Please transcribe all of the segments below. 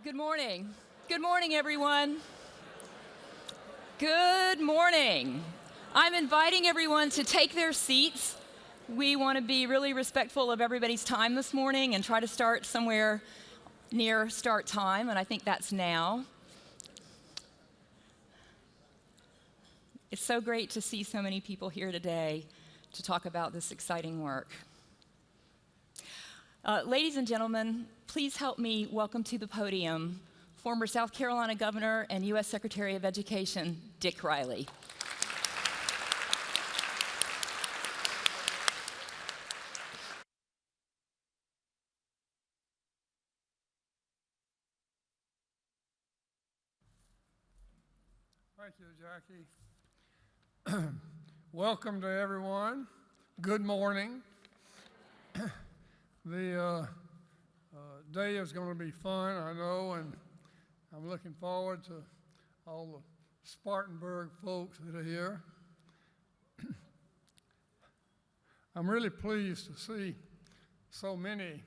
Good morning. Good morning, everyone. Good morning. I'm inviting everyone to take their seats. We want to be really respectful of everybody's time this morning and try to start somewhere near start time, and I think that's now. It's so great to see so many people here today to talk about this exciting work. Ladies and gentlemen, please help me welcome to the podium former South Carolina Governor and U.S. Secretary of Education, Dick Riley. Thank you, Jackie. Welcome to everyone. Good morning. The day is going to be fun, I know, and I'm looking forward to all the Spartanburg folks that are here. I'm really pleased to see so many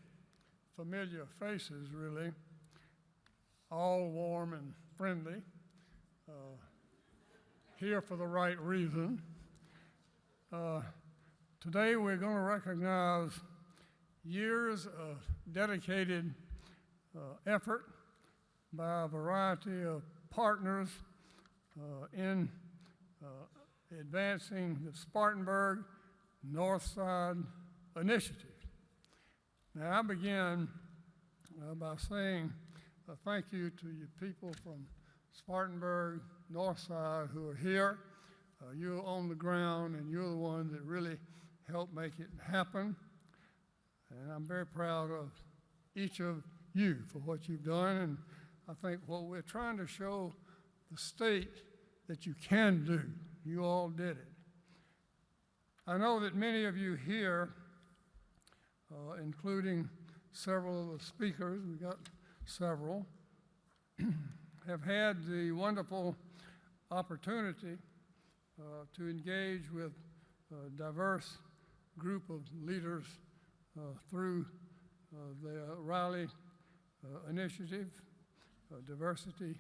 familiar faces, really, all warm and friendly, here for the right reason. Today we're going to recognize years of dedicated effort by a variety of partners in advancing the Spartanburg Northside Initiative. Now, I begin by saying thank you to you people from Spartanburg Northside who are here. You're on the ground and you're the ones that really helped make it happen. And I'm very proud of each of you for what you've done. And I think what we're trying to show the state that you can do. You all did it. I know that many of you here, including several of the speakers, we got several, have had the wonderful opportunity to engage with a diverse group of leaders through the Riley Initiative, Diversity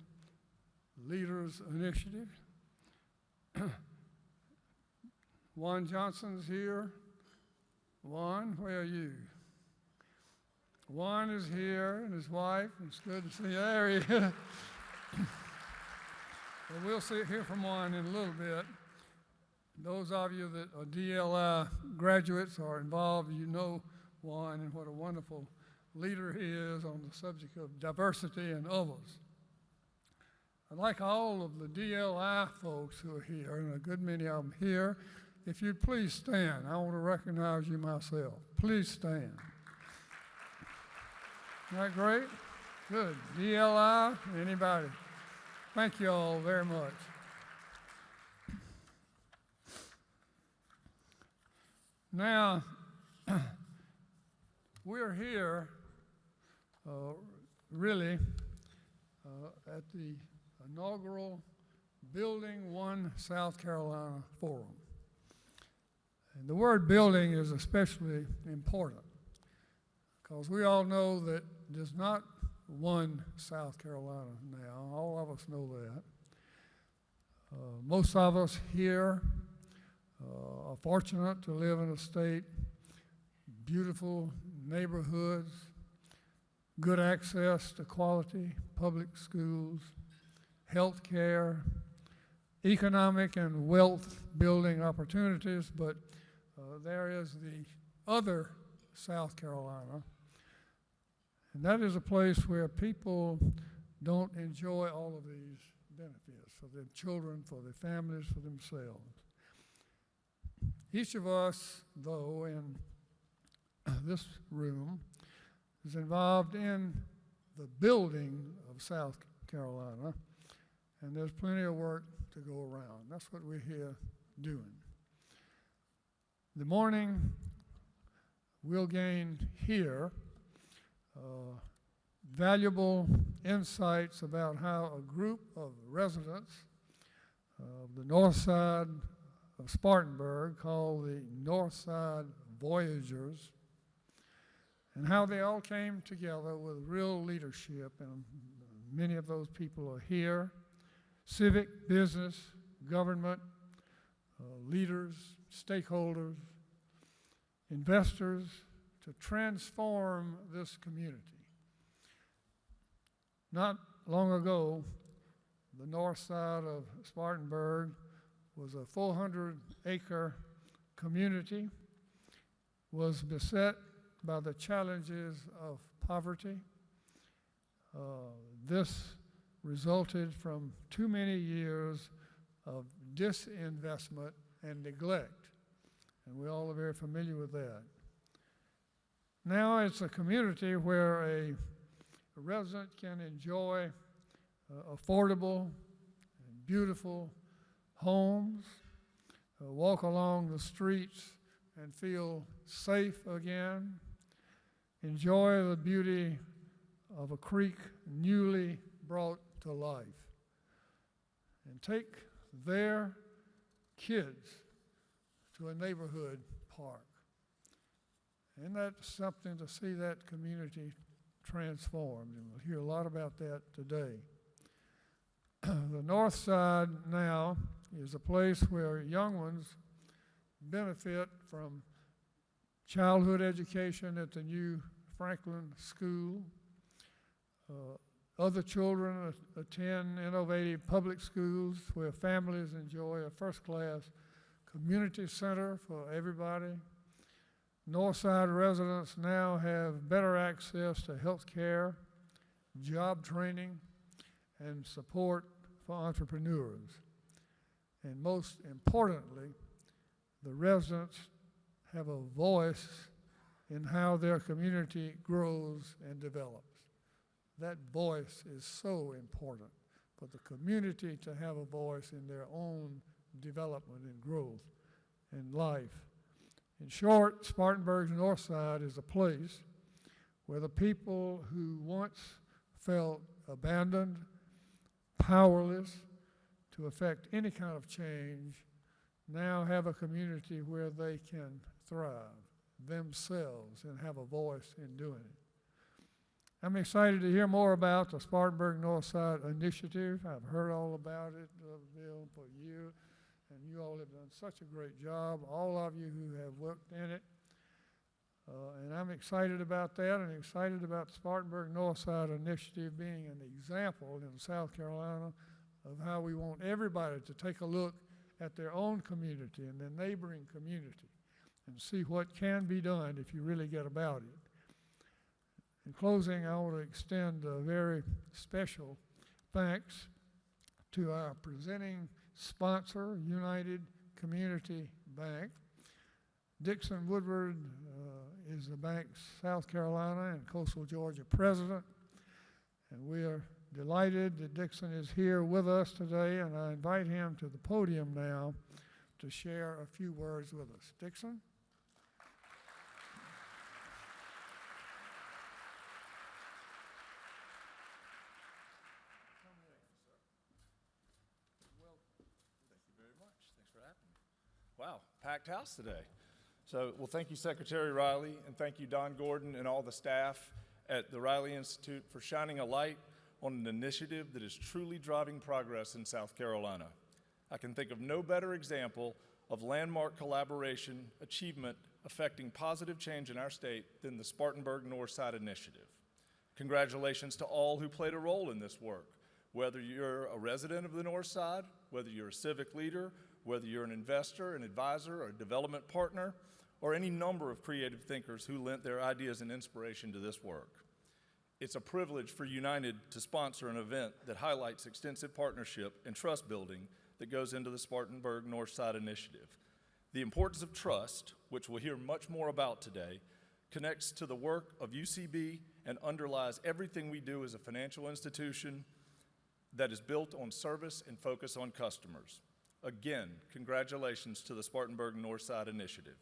Leaders Initiative. Juan Johnson's here. Juan, where are you? Juan is here, and his wife. It's good to see you. There he is. Well, we'll hear from Juan in a little bit. Those of you that are DLI graduates or involved, you know Juan and what a wonderful leader he is on the subject of diversity and others. I'd like all of the DLI folks who are here, and a good many of them here, if you'd please stand. I want to recognize you myself. Please stand. Isn't that great? Good. DLI, anybody? Thank you all very much. Now, we're here really at the inaugural Building OneSouthCarolina Forum. And the word building is especially important because we all know that there's not one South Carolina now. All of us know that. Most of us here are fortunate to live in a state, beautiful neighborhoods, good access to quality public schools, health care, economic and wealth building opportunities, but there is the other South Carolina, and that is a place where people don't enjoy all of these benefits for their children, for their families, for themselves. Each of us, though, in this room is involved in the building of South Carolina, and there's plenty of work to go around. That's what we're here doing. The morning, we'll gain here valuable insights about how a group of residents of the north side of Spartanburg called the Northside Voyagers, and how they all came together with real leadership and Many of those people are here. Civic, business, government, leaders, stakeholders, investors, to transform this community. Not long ago, the north side of Spartanburg was a 400-acre community, was beset by the challenges of poverty. This resulted from too many years of disinvestment and neglect, and we all are very familiar with that. Now it's a community where a resident can enjoy affordable and beautiful homes, walk along the streets and feel safe again, enjoy the beauty of a creek newly brought to life, and take their kids to a neighborhood park. And that's something to see that community transformed, and we'll hear a lot about that today. The north side now is a place where young ones benefit from childhood education at the new Franklin School. Other children attend innovative public schools where families enjoy a first-class community center for everybody. Northside residents now have better access to health care, job training, and support for entrepreneurs. And most importantly, the residents have a voice in how their community grows and develops. That voice is so important for the community to have a voice in their own development and growth and life. In short, Spartanburg's North Side is a place where the people who once felt abandoned, powerless to affect any kind of change, now have a community where they can thrive themselves and have a voice in doing it. I'm excited to hear more about the Spartanburg Northside Initiative. I've heard all about it, Bill, for years, and you all have done such a great job, all of you who have worked in it. And I'm excited about that, and excited about the Spartanburg Northside Initiative being an example in South Carolina of how we want everybody to take a look at their own community and their neighboring community and see what can be done if you really get about it. In closing, I want to extend a very special thanks to our presenting sponsor, United Community Bank. Dixon Woodward is the bank's South Carolina and Coastal Georgia president, and we are delighted that Dixon is here with us today, and I invite him to the podium now to share a few words with us. Dixon? Wow, packed house today. So, well, thank you, Secretary Riley, and thank you, Don Gordon, and all the staff at the Riley Institute for shining a light on an initiative that is truly driving progress in South Carolina. I can think of no better example of landmark collaboration achievement affecting positive change in our state than the Spartanburg Northside Initiative. Congratulations to all who played a role in this work, whether you're a resident of the North Side, whether you're a civic leader, whether you're an investor, an advisor, or a development partner, or any number of creative thinkers who lent their ideas and inspiration to this work. It's a privilege for United to sponsor an event that highlights extensive partnership and trust building that goes into the Spartanburg Northside Initiative. The importance of trust, which we'll hear much more about today, connects to the work of UCB and underlies everything we do as a financial institution that is built on service and focus on customers. Again, congratulations to the Spartanburg Northside Initiative.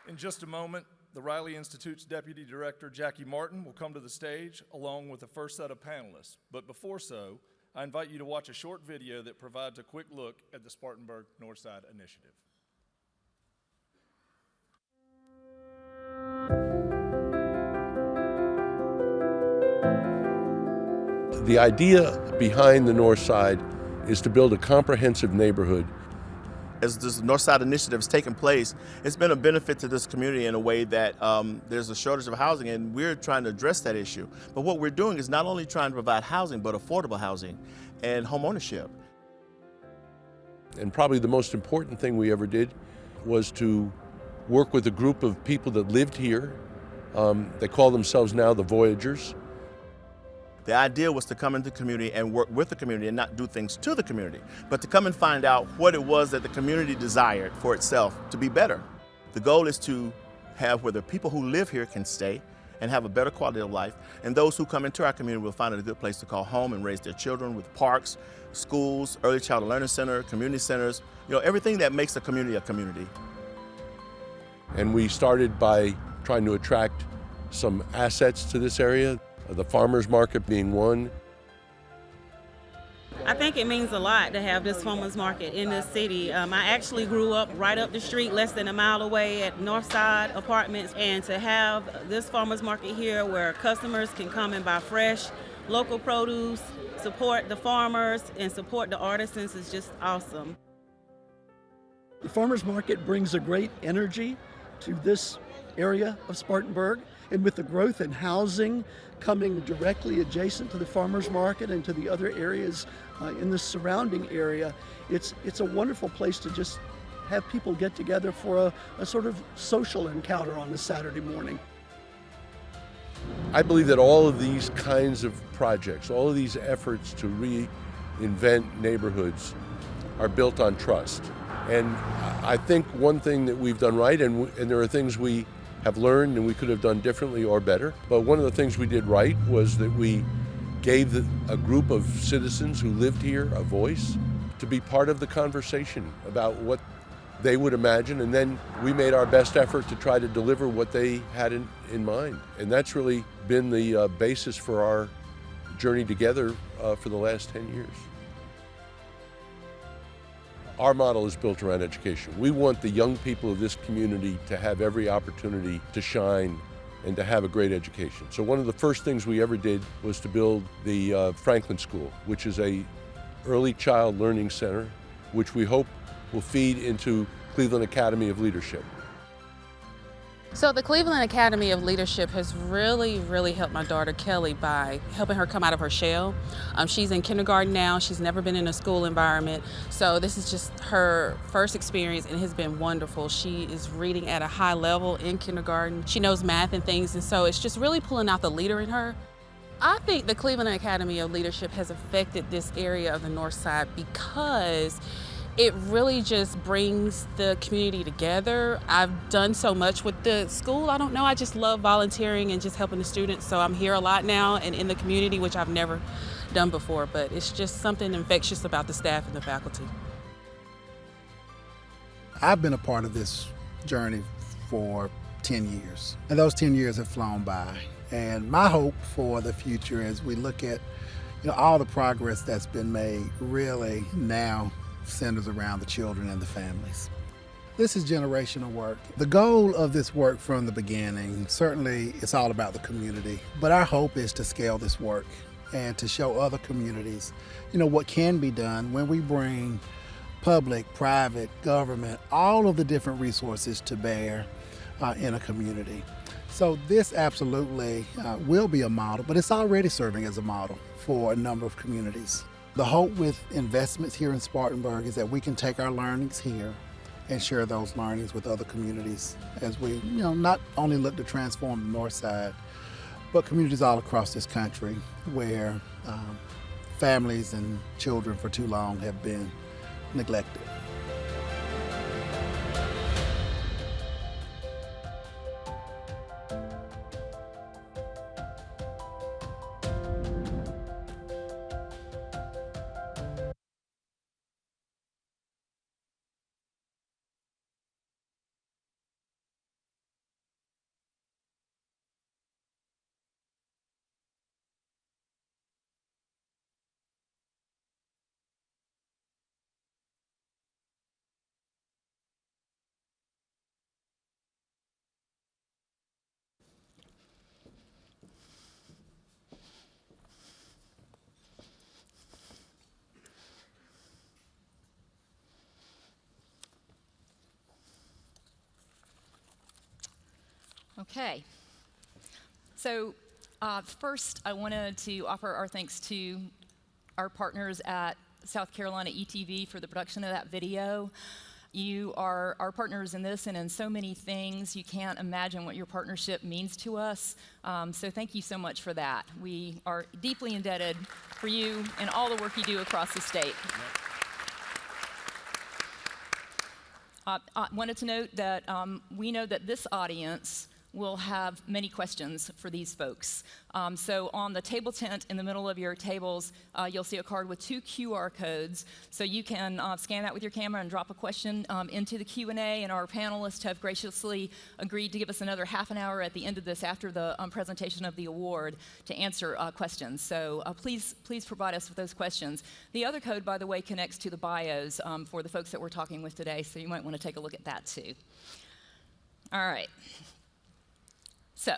In just a moment, the Riley Institute's Deputy Director, Jackie Martin, will come to the stage along with the first set of panelists. But before so, I invite you to watch a short video that provides a quick look at the Spartanburg Northside Initiative. The idea behind the North Side is to build a comprehensive neighborhood. As this Northside Initiative has taken place, it's been a benefit to this community in a way that there's a shortage of housing, and we're trying to address that issue. But what we're doing is not only trying to provide housing, but affordable housing and home ownership. And probably the most important thing we ever did was to work with a group of people that lived here. They call themselves now the Voyagers. The idea was to come into the community and work with the community and not do things to the community, but to come and find out what it was that the community desired for itself to be better. The goal is to have where the people who live here can stay and have a better quality of life, and those who come into our community will find it a good place to call home and raise their children with parks, schools, early childhood learning center, community centers, everything that makes a community a community. And we started by trying to attract some assets to this area, the farmers market being one. I think it means a lot to have this farmers market in this city. I actually grew up right up the street, less than a mile away at Northside Apartments, and to have this farmers market here where customers can come and buy fresh, local produce, support the farmers, and support the artisans is just awesome. The farmers market brings a great energy to this area of Spartanburg, and with the growth in housing coming directly adjacent to the farmers market and to the other areas in the surrounding area, it's a wonderful place to just have people get together for a sort of social encounter on a Saturday morning. I believe that all of these kinds of projects, all of these efforts to reinvent neighborhoods are built on trust. And I think one thing that we've done right, and there are things we have learned and we could have done differently or better, but one of the things we did right was that we gave a group of citizens who lived here a voice to be part of the conversation about what they would imagine, and then we made our best effort to try to deliver what they had in mind. And that's really been the basis for our journey together for the last 10 years. Our model is built around education. We want the young people of this community to have every opportunity to shine and to have a great education. So one of the first things we ever did was to build the Franklin School, which is a early child learning center, which we hope will feed into Cleveland Academy of Leadership. So the Cleveland Academy of Leadership has really helped my daughter Kelly by helping her come out of her shell. She's in kindergarten now. She's never been in a school environment. So this is just her first experience and it has been wonderful. She is reading at a high level in kindergarten. She knows math and things, and so it's just really pulling out the leader in her. I think the Cleveland Academy of Leadership has affected this area of the North Side because it really just brings the community together. I've done so much with the school. I don't know, I just love volunteering and just helping the students. So I'm here a lot now and in the community, which I've never done before, but it's just something infectious about the staff and the faculty. I've been a part of this journey for 10 years, and those 10 years have flown by. And my hope for the future as we look at all the progress that's been made really now centers around the children and the families. This is generational work. The goal of this work from the beginning, certainly it's all about the community, but our hope is to scale this work and to show other communities, what can be done when we bring public, private, government, all of the different resources to bear in a community. So this absolutely will be a model, but it's already serving as a model for a number of communities. The hope with investments here in Spartanburg is that we can take our learnings here and share those learnings with other communities as we, not only look to transform the North Side, but communities all across this country where families and children for too long have been neglected. Okay. So first, I wanted to offer our thanks to our partners at South Carolina ETV for the production of that video. You are our partners in this and in so many things. You can't imagine what your partnership means to us. So thank you so much for that. We are deeply indebted for you and all the work you do across the state. I wanted to note that we know that this audience will have many questions for these folks. So on the table tent in the middle of your tables, you'll see a card with 2 QR codes. So you can scan that with your camera and drop a question into the Q&A, and our panelists have graciously agreed to give us another half an hour at the end of this after the presentation of the award to answer questions. So please provide us with those questions. The other code, by the way, connects to the bios for the folks that we're talking with today, so you might want to take a look at that too. All right. So,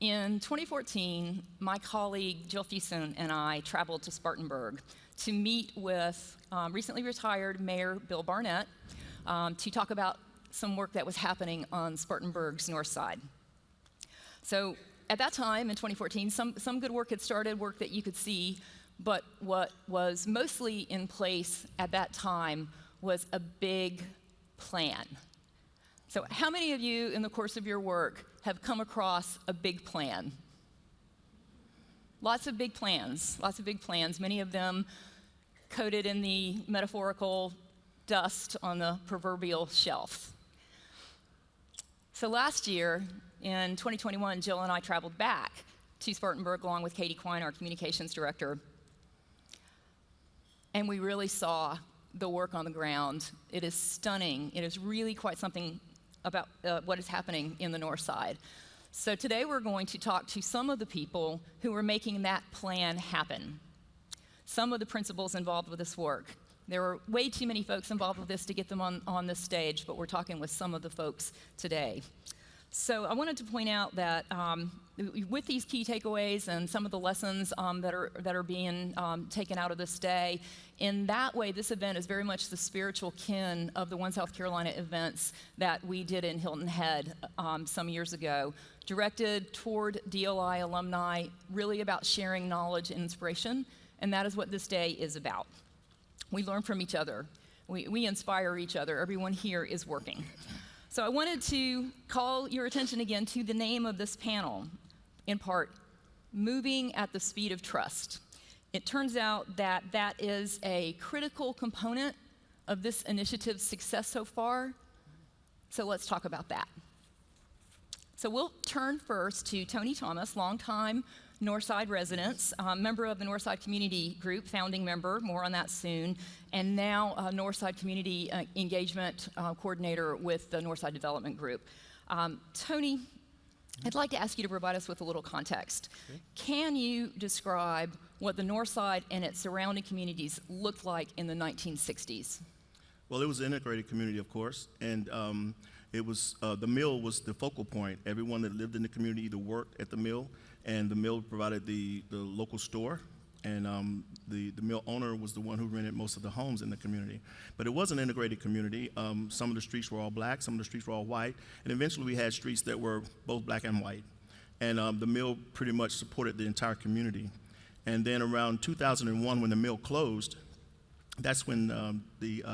in 2014, my colleague Jill Fuson and I traveled to Spartanburg to meet with recently retired Mayor Bill Barnett to talk about some work that was happening on Spartanburg's north side. So, at that time in 2014, some good work had started, work that you could see, but what was mostly in place at that time was a big plan. So how many of you in the course of your work have come across a big plan? Lots of big plans, many of them coated in the metaphorical dust on the proverbial shelf. So last year, in 2021, Jill and I traveled back to Spartanburg along with Katie Quine, our communications director, and we really saw the work on the ground. It is stunning. It is really quite something about what is happening in the north side. So today we're going to talk to some of the people who are making that plan happen. Some of the principals involved with this work. There were way too many folks involved with this to get them on this stage, but we're talking with some of the folks today. So I wanted to point out that with these key takeaways and some of the lessons that are being taken out of this day, in that way, this event is very much the spiritual kin of the One South Carolina events that we did in Hilton Head some years ago, directed toward DLI alumni, really about sharing knowledge and inspiration, and that is what this day is about. We learn from each other. We inspire each other. Everyone here is working. So I wanted to call your attention again to the name of this panel, in part, Moving at the Speed of Trust. It turns out that that is a critical component of this initiative's success so far. So let's talk about that. So we'll turn first to Tony Thomas, longtime Northside resident, member of the Northside Community Group, founding member, more on that soon, and now Northside Community Engagement Coordinator with the Northside Development Group. Tony, I'd like to ask you to provide us with a little context. Okay. Can you describe what the Northside and its surrounding communities looked like in the 1960s? Well, it was an integrated community, of course, and it was the mill was the focal point. Everyone that lived in the community either worked at the mill, and the mill provided the local store, and the mill owner was the one who rented most of the homes in the community. But it was an integrated community. Some of the streets were all black, some of the streets were all white, and eventually we had streets that were both black and white. And the mill pretty much supported the entire community. And then around 2001, when the mill closed, that's when the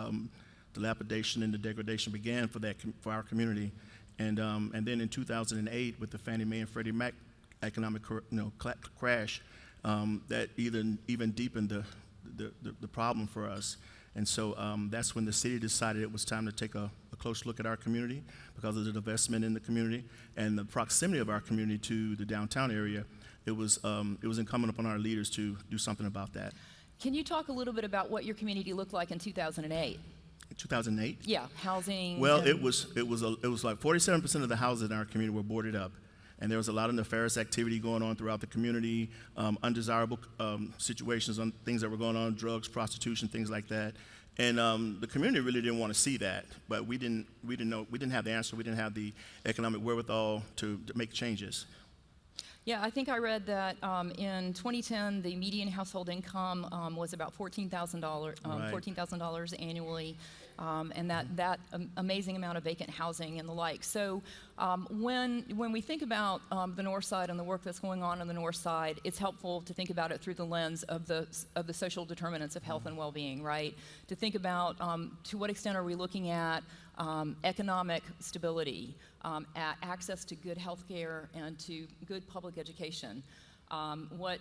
dilapidation and the degradation began for our community. And then in 2008, with the Fannie Mae and Freddie Mac economic crash, that even deepened the problem for us. And so that's when the city decided it was time to take a close look at our community because of the divestment in the community and the proximity of our community to the downtown area. It was incumbent upon our leaders to do something about that. Can you talk a little bit about what your community looked like in 2008? In 2008? Yeah, housing. Well, it was like 47% of the houses in our community were boarded up. And there was a lot of nefarious activity going on throughout the community, undesirable situations on things that were going on, drugs, prostitution, things like that. And the community really didn't want to see that, but we didn't have the answer. We didn't have the economic wherewithal to make changes. Yeah, I think I read that in 2010, the median household income was about $14,000 Right. $14,000 annually. and that amazing amount of vacant housing and the like. So when we think about the North Side and the work that's going on the North Side, it's helpful to think about it through the lens of the social determinants of health and well-being, right? To think about to what extent are we looking at economic stability, access to good health care and to good public education. What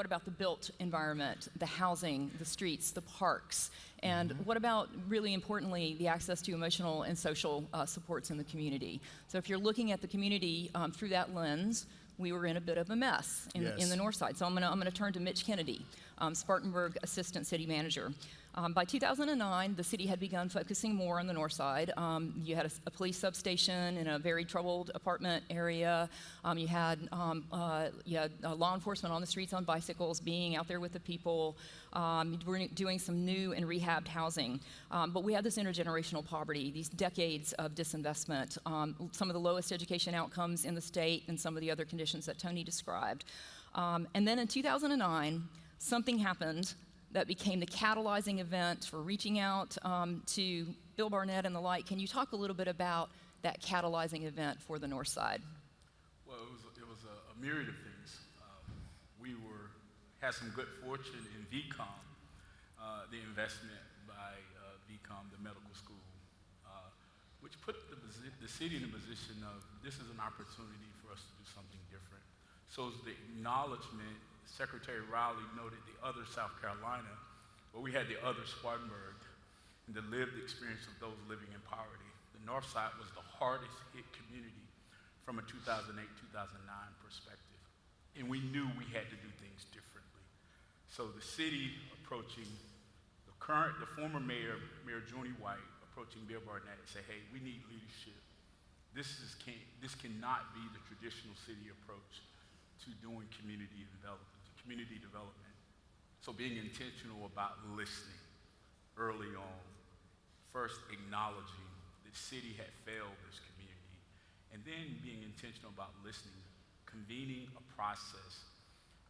about the built environment, the housing, the streets, the parks, and what about, really importantly, the access to emotional and social supports in the community? So if you're looking at the community through that lens, we were in a bit of a mess in the North Side. So I'm gonna turn to Mitch Kennedy, Spartanburg Assistant City Manager. By 2009, the city had begun focusing more on the North Side. You had a police substation in a very troubled apartment area. You had law enforcement on the streets on bicycles, being out there with the people. We're doing some new and rehabbed housing. But we had this intergenerational poverty, these decades of disinvestment, some of the lowest education outcomes in the state, and some of the other conditions that Tony described. And then in 2009, something happened that became the catalyzing event for reaching out to Bill Barnett and the like. Can you talk a little bit about that catalyzing event for the North Side? Well, it was a myriad of things. We had some good fortune in VCOM, the investment by VCOM, the medical school, which put the city in a position of this is an opportunity for us to do something different. So it's the acknowledgement. Secretary Riley noted the other South Carolina, but we had the other Spartanburg, and the lived experience of those living in poverty. The North Side was the hardest hit community from a 2008-2009 perspective, and we knew we had to do things differently. So the city approaching the former mayor, Mayor Junie White, approaching Bill Barnett and say, hey, we need leadership. This cannot be the traditional city approach to doing community development. So being intentional about listening early on, first acknowledging the city had failed this community, and then being intentional about listening, convening a process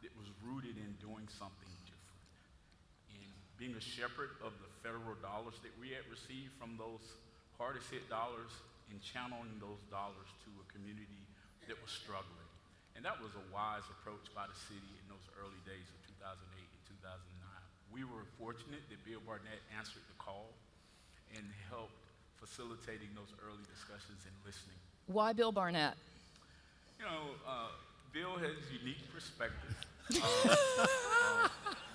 that was rooted in doing something different, in being a shepherd of the federal dollars that we had received from those hardest hit dollars and channeling those dollars to a community that was struggling. And that was a wise approach by the city in those early days of 2008 and 2009. We were fortunate that Bill Barnett answered the call and helped facilitating those early discussions and listening. Why Bill Barnett? You know, Bill has unique perspective.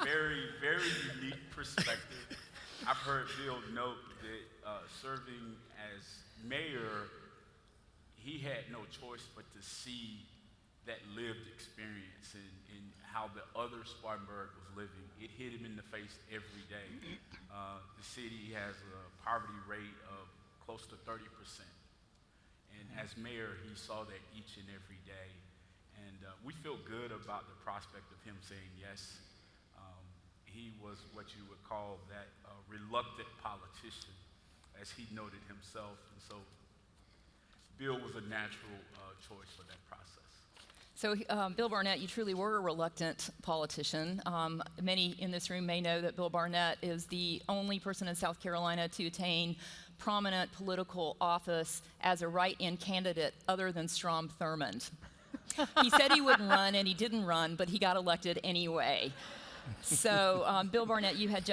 Very, very unique perspective. I've heard Bill note that serving as mayor, he had no choice but to see that lived experience and how the other Spartanburg was living. It hit him in the face every day. The city has a poverty rate of close to 30%. And as mayor, he saw that each and every day. And we feel good about the prospect of him saying yes. He was what you would call that reluctant politician, as he noted himself. And so Bill was a natural choice for that process. So, Bill Barnett, you truly were a reluctant politician. Many in this room may know that Bill Barnett is the only person in South Carolina to attain prominent political office as a write-in candidate other than Strom Thurmond. He said he wouldn't run, and he didn't run, but he got elected anyway. So, Bill Barnett, you had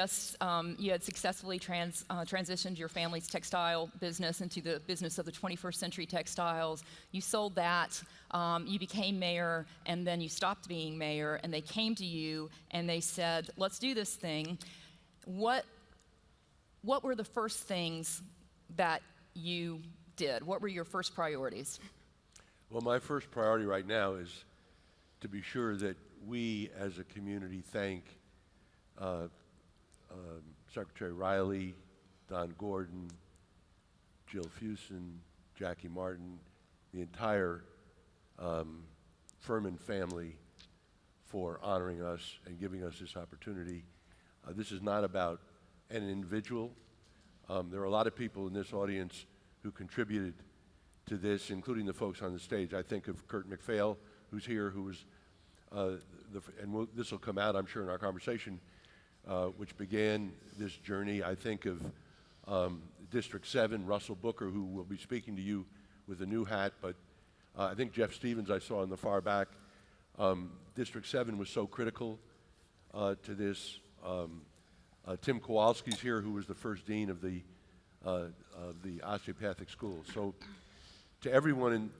successfully transitioned your family's textile business into the business of the 21st century textiles. You sold that, you became mayor, and then you stopped being mayor, and they came to you and they said, let's do this thing. What were the first things that you did? What were your first priorities? Well, my first priority right now is to be sure that we as a community thank Secretary Riley, Don Gordon, Jill Fusen, Jackie Martin, the entire Furman family for honoring us and giving us this opportunity. This is not about an individual. There are a lot of people in this audience who contributed to this, including the folks on the stage. I think of Kurt McPhail, who's here, who was this will come out, I'm sure, in our conversation, which began this journey. I think of District 7, Russell Booker, who will be speaking to you with a new hat, but I think Jeff Stevens I saw in the far back. District 7 was so critical to this. Tim Kowalski's here, who was the first dean of the osteopathic school. So to everyone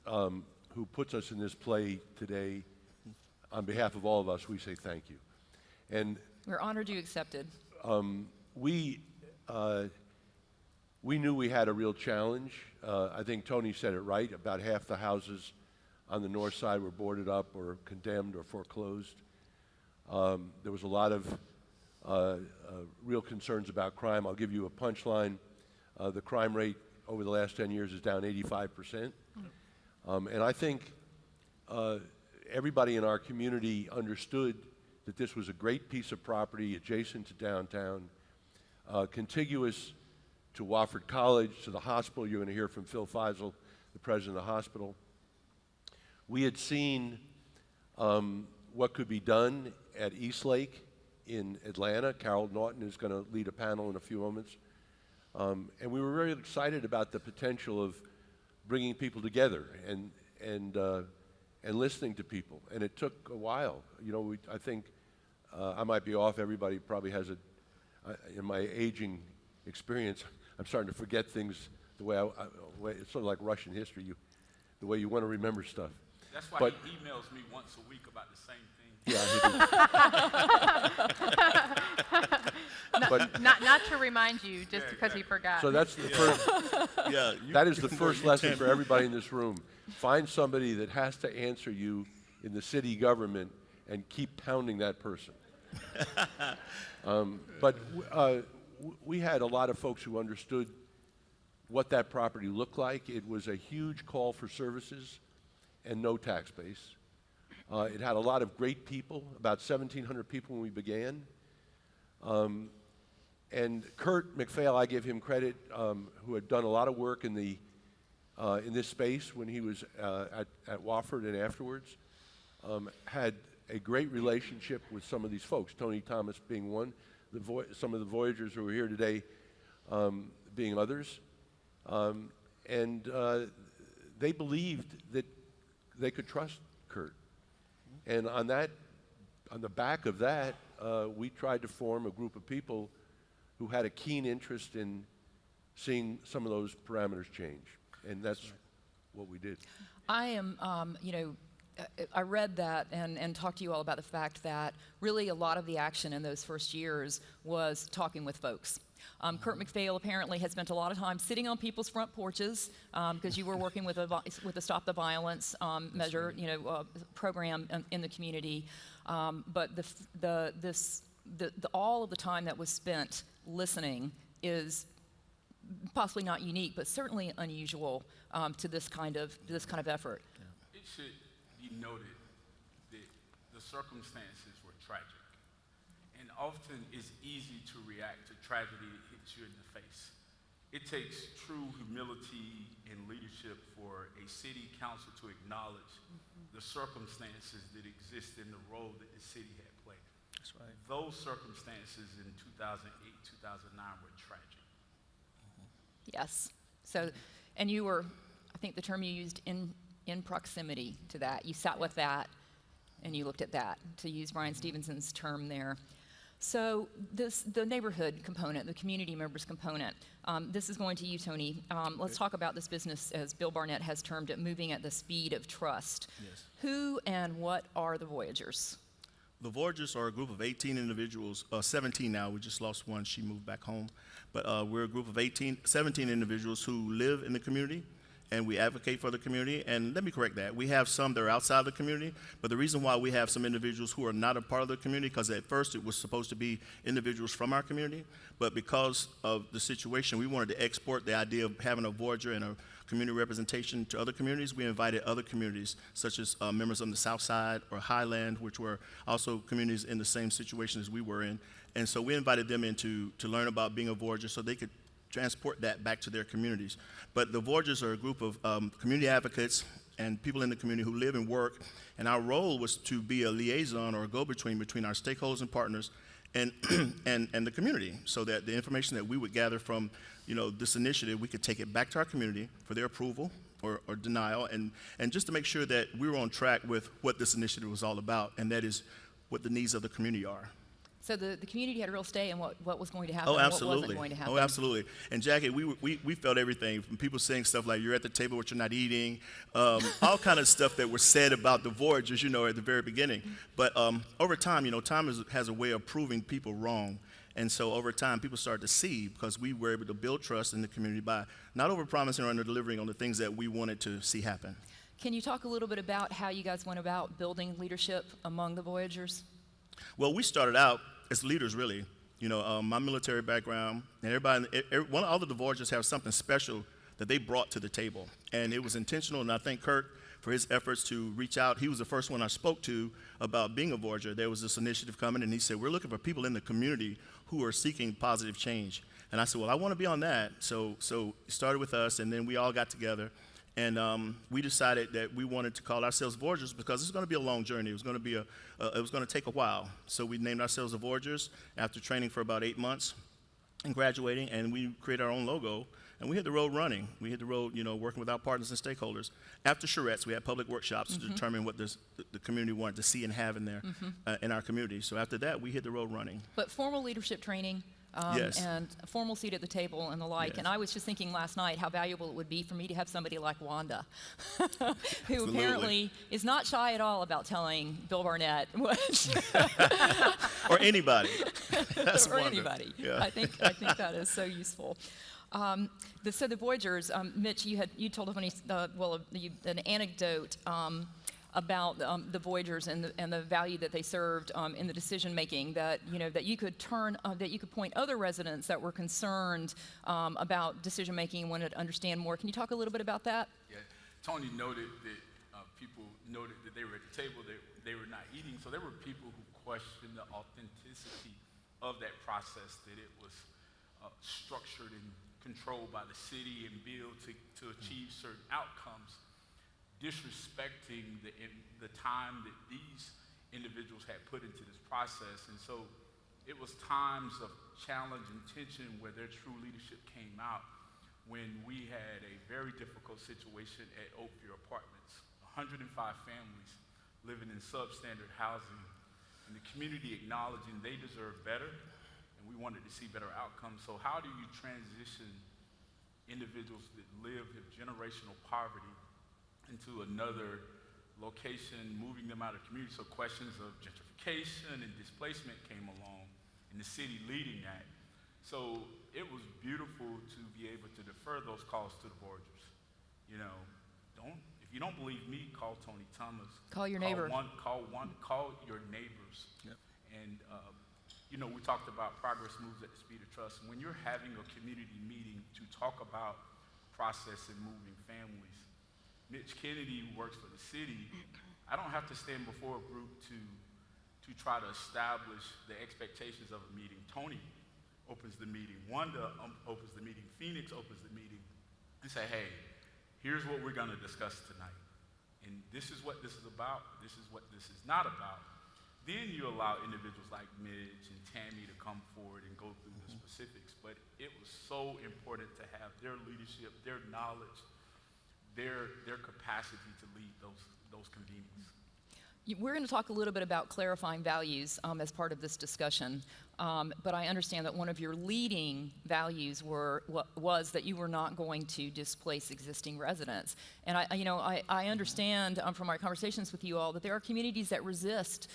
who puts us in this play today, on behalf of all of us, we say thank you. And We're honored you accepted. we knew we had a real challenge. I think Tony said it right. About half the houses on the north side were boarded up or condemned or foreclosed. There was a lot of real concerns about crime. I'll give you a punchline. The crime rate over the last 10 years is down 85%. And I think everybody in our community understood that this was a great piece of property adjacent to downtown, contiguous to Wofford College, to the hospital. You're going to hear from Phil Feisel, the president of the hospital. We had seen what could be done at Eastlake in Atlanta. Carol Naughton is going to lead a panel in a few moments. And we were very excited about the potential of bringing people together and listening to people. And it took a while. You know, I think I might be off. Everybody probably has in my aging experience, I'm starting to forget things the way it's sort of like Russian history, the way you want to remember stuff. That's why he emails me once a week about the same thing. Yeah, but not to remind you, just because he forgot. So that's the first. That is the first lesson for everybody in this room. Find somebody that has to answer you in the city government and keep pounding that person. But we had a lot of folks who understood what that property looked like. It was a huge call for services and no tax base. It had a lot of great people, about 1,700 people when we began. And Kurt McPhail, I give him credit, who had done a lot of work in this space when he was at Wofford and afterwards, had a great relationship with some of these folks, Tony Thomas being one, some of the Voyagers who are here today being others. And they believed that they could trust Kurt. And on the back of that, we tried to form a group of people who had a keen interest in seeing some of those parameters change. And that's what we did. I am, I read that and talked to you all about the fact that really a lot of the action in those first years was talking with folks. Kurt McPhail apparently had spent a lot of time sitting on people's front porches because you were working with a Stop the Violence measure, program in the community. But all of the time that was spent listening is possibly not unique, but certainly unusual to this kind of effort. It should be noted that the circumstances were tragic. And often it's easy to react to tragedy that hits you in the face. It takes true humility and leadership for a city council to acknowledge the circumstances that exist in the role that the city had played. That's right. Those circumstances in 2008, 2009 were tragic. Yes. So, and you were, I think the term you used, in proximity to that. You sat with that and you looked at that, to use Brian Stevenson's term there. So the neighborhood component, the community members component, this is going to you, Tony. Let's talk about this business, as Bill Barnett has termed it, moving at the speed of trust. Yes. Who and what are the Voyagers? The Voyagers are a group of 18 individuals, 17 now, we just lost one, she moved back home. But we're a group of 17 individuals who live in the community, and we advocate for the community. And let me correct that. We have some that are outside the community, but the reason why we have some individuals who are not a part of the community, because at first it was supposed to be individuals from our community, but because of the situation, we wanted to export the idea of having a Voyager and a community representation to other communities. We invited other communities, such as members on the South Side or Highland, which were also communities in the same situation as we were in. And so we invited them in to learn about being a Voyager so they could transport that back to their communities. But the Voyagers are a group of community advocates and people in the community who live and work, and our role was to be a liaison or a go-between between our stakeholders and partners and, and the community, so that the information that we would gather from, this initiative, we could take it back to our community for their approval or denial, and just to make sure that we were on track with what this initiative was all about, and that is what the needs of the community are. So the community had a real say in what was going to happen Oh, and absolutely. what wasn't going to happen. Oh, absolutely. And Jackie, we felt everything from people saying stuff like, you're at the table but you're not eating, all kind of stuff that was said about the Voyagers, at the very beginning. But over time, time has a way of proving people wrong. And so over time, people started to see, because we were able to build trust in the community by not over-promising or under-delivering on the things that we wanted to see happen. Can you talk a little bit about how you guys went about building leadership among the Voyagers? Well, we started out as leaders, really. My military background, and all of the Voyagers have something special that they brought to the table. And it was intentional, and I thank Kurt for his efforts to reach out. He was the first one I spoke to about being a Voyager. There was this initiative coming, and he said, we're looking for people in the community who are seeking positive change. And I said, well, I want to be on that. So it started with us, and then we all got together. And we decided that we wanted to call ourselves Voyagers because it's going to be a long journey. It was going to take a while. So we named ourselves the Voyagers after training for about 8 months and graduating, and we created our own logo, and we hit the road running. We hit the road, working with our partners and stakeholders. After charrettes, we had public workshops to determine what the community wanted to see and have in there, in our community. So after that, we hit the road running. But formal leadership training. Yes. And a formal seat at the table and the like. Yes. And I was just thinking last night how valuable it would be for me to have somebody like Wanda, who Absolutely. apparently is not shy at all about telling Bill Barnett Or anybody. That's or Wanda. anybody. Yeah. I think that is so useful. So the Voyagers, Mitch, you told a funny, an anecdote about the Voyagers and the value that they served in the decision making. That you could point other residents that were concerned about decision making and wanted to understand more. Can you talk a little bit about that? Yeah, Tony noted that people noted that they were at the table, they were not eating. So there were people who questioned the authenticity of that process, that it was structured and controlled by the city and built to achieve certain outcomes, disrespecting the time that these individuals had put into this process. And so it was times of challenge and tension where their true leadership came out when we had a very difficult situation at Oakview Apartments. 105 families living in substandard housing, and the community acknowledging they deserve better, and we wanted to see better outcomes. So how do you transition individuals that live in generational poverty into another location, moving them out of community? So questions of gentrification and displacement came along, and the city leading that. So it was beautiful to be able to defer those calls to the Voyagers. If you don't believe me, call Tony Thomas. Call your neighbor. Call your neighbors. Yep. And we talked about progress moves at the speed of trust. When you're having a community meeting to talk about process and moving families, Mitch Kennedy, who works for the city, I don't have to stand before a group to try to establish the expectations of a meeting. Tony opens the meeting, Wanda opens the meeting, Phoenix opens the meeting, and say, hey, here's what we're going to discuss tonight. And this is what this is about, this is what this is not about. Then you allow individuals like Mitch and Tammy to come forward and go through the specifics. But it was so important to have their leadership, their knowledge, their capacity to lead those convenings. We're going to talk a little bit about clarifying values as part of this discussion, but I understand that one of your leading values was that you were not going to displace existing residents. And I understand from my conversations with you all that there are communities that resist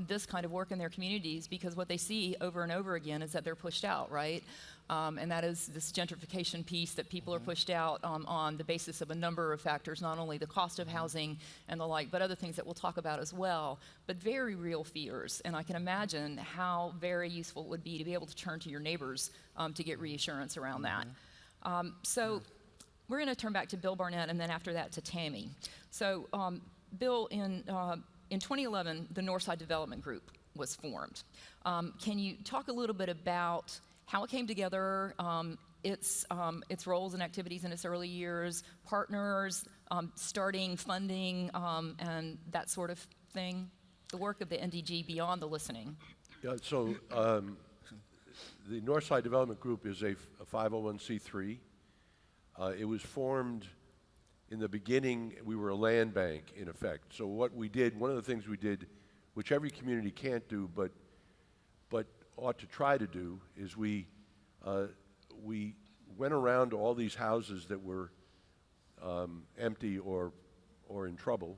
this kind of work in their communities because what they see over and over again is that they're pushed out, right? And that is this gentrification piece that people are pushed out on the basis of a number of factors, not only the cost of housing and the like, but other things that we'll talk about as well, but very real fears. And I can imagine how very useful it would be to be able to turn to your neighbors to get reassurance around that. So we're going to turn back to Bill Barnett and then after that to Tammy. So Bill, in 2011, the Northside Development Group was formed. Can you talk a little bit about how it came together, its roles and activities in its early years, partners, starting, funding, and that sort of thing, the work of the NDG beyond the listening? The Northside Development Group is a 501c3. It was formed in the beginning. We were a land bank, in effect. So what we did, one of the things we did, which every community can't do, but ought to try to do, is we went around to all these houses that were empty or in trouble,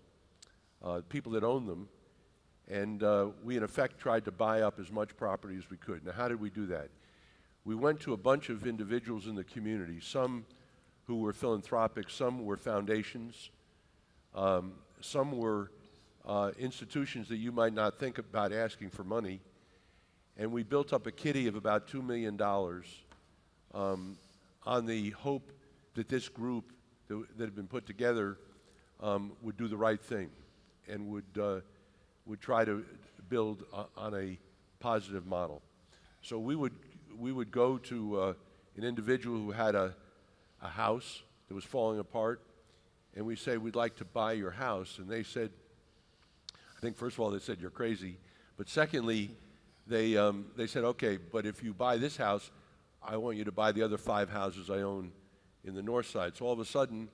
people that owned them, and we in effect tried to buy up as much property as we could. Now, how did we do that? We went to a bunch of individuals in the community, some who were philanthropic, some were foundations, some were institutions that you might not think about asking for money, and we built up a kitty of about $2 million on the hope that this group that had been put together would do the right thing and would try to build on a positive model. So we would go to an individual who had a house that was falling apart, and we say, we'd like to buy your house. And they said, I think first of all they said, you're crazy, but secondly, they said, okay, but if you buy this house, I want you to buy the other 5 houses I own in the north side. So all of a sudden,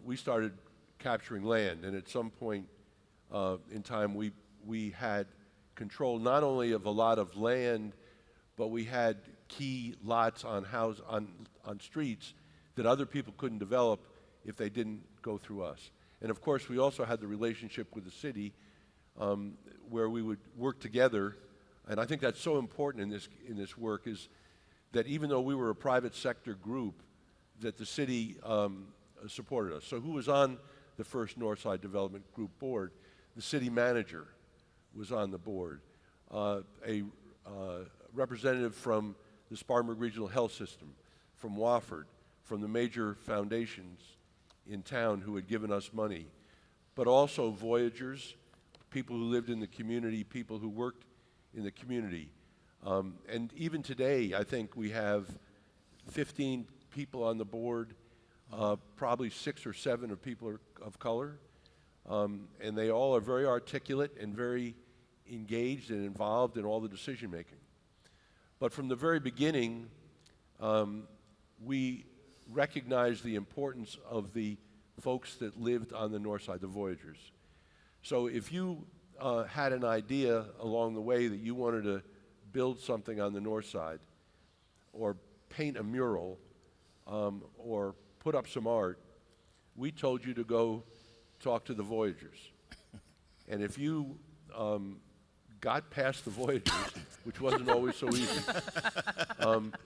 we started capturing land, and at some point in time, we had control not only of a lot of land, but we had key lots on streets that other people couldn't develop if they didn't go through us. And of course, we also had the relationship with the city where we would work together. And I think that's so important in this work, is that even though we were a private sector group, that the city supported us. So who was on the first Northside Development Group board? The city manager was on the board. A representative from the Spartanburg Regional Health System, from Wofford, from the major foundations in town who had given us money, but also Voyagers, people who lived in the community, people who worked in the community. And even today, I think we have 15 people on the board, probably 6 or 7 of people of color, and they all are very articulate and very engaged and involved in all the decision making. But from the very beginning, we recognized the importance of the folks that lived on the north side, the Voyagers. So if you had an idea along the way that you wanted to build something on the north side, or paint a mural, or put up some art, we told you to go talk to the Voyagers. And if you got past the Voyagers, which wasn't always so easy,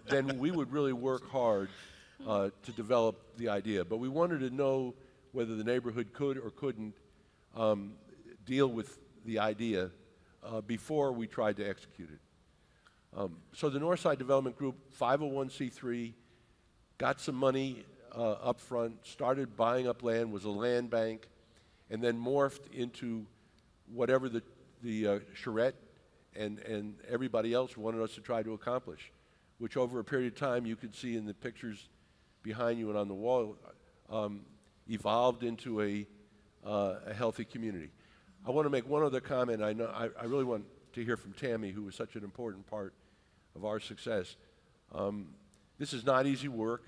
then we would really work hard to develop the idea. But we wanted to know whether the neighborhood could or couldn't deal with the idea before we tried to execute it. So the Northside Development Group, 501c3, got some money up front, started buying up land, was a land bank, and then morphed into whatever the charrette and everybody else wanted us to try to accomplish, which over a period of time, you can see in the pictures behind you and on the wall, evolved into a healthy community. I want to make one other comment. I really want to hear from Tammy, who was such an important part of our success. This is not easy work.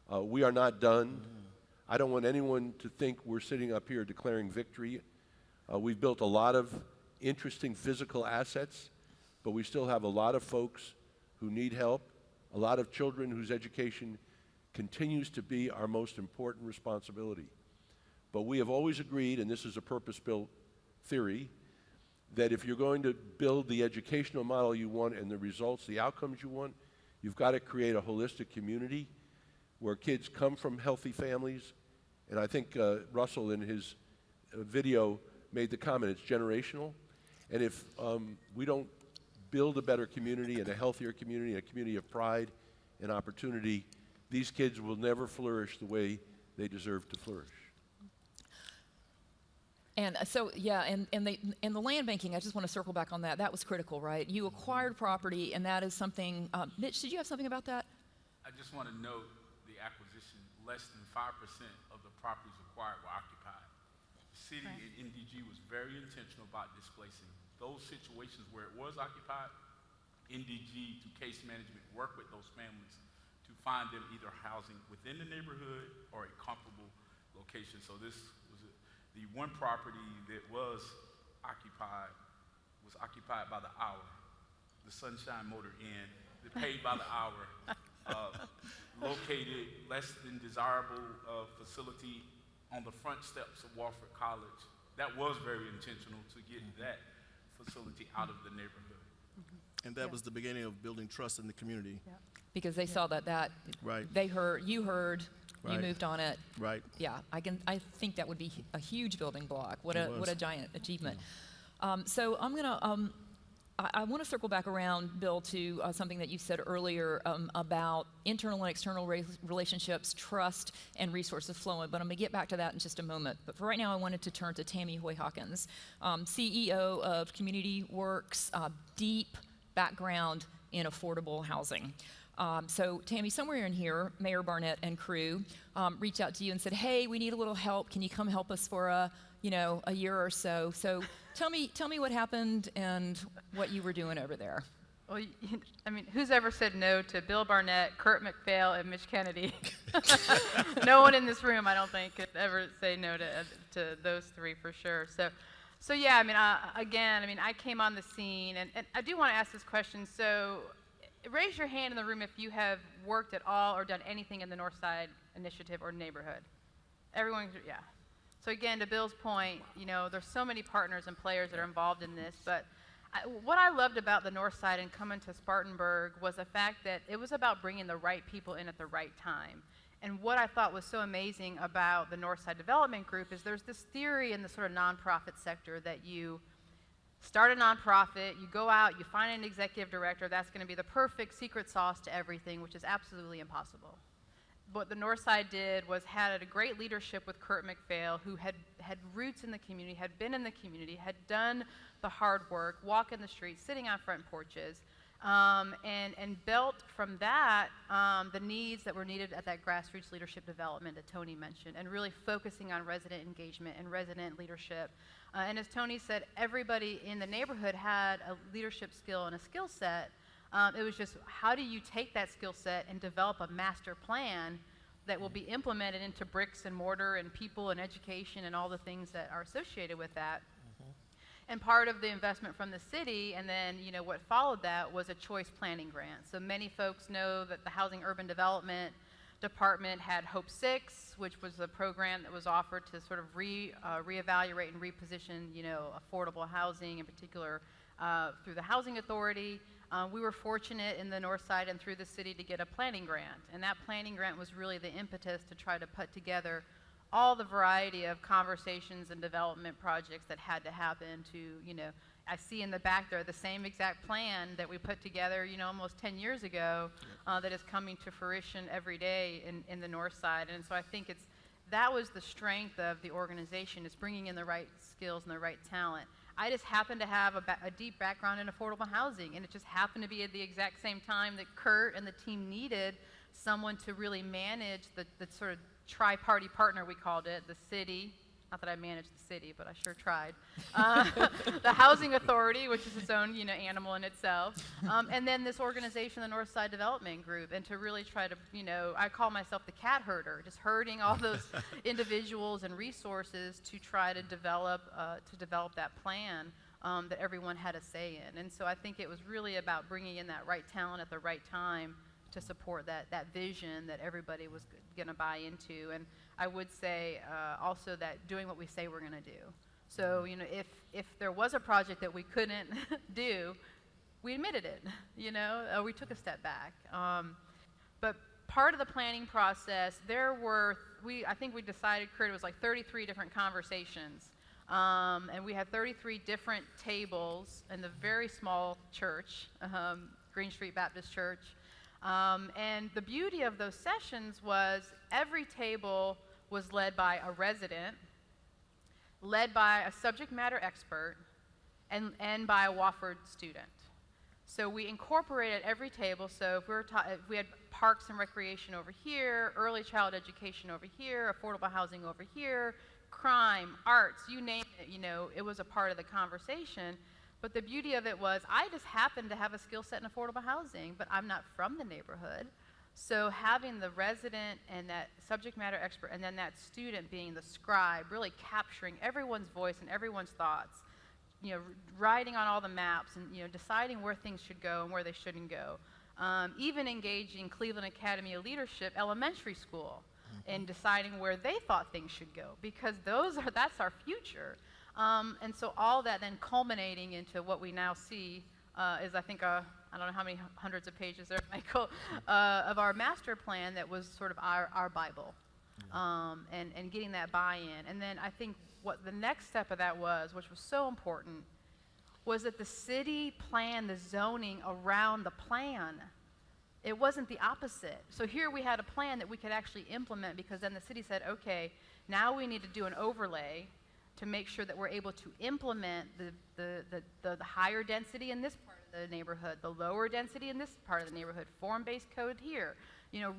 We are not done. I don't want anyone to think we're sitting up here declaring victory. We've built a lot of interesting physical assets, but we still have a lot of folks who need help, a lot of children whose education continues to be our most important responsibility. But we have always agreed, and this is a purpose-built theory, that if you're going to build the educational model you want and the results, the outcomes you want, you've got to create a holistic community where kids come from healthy families. And I think Russell in his video made the comment, it's generational. And if we don't build a better community and a healthier community, and a community of pride and opportunity, these kids will never flourish the way they deserve to flourish. And so, yeah, and the land banking, I just want to circle back on that. That was critical, right? You acquired property, and that is something, Mitch, did you have something about that? I just want to note the acquisition, less than 5% of the properties acquired were occupied. The city and NDG was very intentional about displacing those situations where it was occupied, NDG, through case management, work with those families to find them either housing within the neighborhood or a comparable location. So this was the one property that was occupied by the hour. The Sunshine Motor Inn, they paid by the hour, located less than desirable facility on the front steps of Wofford College. That was very intentional to get that facility out of the neighborhood. And that was the beginning of building trust in the community. Because they saw that Right. they heard, you Right. moved on it. Right. Yeah, I think that would be a huge building block. What It a was. giant achievement. So I'm gonna I want to circle back around, Bill, to something that you said earlier about internal and external relationships, trust, and resources flowing, but I'm going to get back to that in just a moment. But for right now, I wanted to turn to Tammy Hoy-Hawkins, CEO of Community Works, deep background in affordable housing. So Tammy, somewhere in here, Mayor Barnett and crew reached out to you and said, hey, we need a little help. Can you come help us for a year or so? So tell me what happened and what you were doing over there. Well, I mean, who's ever said no to Bill Barnett, Kurt McPhail, and Mitch Kennedy? No one in this room, I don't think, could ever say no to those three for sure. So yeah, I mean, I came on the scene, and I do want to ask this question. So raise your hand in the room if you have worked at all or done anything in the Northside Initiative or neighborhood. Everyone, yeah. So again, to Bill's point, there's so many partners and players that are involved in this, but what I loved about the North Side and coming to Spartanburg was the fact that it was about bringing the right people in at the right time. And what I thought was so amazing about the North Side Development Group is there's this theory in the sort of nonprofit sector that you start a nonprofit, you go out, you find an executive director, that's going to be the perfect secret sauce to everything, which is absolutely impossible. What the North Side did was had a great leadership with Kurt McPhail, who had roots in the community, had been in the community, had done the hard work, walking the streets, sitting on front porches, and built from that the needs that were needed at that grassroots leadership development that Tony mentioned, and really focusing on resident engagement and resident leadership. And as Tony said, everybody in the neighborhood had a leadership skill and a skill set. It was just, how do you take that skill set and develop a master plan that will be implemented into bricks and mortar and people and education and all the things that are associated with that. And part of the investment from the city, and then what followed that, was a choice planning grant. So many folks know that the Housing Urban Development Department had Hope 6, which was a program that was offered to sort of reevaluate and reposition affordable housing, in particular through the Housing Authority. We were fortunate in the North Side and through the city to get a planning grant, and that planning grant was really the impetus to try to put together all the variety of conversations and development projects that had to happen to, I see in the back there the same exact plan that we put together, almost 10 years ago, that is coming to fruition every day in the North Side. And so I think that was the strength of the organization, is bringing in the right skills and the right talent. I just happen to have a deep background in affordable housing, and it just happened to be at the exact same time that Kurt and the team needed someone to really manage the sort of tri-party partner, we called it, the city. Not that I managed the city, but I sure tried. The Housing Authority, which is its own animal in itself, and then this organization, the Northside Development Group, and to really try to, I call myself the cat herder, just herding all those individuals and resources to try to develop that plan that everyone had a say in. And so I think it was really about bringing in that right talent at the right time to support that vision that everybody was going to buy into. And I would say also that doing what we say we're going to do. So, if there was a project that we couldn't do, we admitted it, we took a step back. But part of the planning process, I think we decided, Kurt, it was like 33 different conversations. And we had 33 different tables in the very small church, Green Street Baptist Church. And the beauty of those sessions was every table was led by a resident, led by a subject matter expert, and by a Wofford student. So we incorporated every table. So if we had parks and recreation over here, early child education over here, affordable housing over here, crime, arts, you name it, it was a part of the conversation. But the beauty of it was I just happened to have a skill set in affordable housing, but I'm not from the neighborhood. So having the resident and that subject matter expert and then that student being the scribe, really capturing everyone's voice and everyone's thoughts, writing on all the maps and, deciding where things should go and where they shouldn't go. Even engaging Cleveland Academy of Leadership Elementary School and deciding where they thought things should go, because that's our future. And so all that then culminating into what we now see is, I think, I don't know how many hundreds of pages there, Michael, of our master plan that was sort of our Bible, and getting that buy-in. And then I think what the next step of that was, which was so important, was that the city planned the zoning around the plan. It wasn't the opposite. So here we had a plan that we could actually implement, because then the city said, okay, now we need to do an overlay to make sure that we're able to implement the higher density in this part of the neighborhood, the lower density in this part of the neighborhood, form-based code here.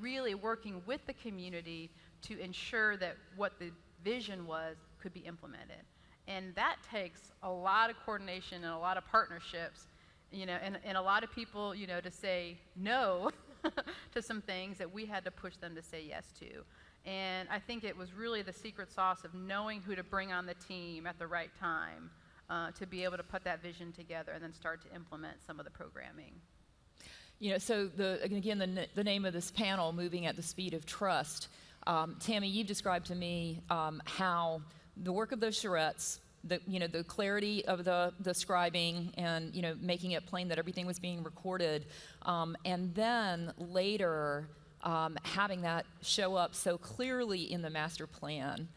Really working with the community to ensure that what the vision was could be implemented. And that takes a lot of coordination and a lot of partnerships, and a lot of people, to say no to some things that we had to push them to say yes to. And I think it was really the secret sauce of knowing who to bring on the team at the right time to be able to put that vision together and then start to implement some of the programming. So the name of this panel, Moving at the Speed of Trust. Tammy, you've described to me how the work of those charrettes, the clarity of the scribing and, making it plain that everything was being recorded, and then later having that show up so clearly in the master plan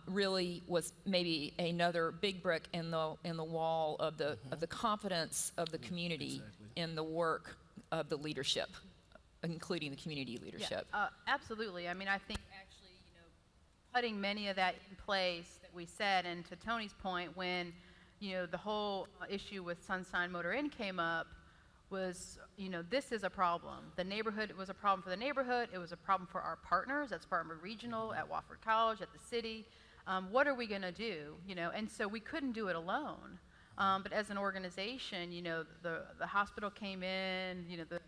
really was maybe another big brick in the wall of the confidence of the community in the work of the leadership, including the community leadership. Yeah, absolutely. I mean, I think actually, putting many of that in place that we said, and to Tony's point, when, the whole issue with Sunshine Motor Inn came up, was, this is a problem. The neighborhood, it was a problem for the neighborhood. It was a problem for our partners at Spartanburg Regional, at Wofford College, at the city. What are we going to do? And so we couldn't do it alone. But as an organization, the hospital came in, the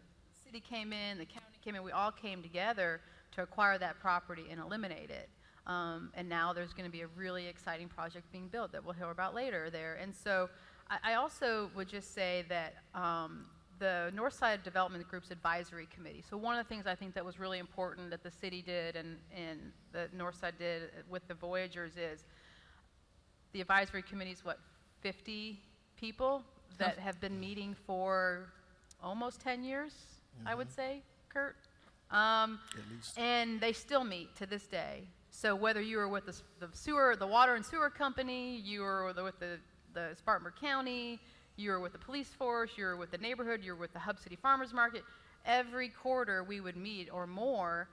city came in, the county came in. We all came together to acquire that property and eliminate it. And now there's going to be a really exciting project being built that we'll hear about later there. And so I also would just say that the Northside Development Group's Advisory Committee. So one of the things I think that was really important that the city did and the Northside did with the Voyagers is the advisory committee's 50 people that have been meeting for almost 10 years, I would say, Kurt. At least. And they still meet to this day. So whether you were with the water and sewer company, you were with the Spartanburg County, you were with the police force, you were with the neighborhood, you were with the Hub City Farmers Market, every quarter we would meet or more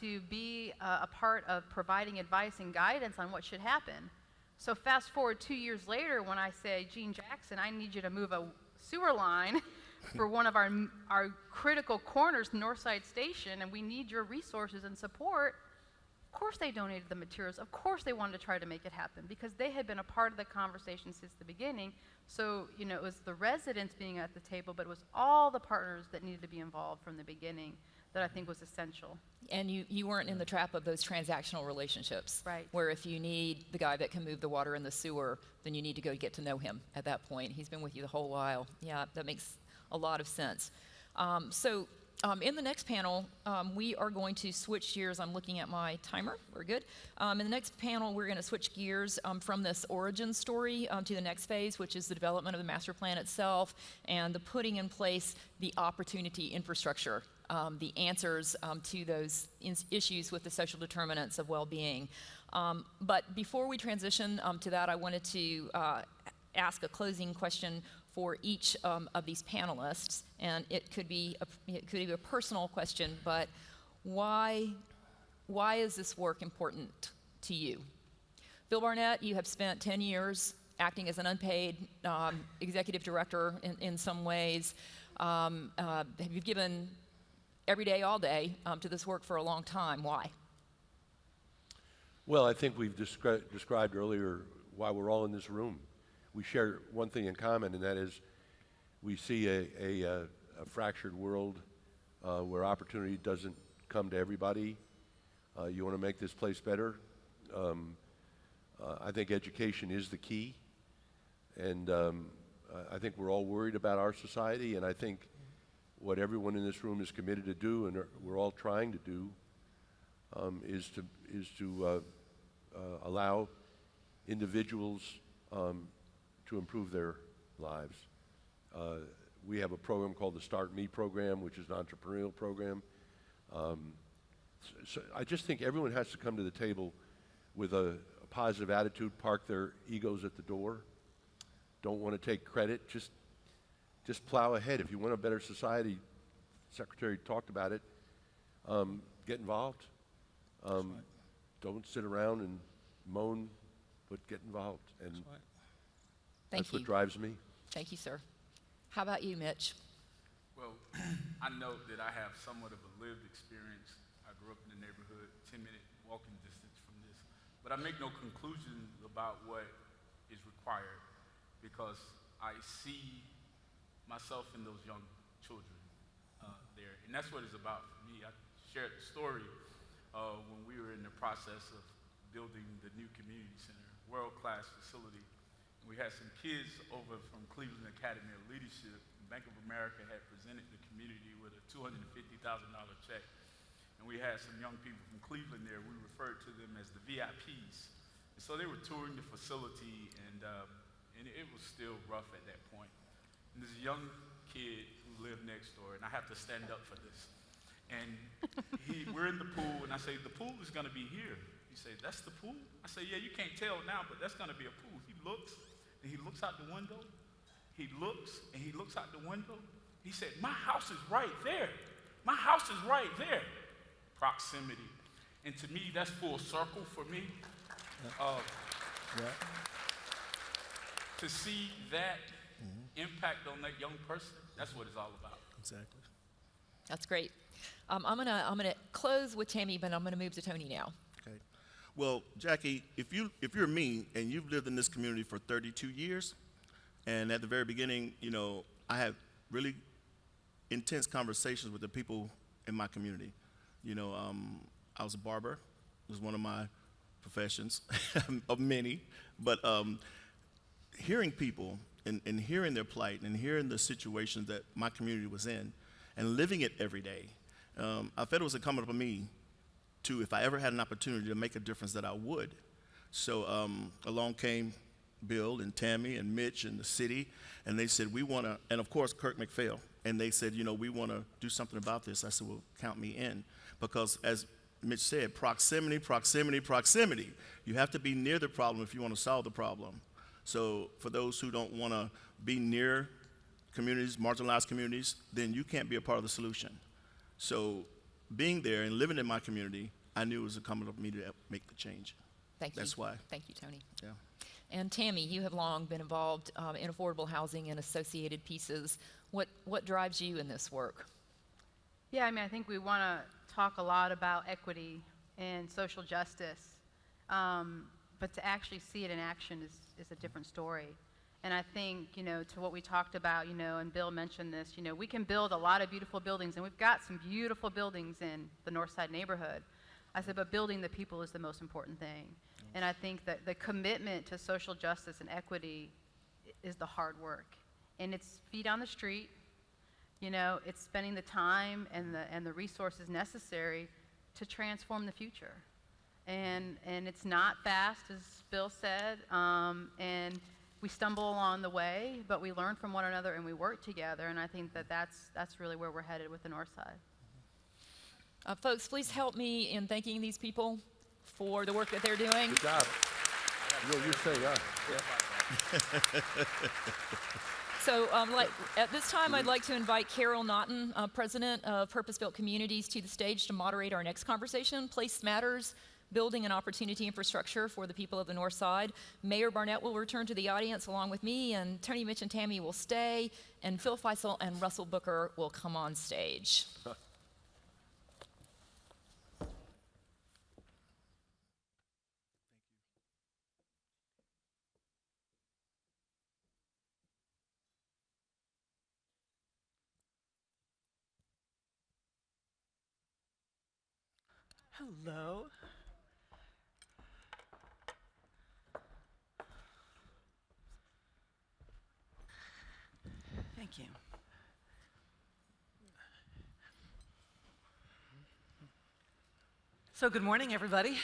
to be a part of providing advice and guidance on what should happen. So fast forward 2 years later when I say, Gene Jackson, I need you to move a sewer line for one of our critical corners, Northside Station, and we need your resources and support. Of course they donated the materials. Of course they wanted to try to make it happen because they had been a part of the conversation since the beginning. So, it was the residents being at the table, but it was all the partners that needed to be involved from the beginning that I think was essential. And you weren't in the trap of those transactional relationships. Right. Where if you need the guy that can move the water in the sewer, then you need to go get to know him at that point. He's been with you the whole while. Yeah, that makes a lot of sense. In the next panel, we are going to switch gears. I'm looking at my timer. We're good. In the next panel, we're going to switch gears from this origin story to the next phase, which is the development of the master plan itself and the putting in place the opportunity infrastructure, the answers to those issues with the social determinants of well-being. But before we transition to that, I wanted to ask a closing question for each of these panelists, and it could be a personal question, but why is this work important to you? Phil Barnett, you have spent 10 years acting as an unpaid executive director in some ways. You've given every day, all day to this work for a long time. Why? Well, I think we've described earlier why we're all in this room. we share one thing in common, and that is we see a fractured world where opportunity doesn't come to everybody. You want to make this place better. I think education is the key, and I think we're all worried about our society, and I think what everyone in this room is committed to do, and we're all trying to do, is to allow individuals to improve their lives. We have a program called the Start Me program, which is an entrepreneurial program. So I just think everyone has to come to the table with a positive attitude, park their egos at the door, don't want to take credit, just plow ahead. If you want a better society, Secretary talked about it, get involved. Don't sit around and moan, but get involved. And that's what drives me. Thank you, sir. How about you, Mitch? Well, I know that I have somewhat of a lived experience. I grew up in the neighborhood, 10-minute walking distance from this. But I make no conclusions about what is required because I see myself in those young children there. And that's what it's about for me. I shared the story when we were in the process of building the new community center, world-class facility. We had some kids over from Cleveland Academy of Leadership. Bank of America had presented the community with a $250,000 check. And we had some young people from Cleveland there. We referred to them as the VIPs. And so they were touring the facility, and it was still rough at that point. And this young kid who lived next door, and I have to stand up for this. And we're in the pool, and I say, the pool is gonna be here. He said, that's the pool? I say, yeah, you can't tell now, but that's gonna be a pool. He looks, and he looks out the window. He looks, and he looks out the window. He said, my house is right there. My house is right there. Proximity. And to me, that's full circle for me. To see that impact on that young person, that's what it's all about. Exactly. That's great. I'm gonna close with Tammy, but I'm gonna move to Tony now. Okay. Well, Jackie, if you're me and you've lived in this community for 32 years, and at the very beginning, you know, I had really intense conversations with the people in my community. You know, I was a barber. It was one of my professions of many, but hearing people and hearing their plight and hearing the situations that my community was in and living it every day, I felt it was incumbent upon me to, if I ever had an opportunity to make a difference, that I would. So along came Bill and Tammy and Mitch and the city, and they said, we want to, and of course Kirk McPhail, and they said, you know, we want to do something about this. I said, well, count me in, because as Mitch said, proximity, proximity, proximity. You have to be near the problem if you want to solve the problem. So for those who don't want to be near communities, marginalized communities, then you can't be a part of the solution. So being there and living in my community, I knew it was incumbent on me to make the change. Thank you. That's why. Thank you, Tony. Yeah. And Tammy, you have long been involved in affordable housing and associated pieces. What drives you in this work? Yeah, I mean, I think we want to talk a lot about equity and social justice, but to actually see it in action is a different story. And I think, you know, to what we talked about, you know, and Bill mentioned this, you know, we can build a lot of beautiful buildings, and we've got some beautiful buildings in the Northside neighborhood. I said, but building the people is the most important thing. And I think that the commitment to social justice and equity is the hard work. And it's feet on the street, you know, it's spending the time and the resources necessary to transform the future. And it's not fast, as Bill said, and we stumble along the way, but we learn from one another and we work together, and I think that that's really where we're headed with the North Side. Folks, please help me in thanking these people for the work that they're doing. Good job. You're saying us. So at this time, I'd like to invite Carol Naughton, President of Purpose Built Communities, to the stage to moderate our next conversation, Place Matters, Building an Opportunity Infrastructure for the People of the North Side. Mayor Barnett will return to the audience along with me, and Tony, Mitch, and Tammy will stay, and Phil Feisel and Russell Booker will come on stage. Hello. Thank you. So good morning, everybody.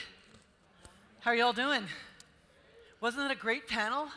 How are y'all doing? Wasn't it a great panel?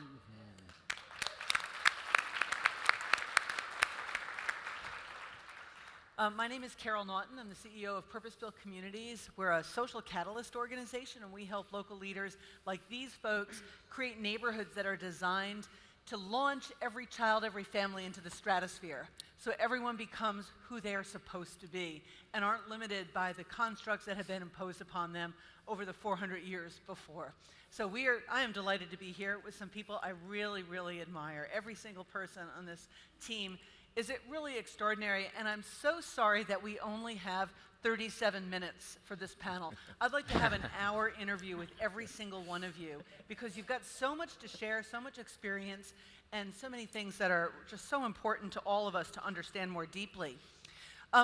My name is Carol Naughton. I'm the CEO of Purpose Built Communities. We're a social catalyst organization, and we help local leaders like these folks create neighborhoods that are designed to launch every child, every family into the stratosphere, so everyone becomes who they are supposed to be and aren't limited by the constructs that have been imposed upon them over the 400 years before. So I am delighted to be here with some people I really, really admire. Every single person on this team is it really extraordinary, and I'm so sorry that we only have 37 minutes for this panel. I'd like to have an hour interview with every single one of you because you've got so much to share, so much experience, and so many things that are just so important to all of us to understand more deeply.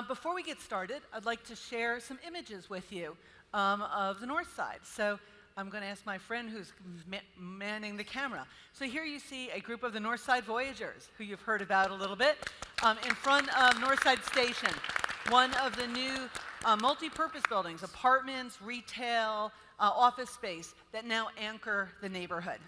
Before we get started, I'd like to share some images with you of the North Side. So I'm going to ask my friend who's manning the camera. So here you see a group of the Northside Voyagers, who you've heard about a little bit, in front of Northside Station, one of the new multi-purpose buildings, apartments, retail, office space that now anchor the neighborhood.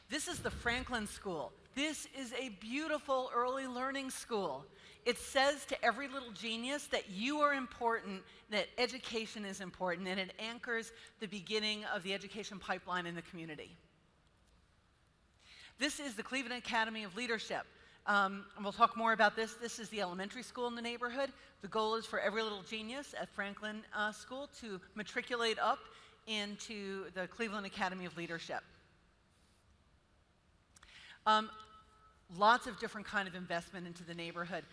This is the Franklin School. This is a beautiful early learning school. It says to every little genius that you are important, that education is important, and it anchors the beginning of the education pipeline in the community. This is the Cleveland Academy of Leadership. And we'll talk more about this. This is the elementary school in the neighborhood. The goal is for every little genius at Franklin School to matriculate up into the Cleveland Academy of Leadership. Lots of different kind of investment into the neighborhood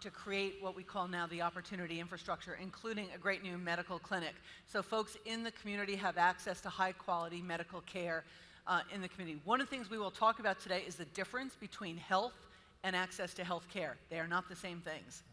to create what we call now the opportunity infrastructure, including a great new medical clinic. So folks in the community have access to high quality medical care in the community. One of the things we will talk about today is the difference between health and access to health care. They are not the same things.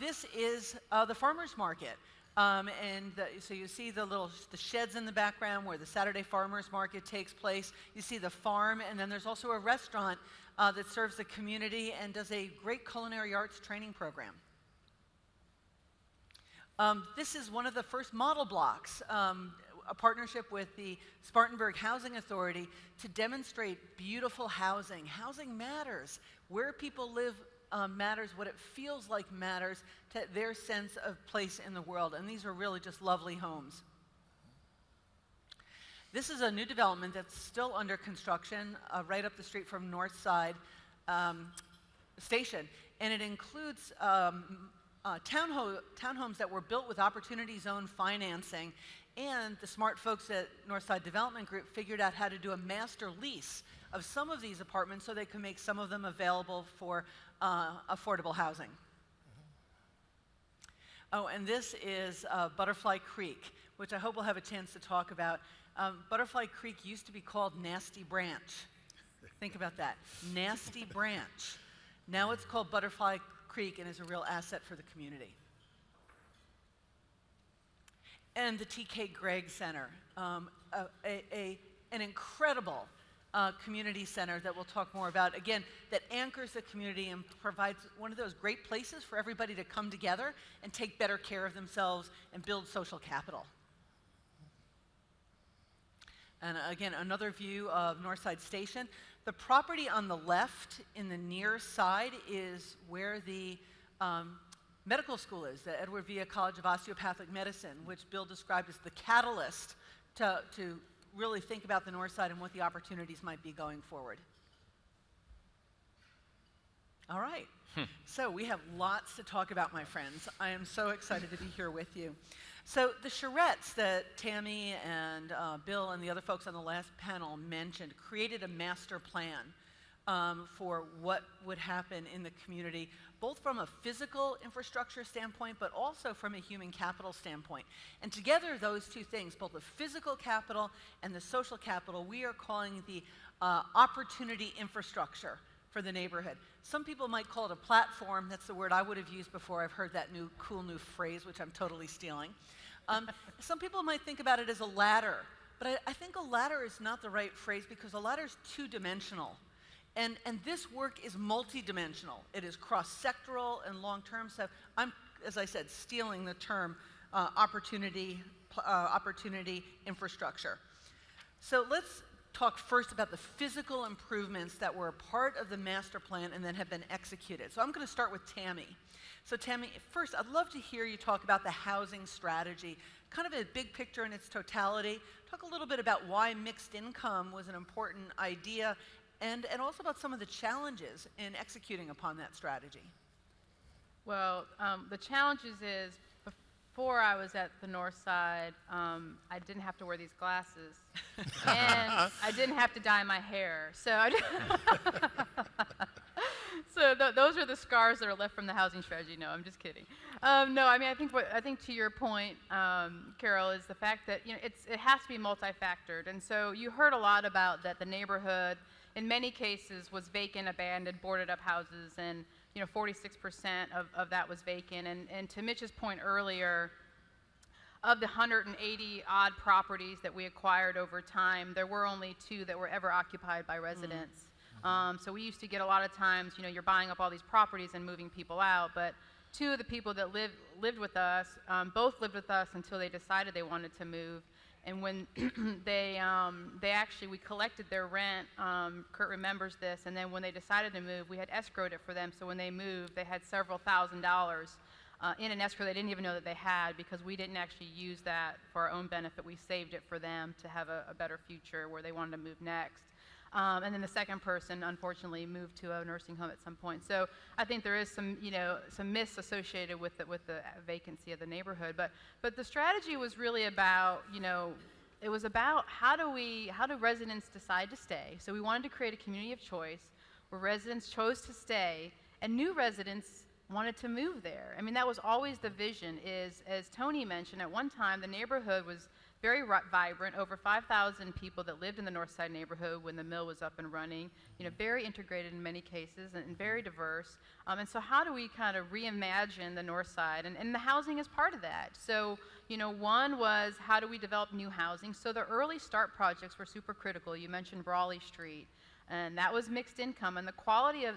This is the farmers market. So you see the sheds in the background where the Saturday farmers market takes place. You see the farm, and then there's also a restaurant that serves the community and does a great culinary arts training program. This is one of the first model blocks, a partnership with the Spartanburg Housing Authority to demonstrate beautiful housing. Housing matters. Where people live matters, what it feels like matters to their sense of place in the world. And these are really just lovely homes. This is a new development that's still under construction right up the street from Northside Station. And it includes townhomes that were built with Opportunity Zone financing. And the smart folks at Northside Development Group figured out how to do a master lease of some of these apartments so they can make some of them available for affordable housing. Oh, and this is Butterfly Creek, which I hope we'll have a chance to talk about. Butterfly Creek used to be called Nasty Branch. Think about that, Nasty Branch. Now it's called Butterfly Creek and is a real asset for the community. And the T.K. Gregg Center, an incredible community center that we'll talk more about, again, that anchors the community and provides one of those great places for everybody to come together and take better care of themselves and build social capital. And again, another view of Northside Station. The property on the left in the near side is where the medical school is, the Edward Via College of Osteopathic Medicine, which Bill described as the catalyst to really think about the North Side and what the opportunities might be going forward. All right, so we have lots to talk about, my friends. I am so excited to be here with you. So the charrettes that Tammy and Bill and the other folks on the last panel mentioned created a master plan for what would happen in the community, both from a physical infrastructure standpoint, but also from a human capital standpoint. And together, those two things, both the physical capital and the social capital, we are calling the opportunity infrastructure for the neighborhood. Some people might call it a platform. That's the word I would have used before. I've heard that cool new phrase, which I'm totally stealing. Some people might think about it as a ladder, but I think a ladder is not the right phrase because a ladder is two-dimensional. And this work is multi-dimensional. It is cross-sectoral and long-term. So I'm, as I said, stealing the term opportunity infrastructure. So let's talk first about the physical improvements that were a part of the master plan and then have been executed. So I'm going to start with Tammy. So Tammy, first I'd love to hear you talk about the housing strategy, kind of a big picture in its totality. Talk a little bit about why mixed income was an important idea and also about some of the challenges in executing upon that strategy. Well, the challenges is before I was at the north side, I didn't have to wear these glasses, and I didn't have to dye my hair. So, those are the scars that are left from the housing strategy. No, I'm just kidding. No, I mean I think to your point, Carol, is the fact that it has to be multifactored, and so you heard a lot about that the neighborhood in many cases was vacant, abandoned, boarded up houses, and 46% of that was vacant. And to Mitch's point earlier, of the 180 odd properties that we acquired over time, there were only 2 that were ever occupied by residents. So we used to get a lot of times, you're buying up all these properties and moving people out, but 2 of the people that lived with us, both lived with us until they decided they wanted to move. And when we collected their rent, Kurt remembers this, and then when they decided to move, we had escrowed it for them, so when they moved, they had several $1,000s in an escrow they didn't even know that they had because we didn't actually use that for our own benefit. We saved it for them to have a better future where they wanted to move next. And then the second person, unfortunately, moved to a nursing home at some point. So I think there is some myths associated with the vacancy of the neighborhood. But the strategy was really about, it was about how do residents decide to stay. So we wanted to create a community of choice where residents chose to stay, and new residents wanted to move there. I mean, that was always the vision. As Tony mentioned, at one time the neighborhood was very vibrant, over 5,000 people that lived in the North Side neighborhood when the mill was up and running, very integrated in many cases and very diverse. And so how do we kind of reimagine the North Side? And the housing is part of that. So, one was how do we develop new housing? So the early start projects were super critical. You mentioned Brawley Street, and that was mixed income, and the quality of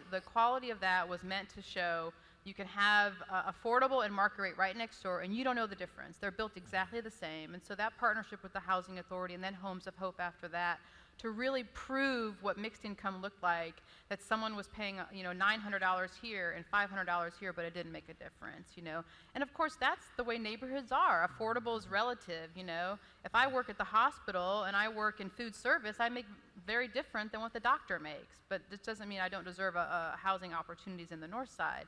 that was meant to show you can have affordable and market rate right next door, and you don't know the difference. They're built exactly the same. And so that partnership with the Housing Authority and then Homes of Hope after that to really prove what mixed income looked like, that someone was paying $900 here and $500 here, but it didn't make a difference. And of course, that's the way neighborhoods are. Affordable is relative. If I work at the hospital and I work in food service, I make very different than what the doctor makes. But this doesn't mean I don't deserve housing opportunities in the North Side.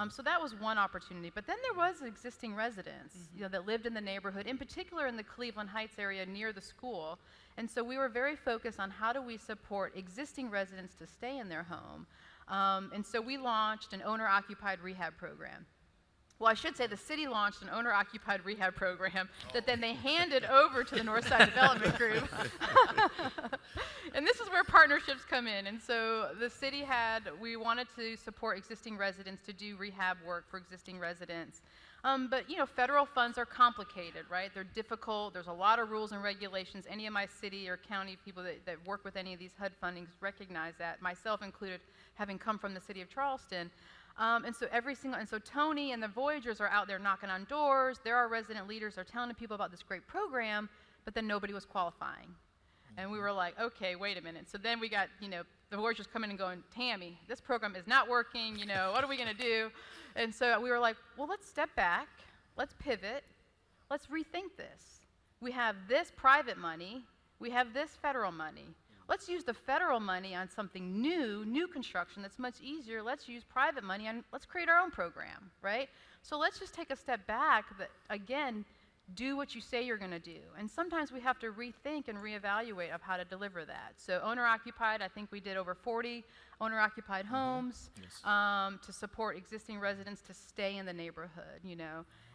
So that was one opportunity. But then there was existing residents that lived in the neighborhood, in particular in the Cleveland Heights area near the school. And so we were very focused on how do we support existing residents to stay in their home. And so we launched an owner-occupied rehab program. Well, I should say the city launched an owner-occupied rehab program that then they handed over to the Northside Development Group. And this is where partnerships come in. And so the city we wanted to support existing residents to do rehab work for existing residents. But federal funds are complicated, right? They're difficult. There's a lot of rules and regulations. Any of my city or county people that work with any of these HUD fundings recognize that, myself included, having come from the city of Charleston. And so Tony and the Voyagers are out there knocking on doors. There are resident leaders are telling people about this great program, but then nobody was qualifying. And we were like, okay, wait a minute. So then we got, the Voyagers coming and going, Tammy, this program is not working, what are we gonna do? And so we were like, well, let's step back, let's pivot, let's rethink this. We have this private money, we have this federal money. Let's use the federal money on something new construction that's much easier. Let's use private money and let's create our own program, right? So let's just take a step back, but again, do what you say you're going to do. And sometimes we have to rethink and reevaluate of how to deliver that. So owner-occupied, I think we did over 40 owner-occupied homes to support existing residents to stay in the neighborhood,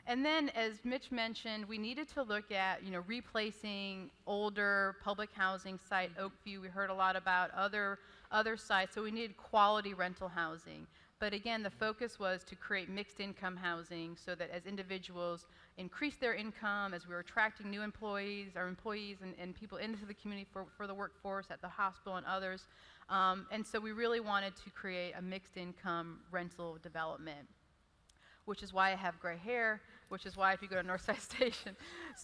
And then, as Mitch mentioned, we needed to look at, replacing older public housing site, Oakview. We heard a lot about other sites, so we needed quality rental housing. But again, the focus was to create mixed income housing so that as individuals increased their income, as we were attracting new employees, our employees and people into the community for the workforce at the hospital and others. And so we really wanted to create a mixed income rental development, which is why I have gray hair, which is why if you go to Northside Station.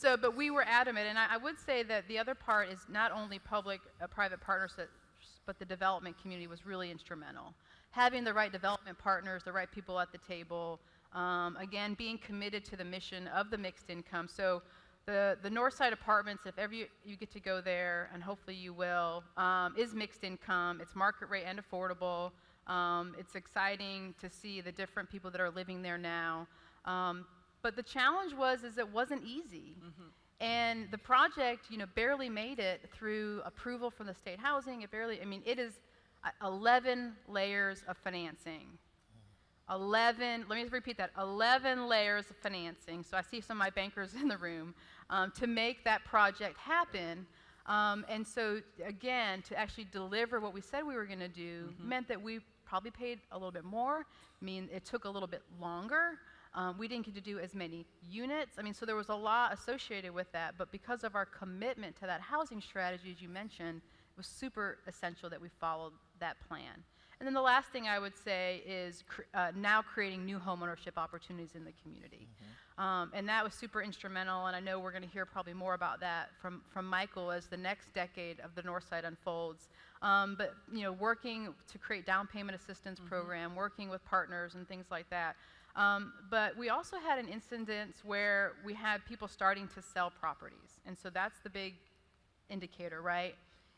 But we were adamant, and I would say that the other part is not only public-private partnerships, but the development community was really instrumental. Having the right development partners, the right people at the table, again, being committed to the mission of the mixed income. So the Northside Apartments, if ever you get to go there, and hopefully you will, is mixed income. It's market rate and affordable. It's exciting to see the different people that are living there now. But the challenge is it wasn't easy. And the project, barely made it through approval from the state housing. It is 11 layers of financing. 11, let me just repeat that, 11 layers of financing. So I see some of my bankers in the room to make that project happen. And so again, to actually deliver what we said we were going to do meant that we probably paid a little bit more. It took a little bit longer. We didn't get to do as many units. So there was a lot associated with that, but because of our commitment to that housing strategy, as you mentioned, it was super essential that we followed that plan. And then the last thing I would say is now creating new homeownership opportunities in the community. And that was super instrumental, and I know we're going to hear probably more about that from Michael as the next decade of the Northside unfolds. But working to create down payment assistance program, working with partners and things like that. But we also had an incident where we had people starting to sell properties, and so that's the big indicator, right?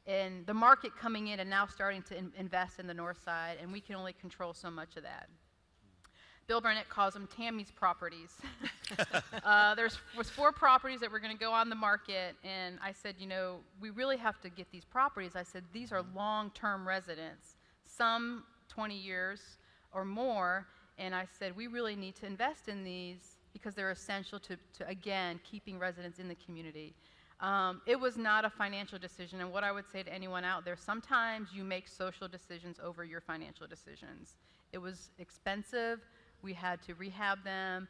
And the market coming in and now starting to invest in the North Side, and we can only control so much of that. Bill Burnett calls them Tammy's properties. Was 4 properties that were going to go on the market, and I said, we really have to get these properties. I said, these are long-term residents, some 20 years or more, and I said, we really need to invest in these because they're essential to again, keeping residents in the community. It was not a financial decision, and what I would say to anyone out there, sometimes you make social decisions over your financial decisions. It was expensive. We had to rehab them,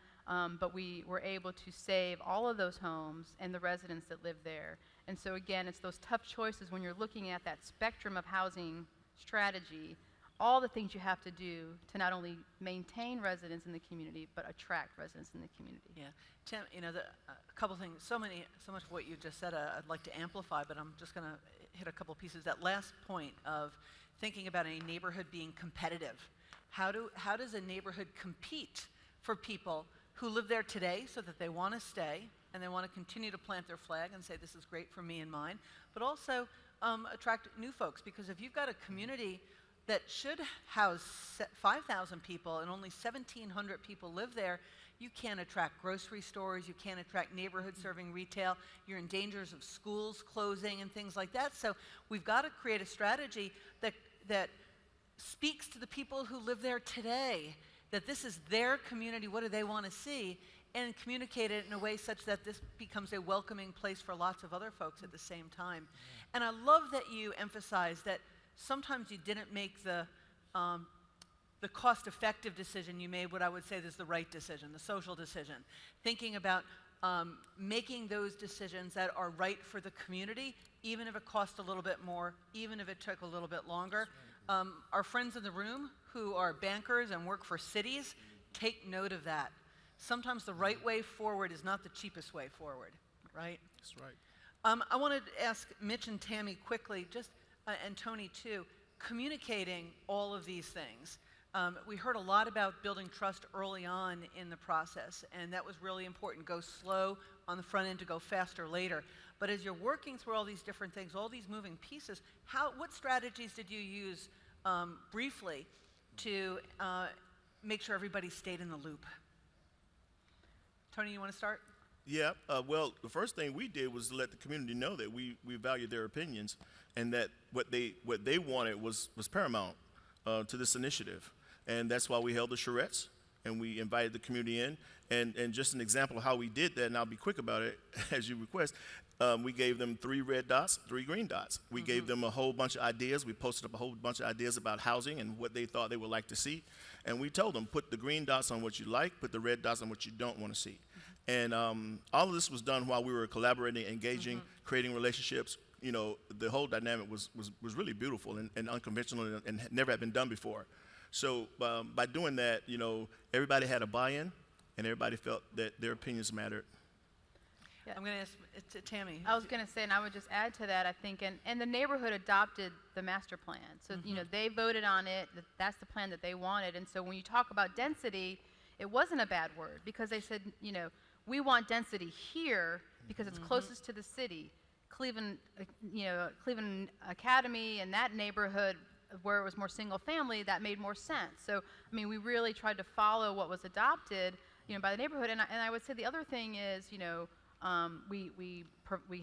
but we were able to save all of those homes and the residents that live there. And so again, it's those tough choices when you're looking at that spectrum of housing strategy, all the things you have to do to not only maintain residents in the community, but attract residents in the community. Yeah, Tim, a couple things, so much of what you just said I'd like to amplify, but I'm just going to hit a couple pieces. That last point of thinking about a neighborhood being competitive. How does a neighborhood compete for people who live there today so that they want to stay and they want to continue to plant their flag and say this is great for me and mine, but also attract new folks? Because if you've got a community that should house 5,000 people and only 1,700 people live there, you can't attract grocery stores, you can't attract neighborhood serving retail, you're in danger of schools closing and things like that. So we've got to create a strategy that speaks to the people who live there today, that this is their community, what do they want to see, and communicate it in a way such that this becomes a welcoming place for lots of other folks at the same time. And I love that you emphasize that sometimes you didn't make the cost-effective decision. You made what I would say is the right decision, the social decision. Thinking about making those decisions that are right for the community, even if it cost a little bit more, even if it took a little bit longer. Our friends in the room who are bankers and work for cities, take note of that. Sometimes the right way forward is not the cheapest way forward, right? That's right. I wanted to ask Mitch and Tammy quickly, and Tony too, communicating all of these things. We heard a lot about building trust early on in the process, and that was really important. Go slow on the front end to go faster later. But as you're working through all these different things, all these moving pieces, what strategies did you use briefly to make sure everybody stayed in the loop? Tony, you want to start? Yeah, well, the first thing we did was to let the community know that we valued their opinions and that what they wanted was paramount to this initiative. And that's why we held the charrettes and we invited the community in. And just an example of how we did that, and I'll be quick about it as you request, we gave them 3 red dots, 3 green dots. We gave them a whole bunch of ideas. We posted up a whole bunch of ideas about housing and what they thought they would like to see. And we told them, put the green dots on what you like, put the red dots on what you don't want to see. And all of this was done while we were collaborating, engaging, creating relationships. You know, the whole dynamic was really beautiful and unconventional and never had been done before. So by doing that, you know, everybody had a buy-in and everybody felt that their opinions mattered. Yeah. I'm going to ask Tammy. I was going to say, and I would just add to that, I think, and the neighborhood adopted the master plan. So, you know, they voted on it, that's the plan that they wanted. And so when you talk about density, it wasn't a bad word because they said, you know, we want density here because it's closest to the city. Cleveland, you know, Cleveland Academy and that neighborhood where it was more single family, that made more sense. So, I mean, we really tried to follow what was adopted, you know, by the neighborhood. And I would say the other thing is, you know, we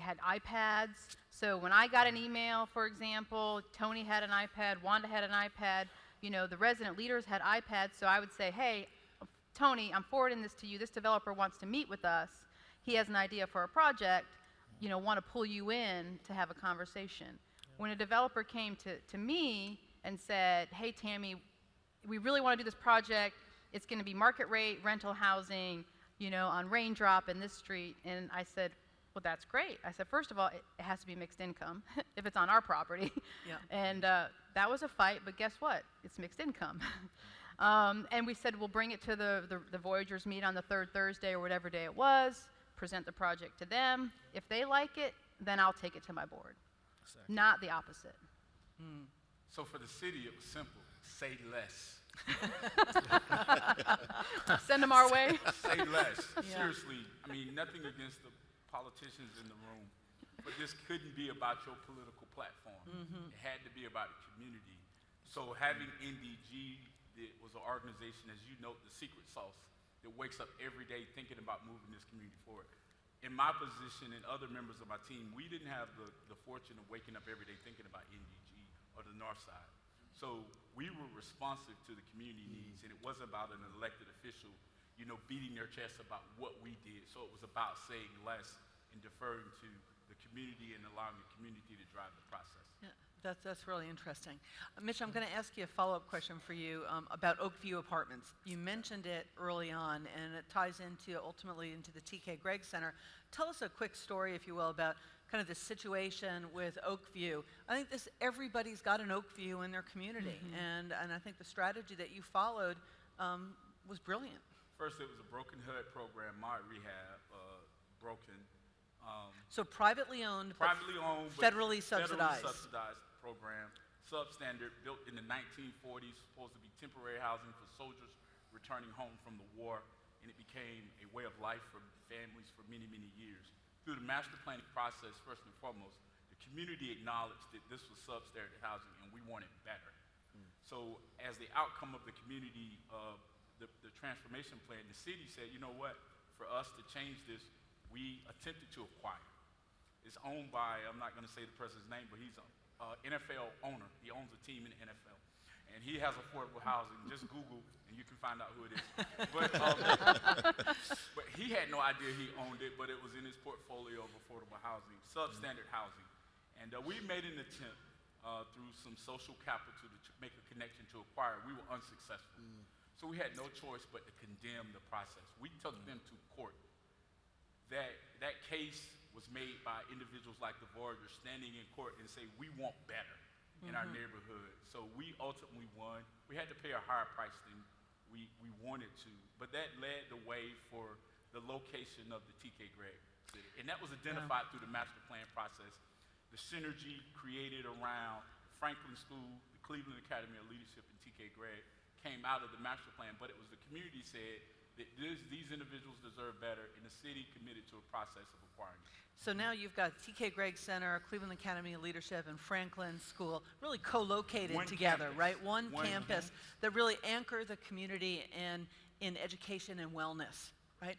had iPads. So when I got an email, for example, Tony had an iPad, Wanda had an iPad, you know, the resident leaders had iPads. So I would say, hey, Tony, I'm forwarding this to you. This developer wants to meet with us. He has an idea for a project, you know, want to pull you in to have a conversation. When a developer came to me and said, hey, Tammy, we really want to do this project. It's going to be market rate, rental housing, you know, on Raindrop in this street. And I said, well, that's great. I said, first of all, it has to be mixed income if it's on our property. Yeah. And that was a fight, but guess what? It's mixed income. And we said, we'll bring it to the Voyagers meet on the 3rd Thursday or whatever day it was, present the project to them. If they like it, then I'll take it to my board. Exactly. Not the opposite. So for the city, it was simple. Say less. Send them our way. Say less. Yeah. Seriously, I mean, nothing against the politicians in the room, but this couldn't be about your political platform. It had to be about the community. So having NDG, it was an organization, as you note, the secret sauce that wakes up every day thinking about moving this community forward. In my position and other members of my team, we didn't have the fortune of waking up every day thinking about NDG or the North Side. So we were responsive to the community needs, and it wasn't about an elected official, you know, beating their chest about what we did. So it was about saying less and deferring to the community and allowing the community to drive the process. Yeah, that's really interesting. Mitch, I'm going to ask you a follow-up question for you about Oakview Apartments. You mentioned it early on, and it ties ultimately into the TK Gregg Center. Tell us a quick story, if you will, about kind of the situation with Oakview. I think everybody's got an Oakview in their community, and I think the strategy that you followed was brilliant. First, it was a broken HUD program, mod rehab, broken. So privately owned, Privately owned, but federally subsidized. Federally subsidized program, substandard, built in the 1940s, supposed to be temporary housing for soldiers returning home from the war, and it became a way of life for families for many, many years. Through the master planning process, first and foremost, the community acknowledged that this was substandard housing and we wanted better. So as the outcome of the community, the transformation plan, the city said, you know what, for us to change this, we attempted to acquire. It's owned by, I'm not going to say the person's name, but he's an NFL owner. He owns a team in the NFL. And he has affordable housing. Just Google, and you can find out who it is. But he had no idea he owned it, but it was in his portfolio of affordable housing, substandard housing. And we made an attempt through some social capital to make a connection to acquire. We were unsuccessful. So we had no choice but to condemn the process. We took them to court. That case was made by individuals like the Voyagers standing in court and say, we want better in our neighborhood. So we ultimately won. We had to pay a higher price than we wanted to, but that led the way for the location of the TK Gregg City. And that was identified through the master plan process. The synergy created around Franklin School, the Cleveland Academy of Leadership, and TK Gregg came out of the master plan, but it was the community said that these individuals deserve better, and the city committed to a process of acquiring it. So now you've got TK Gregg Center, Cleveland Academy of Leadership, and Franklin School really co-located together, right? One campus that really anchor the community in education and wellness, right?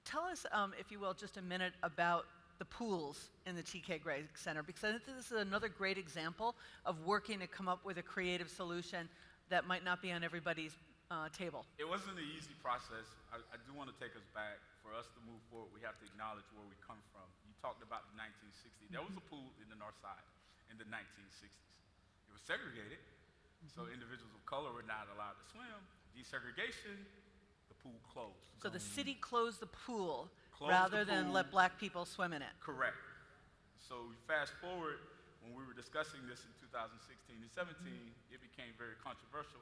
Tell us, if you will, just a minute about the pools in the TK Gregg Center, because I think this is another great example of working to come up with a creative solution that might not be on everybody's table? It wasn't an easy process. I do want to take us back. For us to move forward, we have to acknowledge where we come from. You talked about the 1960s. There was a pool in the North Side in the 1960s. It was segregated, so individuals of color were not allowed to swim. Desegregation, the pool closed. So the city closed the pool Closed rather the than pool. let black people swim in it. Correct. So we fast forward, when we were discussing this in 2016 and 17, it became very controversial.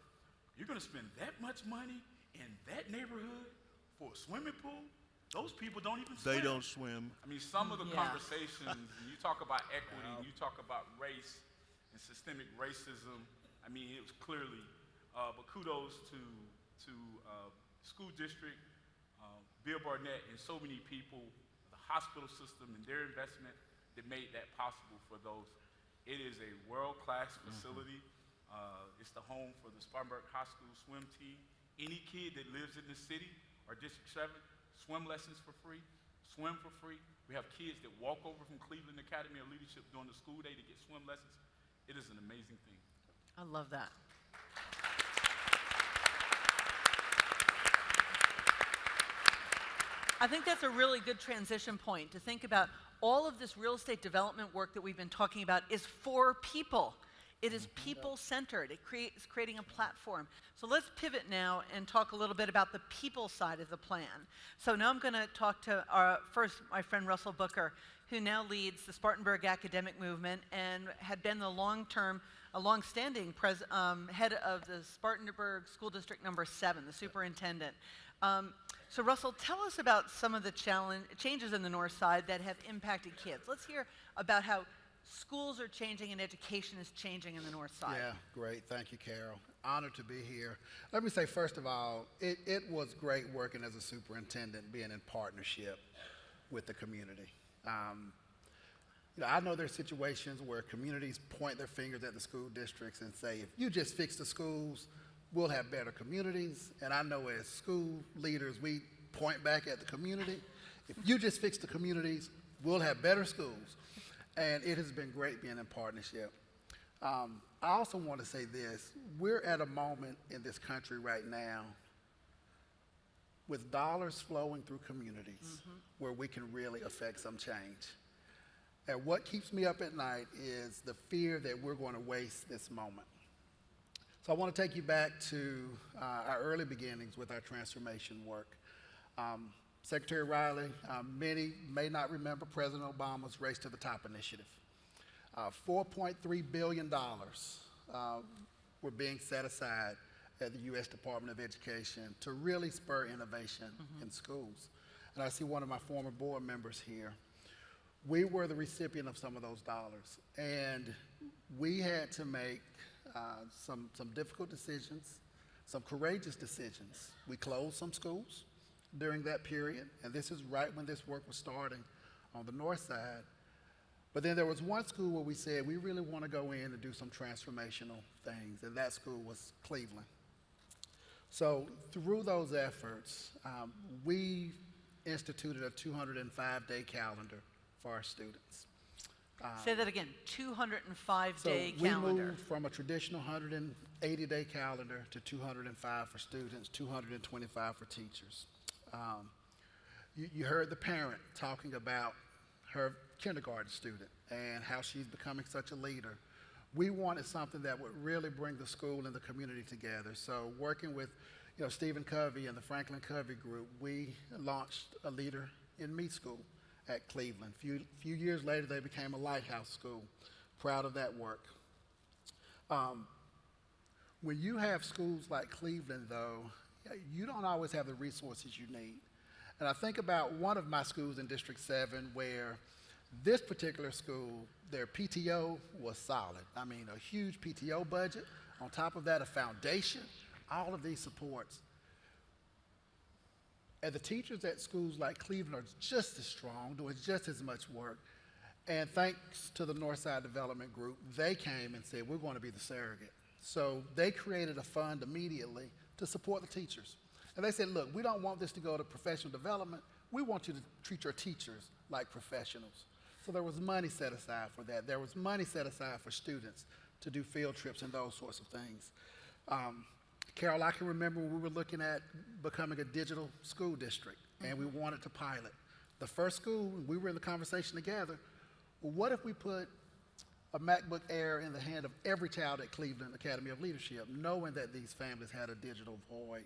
You're going to spend that much money in that neighborhood for a swimming pool? Those people don't even swim. They don't swim. I mean, some of the Yeah. conversations, and you talk about equity, and you talk about race and systemic racism. I mean, it was clearly, but kudos to school district, Bill Barnett, and so many people, the hospital system and their investment that made that possible for those. It is a world-class facility. It's the home for the Spartanburg High School swim team. Any kid that lives in the city or District 7, swim lessons for free, swim for free. We have kids that walk over from Cleveland Academy of Leadership during the school day to get swim lessons. It is an amazing thing. I love that. I think that's a really good transition point to think about all of this real estate development work that we've been talking about is for people. It is people-centered. It is creating a platform. So let's pivot now and talk a little bit about the people side of the plan. So now I'm going to talk to first my friend Russell Booker, who now leads the Spartanburg academic movement and had been the long-standing head of the Spartanburg School District number 7, the superintendent. So Russell, tell us about some of the changes in the North Side that have impacted kids. Let's hear about how schools are changing and education is changing in the North Side. Yeah, great. Thank you, Carol. Honored to be here. Let me say, first of all, it was great working as a superintendent, being in partnership with the community. I know there's situations where communities point their fingers at the school districts and say, if you just fix the schools, we'll have better communities. And I know as school leaders, we point back at the community. If you just fix the communities, we'll have better schools. And it has been great being in partnership. I also want to say this. We're at a moment in this country right now with dollars flowing through communities where we can really affect some change. And what keeps me up at night is the fear that we're going to waste this moment. So I want to take you back to our early beginnings with our transformation work. Secretary Riley, many may not remember President Obama's Race to the Top initiative. $4.3 billion were being set aside at the U.S. Department of Education to really spur innovation in schools. And I see one of my former board members here. We were the recipient of some of those dollars, and we had to make some difficult decisions, some courageous decisions. We closed some schools during that period, and this is right when this work was starting on the North Side. But then there was one school where we said we really want to go in and do some transformational things, and that school was Cleveland. So through those efforts, we instituted a 205-day calendar for our students. Say that again, 205-day so we calendar. moved from a traditional 180-day calendar to 205 for students, 225 for teachers. You heard the parent talking about her kindergarten student and how she's becoming such a leader. We wanted something that would really bring the school and the community together. So working with Stephen Covey and the Franklin Covey Group, we launched a Leader in Me school at Cleveland. Few years later, they became a lighthouse school. Proud of that work. When you have schools like Cleveland, though, you don't always have the resources you need. And I think about one of my schools in District 7 where this particular school, their PTO was solid. I mean, a huge PTO budget. On top of that, a foundation, all of these supports. And the teachers at schools like Cleveland are just as strong, doing just as much work. And thanks to the Northside Development Group, they came and said, we're going to be the surrogate. So they created a fund immediately to support the teachers. And they said, look, we don't want this to go to professional development. We want you to treat your teachers like professionals. So there was money set aside for that. There was money set aside for students to do field trips and those sorts of things. Carol, I can remember when we were looking at becoming a digital school district, and we wanted to pilot. The first school, we were in the conversation together, well, what if we put a MacBook Air in the hand of every child at Cleveland Academy of Leadership, knowing that these families had a digital void?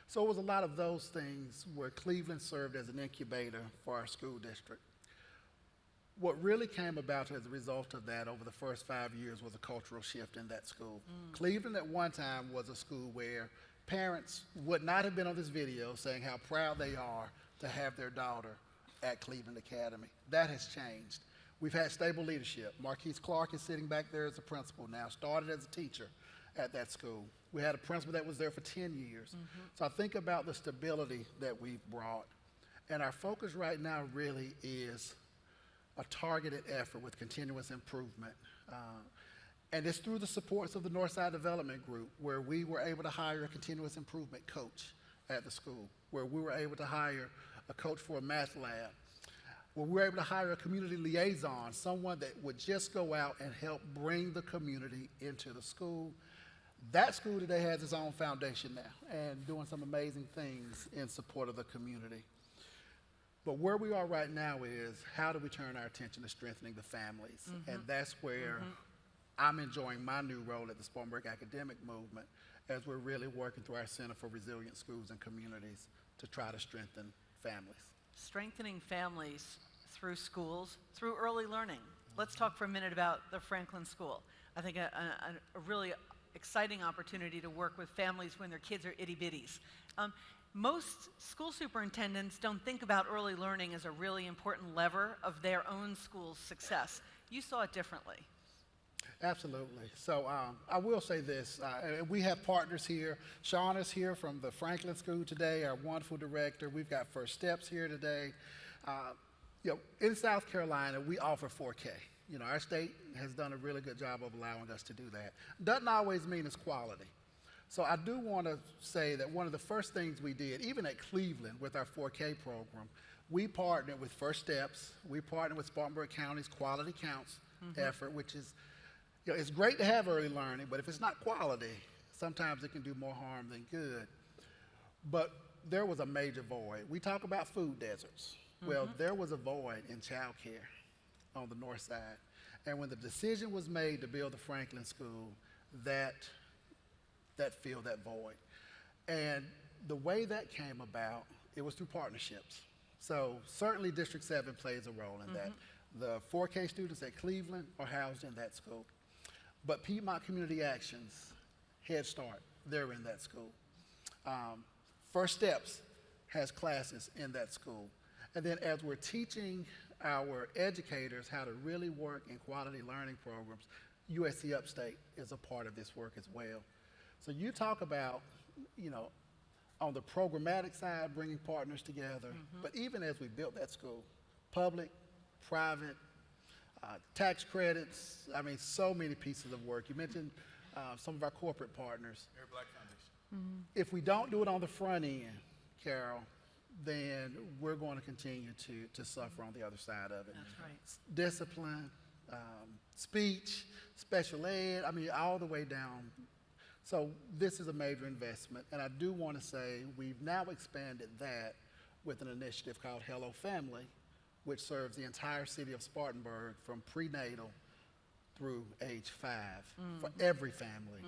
So it was a lot of those things where Cleveland served as an incubator for our school district. What really came about as a result of that over the first 5 years was a cultural shift in that school. Cleveland at one time was a school where parents would not have been on this video saying how proud they are to have their daughter at Cleveland Academy. That has changed. We've had stable leadership. Marquise Clark is sitting back there as a principal now, started as a teacher at that school. We had a principal that was there for 10 years. So I think about the stability that we've brought. And our focus right now really is a targeted effort with continuous improvement. And it's through the supports of the Northside Development Group, where we were able to hire a continuous improvement coach at the school, where we were able to hire a coach for a math lab, where we were able to hire a community liaison, someone that would just go out and help bring the community into the school. That school today has its own foundation now and doing some amazing things in support of the community. But where we are right now is, how do we turn our attention to strengthening the families? And that's where I'm enjoying my new role at the Spartanburg Academic Movement, as we're really working through our Center for Resilient Schools and Communities to try to strengthen families. Strengthening families through schools, through early learning. Let's talk for a minute about the Franklin School. I think a really exciting opportunity to work with families when their kids are itty-bitties. Most school superintendents don't think about early learning as a really important lever of their own school's success. You saw it differently. Absolutely. So I will say this, we have partners here. Sean is here from the Franklin School today, our wonderful director. We've got First Steps here today. In South Carolina, we offer 4K. Our state has done a really good job of allowing us to do that. Doesn't always mean it's quality. So I do want to say that one of the first things we did, even at Cleveland with our 4K program, we partnered with First Steps. We partnered with Spartanburg County's Quality Counts effort, which is, it's great to have early learning, but if it's not quality, sometimes it can do more harm than good. But there was a major void. We talk about food deserts. Well, there was a void in child care on the north side. And when the decision was made to build the Franklin School, that filled that void. And the way that came about, it was through partnerships. So certainly District 7 plays a role in that. The 4K students at Cleveland are housed in that school. But Piedmont Community Actions, Head Start, they're in that school. First Steps has classes in that school. And then as we're teaching our educators how to really work in quality learning programs, USC Upstate is a part of this work as well. So you talk about, on the programmatic side, bringing partners together, but even as we built that school, public, private, tax credits, so many pieces of work. You mentioned some of our corporate partners. Air Black Foundation. If we don't do it on the front end, Carol, then we're going to continue to suffer on the other side of it. That's right. Discipline, speech, special ed, all the way down. So this is a major investment, and I do want to say we've now expanded that with an initiative called Hello Family, which serves the entire city of Spartanburg from prenatal through age 5 for every family.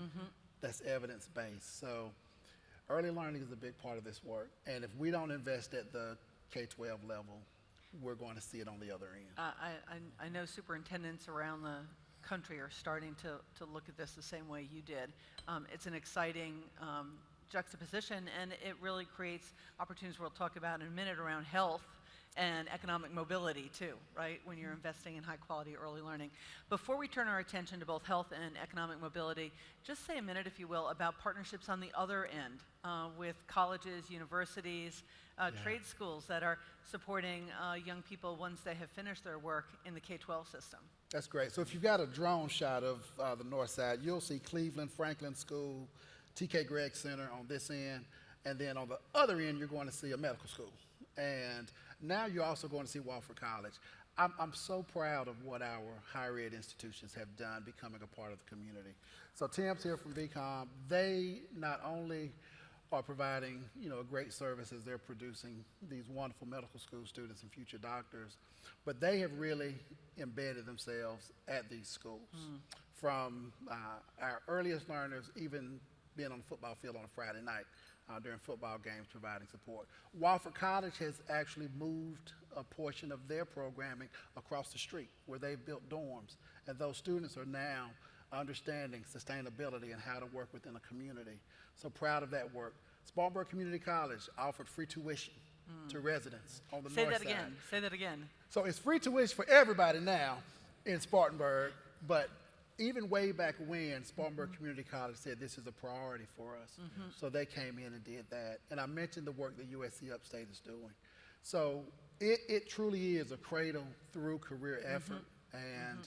That's evidence-based. So early learning is a big part of this work, and if we don't invest at the K-12 level, we're going to see it on the other end. I know superintendents around the country are starting to look at this the same way you did. It's an exciting juxtaposition, and it really creates opportunities we'll talk about in a minute around health and economic mobility too, right, when you're investing in high quality early learning. Before we turn our attention to both health and economic mobility, just say a minute, if you will, about partnerships on the other end with colleges, universities, trade schools that are supporting young people once they have finished their work in the K-12 system. That's great. So if you've got a drone shot of the north side, you'll see Cleveland, Franklin School, T.K. Gregg Center on this end, and then on the other end, you're going to see a medical school. And now you're also going to see Wofford College. I'm so proud of what our higher ed institutions have done becoming a part of the community. So Tim's here from VCOM. They not only are providing, a great service as they're producing these wonderful medical school students and future doctors, but they have really embedded themselves at these schools. From our earliest learners even being on the football field on a Friday night during football games providing support. Wofford College has actually moved a portion of their programming across the street where they've built dorms, and those students are now understanding sustainability and how to work within a community. So proud of that work. Spartanburg Community College offered free tuition to residents on the north side. Say that again. So it's free tuition for everybody now in Spartanburg, but even way back when, Spartanburg Community College said this is a priority for us. So they came in and did that. And I mentioned the work that USC Upstate is doing. So it truly is a cradle through career effort, and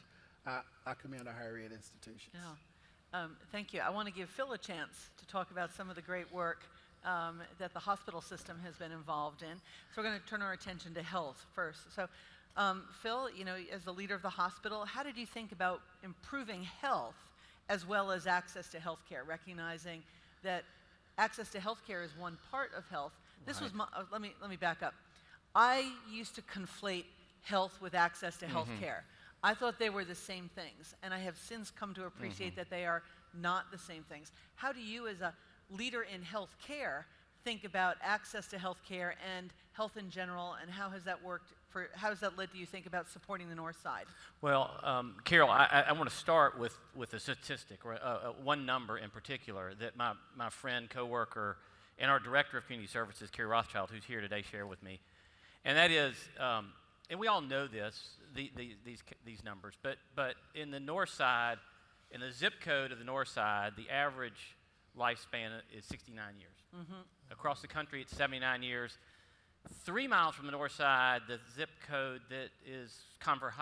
I commend our higher ed institutions. Yeah. Thank you. I want to give Phil a chance to talk about some of the great work that the hospital system has been involved in. So we're going to turn our attention to health first. So Phil, as the leader of the hospital, how did you think about improving health as well as access to health care, recognizing that access to health care is one part of health? This was let me back up. I used to conflate health with access to health care. I thought they were the same things, and I have since come to appreciate that they are not the same things. How do you, as a leader in health care, think about access to health care and health in general, and how has that worked how has that led to you think about supporting the North Side? Well, Carol, I want to start with a statistic, one number in particular that my friend, coworker, and our Director of Community Services, Carrie Rothschild, who's here today, shared with me. And that is, and we all know this, these numbers, but in the North Side, in the zip code of the North Side, the average lifespan is 69 years. Across the country, it's 79 years. 3 miles from the North Side, the zip code that is Converse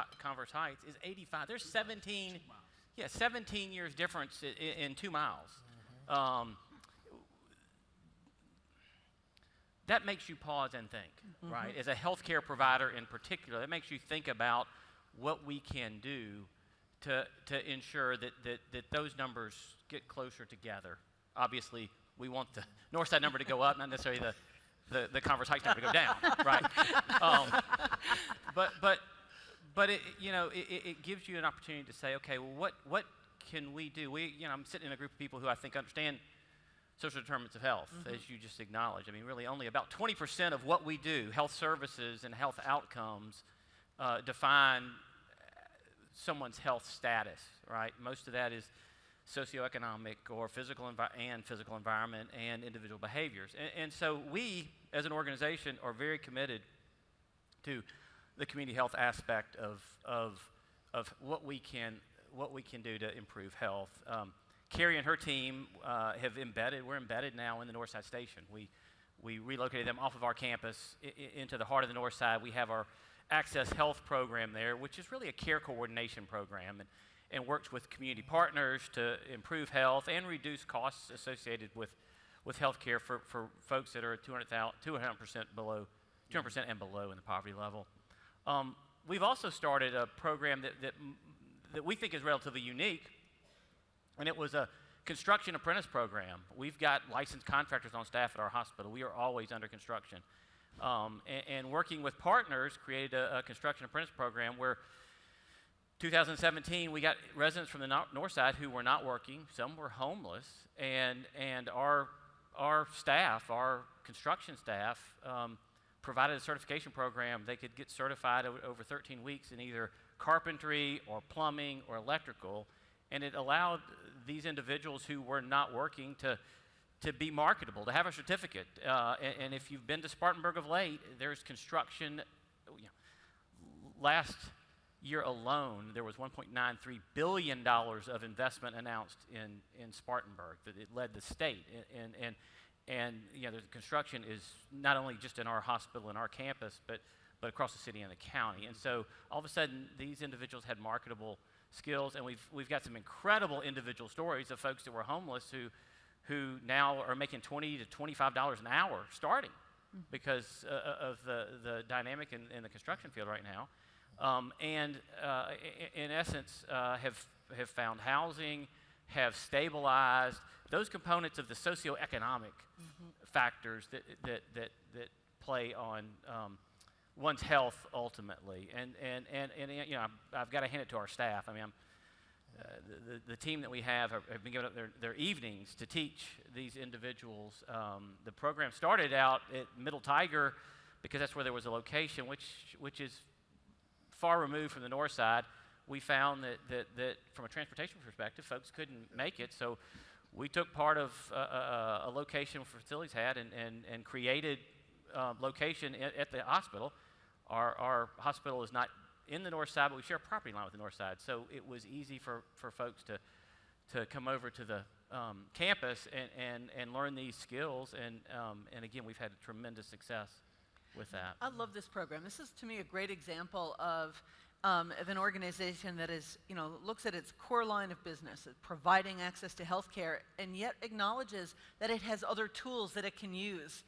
Heights is 85. There's 17 years difference in 2 miles. That makes you pause and think, right? As a healthcare provider in particular, that makes you think about what we can do to ensure that those numbers get closer together. Obviously, we want the North Side number to go up, not necessarily the Converse Heights number to go down, right? But it gives you an opportunity to say, okay, well, what can we do? I'm sitting in a group of people who I think understand social determinants of health, as you just acknowledged. I mean, really only about 20% of what we do, health services and health outcomes, define someone's health status, right? Most of that is socioeconomic or physical environment and individual behaviors. And so we, as an organization, are very committed to the community health aspect of what we can do to improve health. Carrie and her team we're embedded now in the Northside Station. We relocated them off of our campus into the heart of the North Side. We have our Access Health program there, which is really a care coordination program, and works with community partners to improve health and reduce costs associated with health care for folks that are 200% below, 200% and below in the poverty level. We've also started a program that we think is relatively unique, and it was a construction apprentice program. We've got licensed contractors on staff at our hospital. We are always under construction. And working with partners, created a construction apprentice program where 2017, we got residents from the North Side who were not working. Some were homeless, and our staff, our construction staff, provided a certification program. They could get certified over 13 weeks in either carpentry or plumbing or electrical, and it allowed these individuals who were not working to be marketable, to have a certificate. And if you've been to Spartanburg of late, there's construction. Last year alone, there was $1.93 billion of investment announced in Spartanburg. That it led the state, and the construction is not only just in our hospital and our campus, but across the city and the county. And so all of a sudden, these individuals had marketable skills, and we've got some incredible individual stories of folks that were homeless who now are making $20 to $25 an hour starting because of the dynamic in the construction field right now. In essence, have found housing, have stabilized those components of the socioeconomic factors that play on one's health ultimately. And you know, I've got to hand it to our staff. I mean, the team that we have been giving up their evenings to teach these individuals. The program started out at Middle Tiger because that's where there was a location, which is far removed from the north side. We found that from a transportation perspective, folks couldn't make it, so we took part of a location facilities had and created location at the hospital. Our hospital is not in the north side, but we share a property line with the north side, so it was easy for folks to come over to the campus and learn these skills, and again, we've had tremendous success with that. I love this program. This is, to me, a great example of an organization that is, you know, looks at its core line of business, providing access to health care, and yet acknowledges that it has other tools that it can use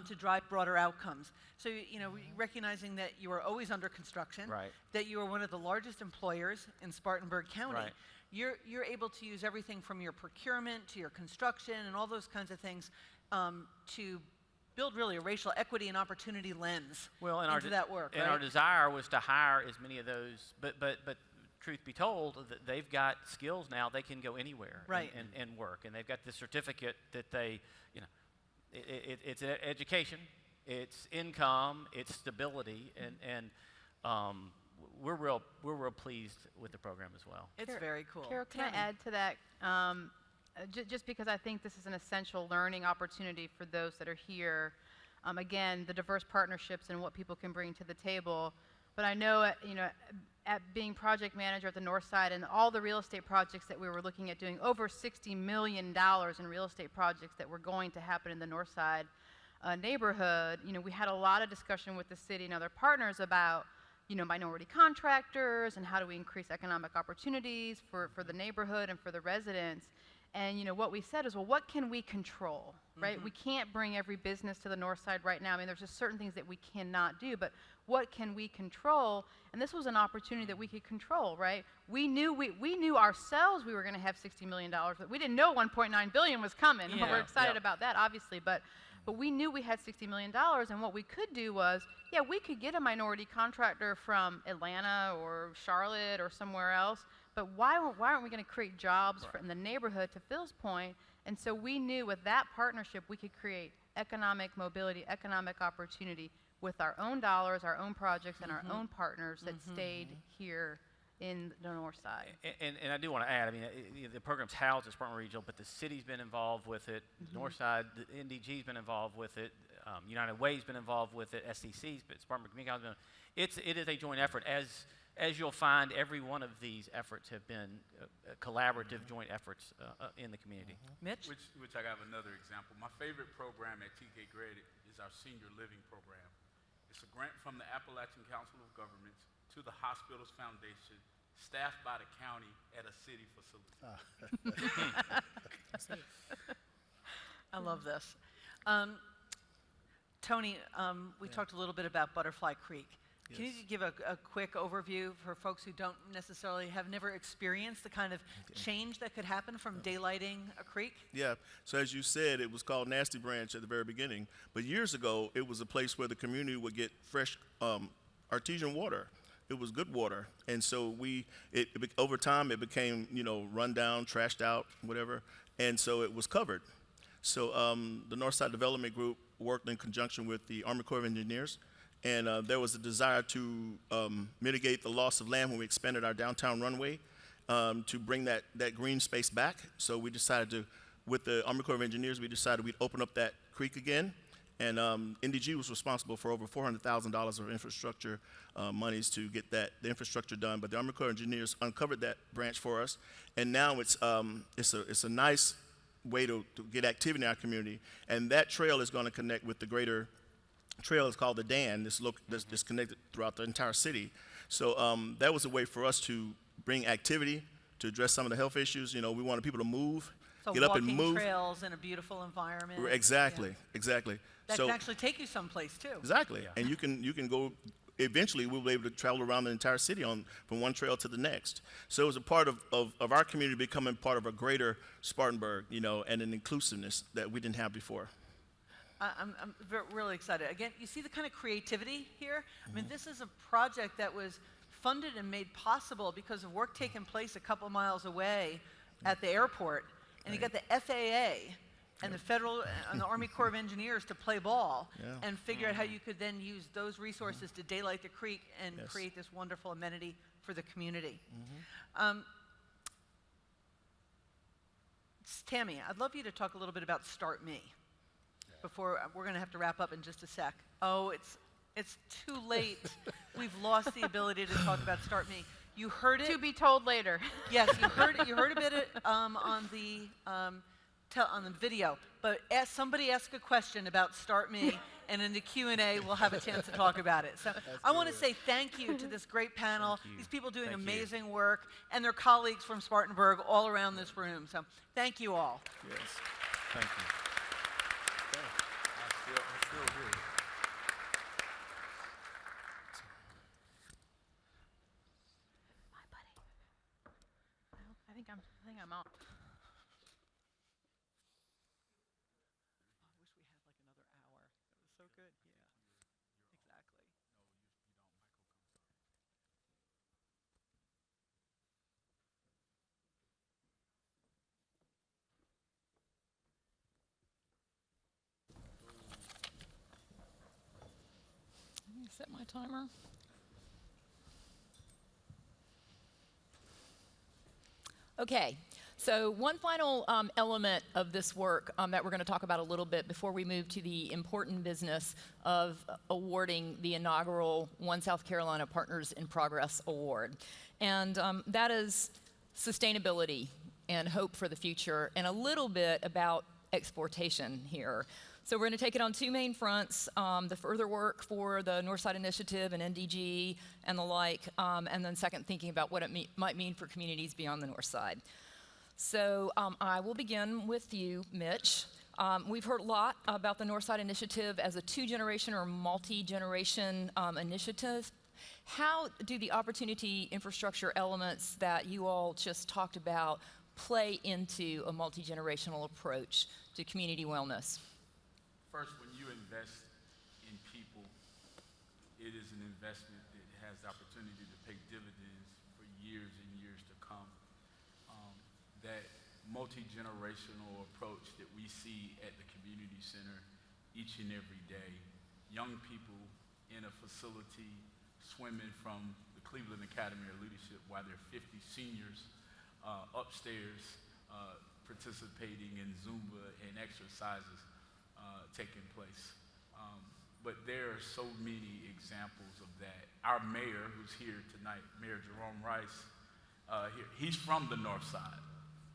to drive broader outcomes. So, you know, recognizing that you are always under construction, Right. that you are one of the largest employers in Spartanburg County, Right. you're able to use everything from your procurement to your construction and all those kinds of things to build really a racial equity and opportunity lens into that work. And right? our desire was to hire as many of those, but truth be told, that they've got skills now, they can go anywhere Right. and work, and they've got the certificate that they, you know, it's education, it's income, it's stability, and we're real pleased with the program as well. It's very cool. Carol, can I Tammy. add to that? Just because I think this is an essential learning opportunity for those that are here. Again, the diverse partnerships and what people can bring to the table. But I know, you know, at being project manager at the North Side and all the real estate projects that we were looking at doing, over $60 million in real estate projects that were going to happen in the North Side neighborhood. You know, we had a lot of discussion with the city and other partners about, you know, minority contractors and how do we increase economic opportunities for the neighborhood and for the residents. And, you know, what we said is, well, what can we control, right? We can't bring every business to the north side right now. I mean, there's just certain things that we cannot do, but what can we control? And this was an opportunity that we could control, right? We knew ourselves we were going to have $60 million, but we didn't know $1.9 billion was coming. Yeah. We're excited Yeah. about that, obviously, but we knew we had $60 million, and what we could do was, yeah, we could get a minority contractor from Atlanta or Charlotte or somewhere else, but why aren't we going to create jobs in the neighborhood, to Phil's point? And so we knew with that partnership we could create economic mobility, economic opportunity with our own dollars, our own projects, and our own partners that stayed here in the north side. And I do want to add, I mean, the program's housed at Spartanburg Regional, but the city's been involved with it. North Side, the NDG's been involved with it. United Way's been involved with it. SCC's, but Spartanburg Community College has been. It is a joint effort. As you'll find, every one of these efforts have been collaborative joint efforts in the community. Mitch? Which I have another example. My favorite program at TK Grade is our senior living program. It's a grant from the Appalachian Council of Governments to the Hospitals Foundation, staffed by the county at a city facility. I love this. Tony, we talked a little bit about Butterfly Creek. Can you give a quick overview for folks who don't necessarily have never experienced the kind of change that could happen from daylighting a creek? Yeah, so as you said, it was called Nasty Branch at the very beginning, but years ago, it was a place where the community would get fresh artesian water. It was good water, and so over time, it became, you know, run down, trashed out, whatever, and so it was covered. So the Northside Development Group worked in conjunction with the Army Corps of Engineers, and there was a desire to mitigate the loss of land when we expanded our downtown runway to bring that green space back. So we decided with the Army Corps of Engineers, we decided we'd open up that creek again. And NDG was responsible for over $400,000 of infrastructure monies to get the infrastructure done. But the Army Corps of Engineers uncovered that branch for us. And now it's a nice way to get activity in our community. And that trail is going to connect with the greater trail. It's called the Dan, that's connected throughout the entire city. So that was a way for us to bring activity to address some of the health issues. You know, we wanted people to move, So get up and move. walking trails in a beautiful environment. Exactly, exactly. That So can actually take you someplace too. exactly, and you can go eventually we'll be able to travel around the entire city from one trail to the next. So it was a part of our community becoming part of a greater Spartanburg, and an inclusiveness that we didn't have before. I'm really excited. Again, you see the kind of creativity here? I mean, this is a project that was funded and made possible because of work taking place a couple miles away at the airport. And you got the FAA and the Federal and the Army Corps of Engineers to play ball and figure out how you could then use those resources to daylight the creek and create this wonderful amenity for the community. Tammy, I'd love you to talk a little bit about Start Me before we're going to have to wrap up in just a sec. Oh, it's too late. We've lost the ability to talk about Start Me. You heard it. To be told later. Yes, you heard it. You heard a bit on the video. But somebody ask a question about Start Me, and in the Q&A, we'll have a chance to talk about it. So I want to say thank you to this great panel. These people doing amazing work, and their colleagues from Spartanburg all around this room. So thank you all. Yes, thank you. I still do. I think I'm out. I wish we had like another hour. That was so good. Yeah, exactly. Let me set my timer. Okay, so one final element of this work that we're going to talk about a little bit before we move to the important business of awarding the inaugural OneSouthCarolina Partners in Progress Award. And that is sustainability and hope for the future, and a little bit about exportation here. So we're going to take it on two main fronts, the further work for the Northside Initiative and NDG and the like, and then second, thinking about what it might mean for communities beyond the North Side. So I will begin with you, Mitch. We've heard a lot about the Northside Initiative as a two-generation or multi-generation initiative. How do the opportunity infrastructure elements that you all just talked about play into a multi-generational approach to community wellness? First, when you invest in people, it is an investment that has the opportunity to pay dividends for years and years to come. That multi-generational approach that we see at the community center each and every day, young people in a facility swimming from the Cleveland Academy of Leadership while they're 50 seniors upstairs participating in Zumba and exercises taking place. But there are so many examples of that. Our mayor, who's here tonight, Mayor Jerome Rice, he's from the North Side.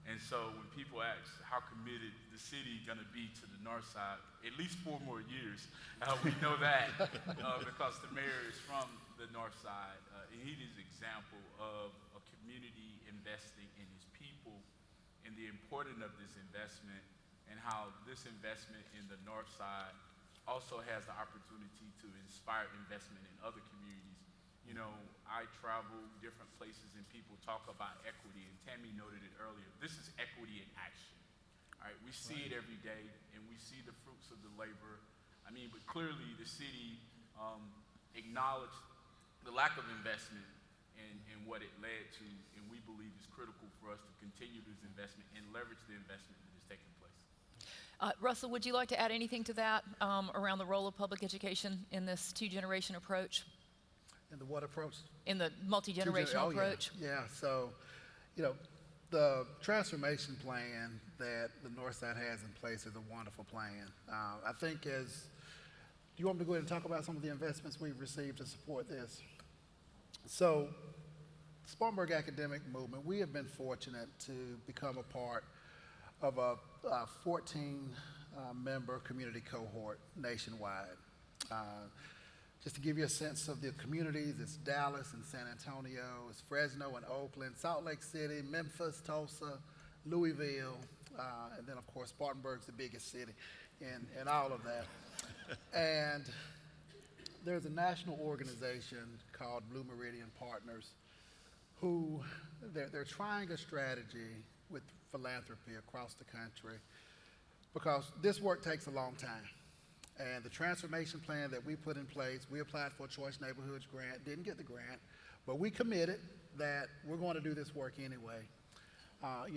And so when people ask how committed the city going to be to the North Side, at least 4 more years, we know that because the mayor is from the North Side. And he is an example of a community investing in his people and the importance of this investment, and how this investment in the North Side also has the opportunity to inspire investment in other communities. You know, I travel different places and people talk about equity, and Tammy noted it earlier. This is equity in action. All right, we see it every day, and we see the fruits of the labor. I mean, but clearly the city acknowledged the lack of investment and what it led to, and we believe is critical for us to continue this investment and leverage the investment that is taking place. Russell, would you like to add anything to that around the role of public education in this two-generation approach? And the what approach? In the multi-generational approach? Yeah, so, the transformation plan that the Northside has in place is a wonderful plan. I think do you want me to go ahead and talk about some of the investments we've received to support this? So, Spartanburg Academic Movement, we have been fortunate to become a part of a 14-member community cohort nationwide. Just to give you a sense of the communities, it's Dallas and San Antonio, it's Fresno and Oakland, Salt Lake City, Memphis, Tulsa, Louisville, and then of course Spartanburg's the biggest city in all of that. And there's a national organization called Blue Meridian Partners who they're trying a strategy with philanthropy across the country because this work takes a long time. And the transformation plan that we put in place, we applied for a Choice Neighborhoods grant, didn't get the grant, but we committed that we're going to do this work anyway.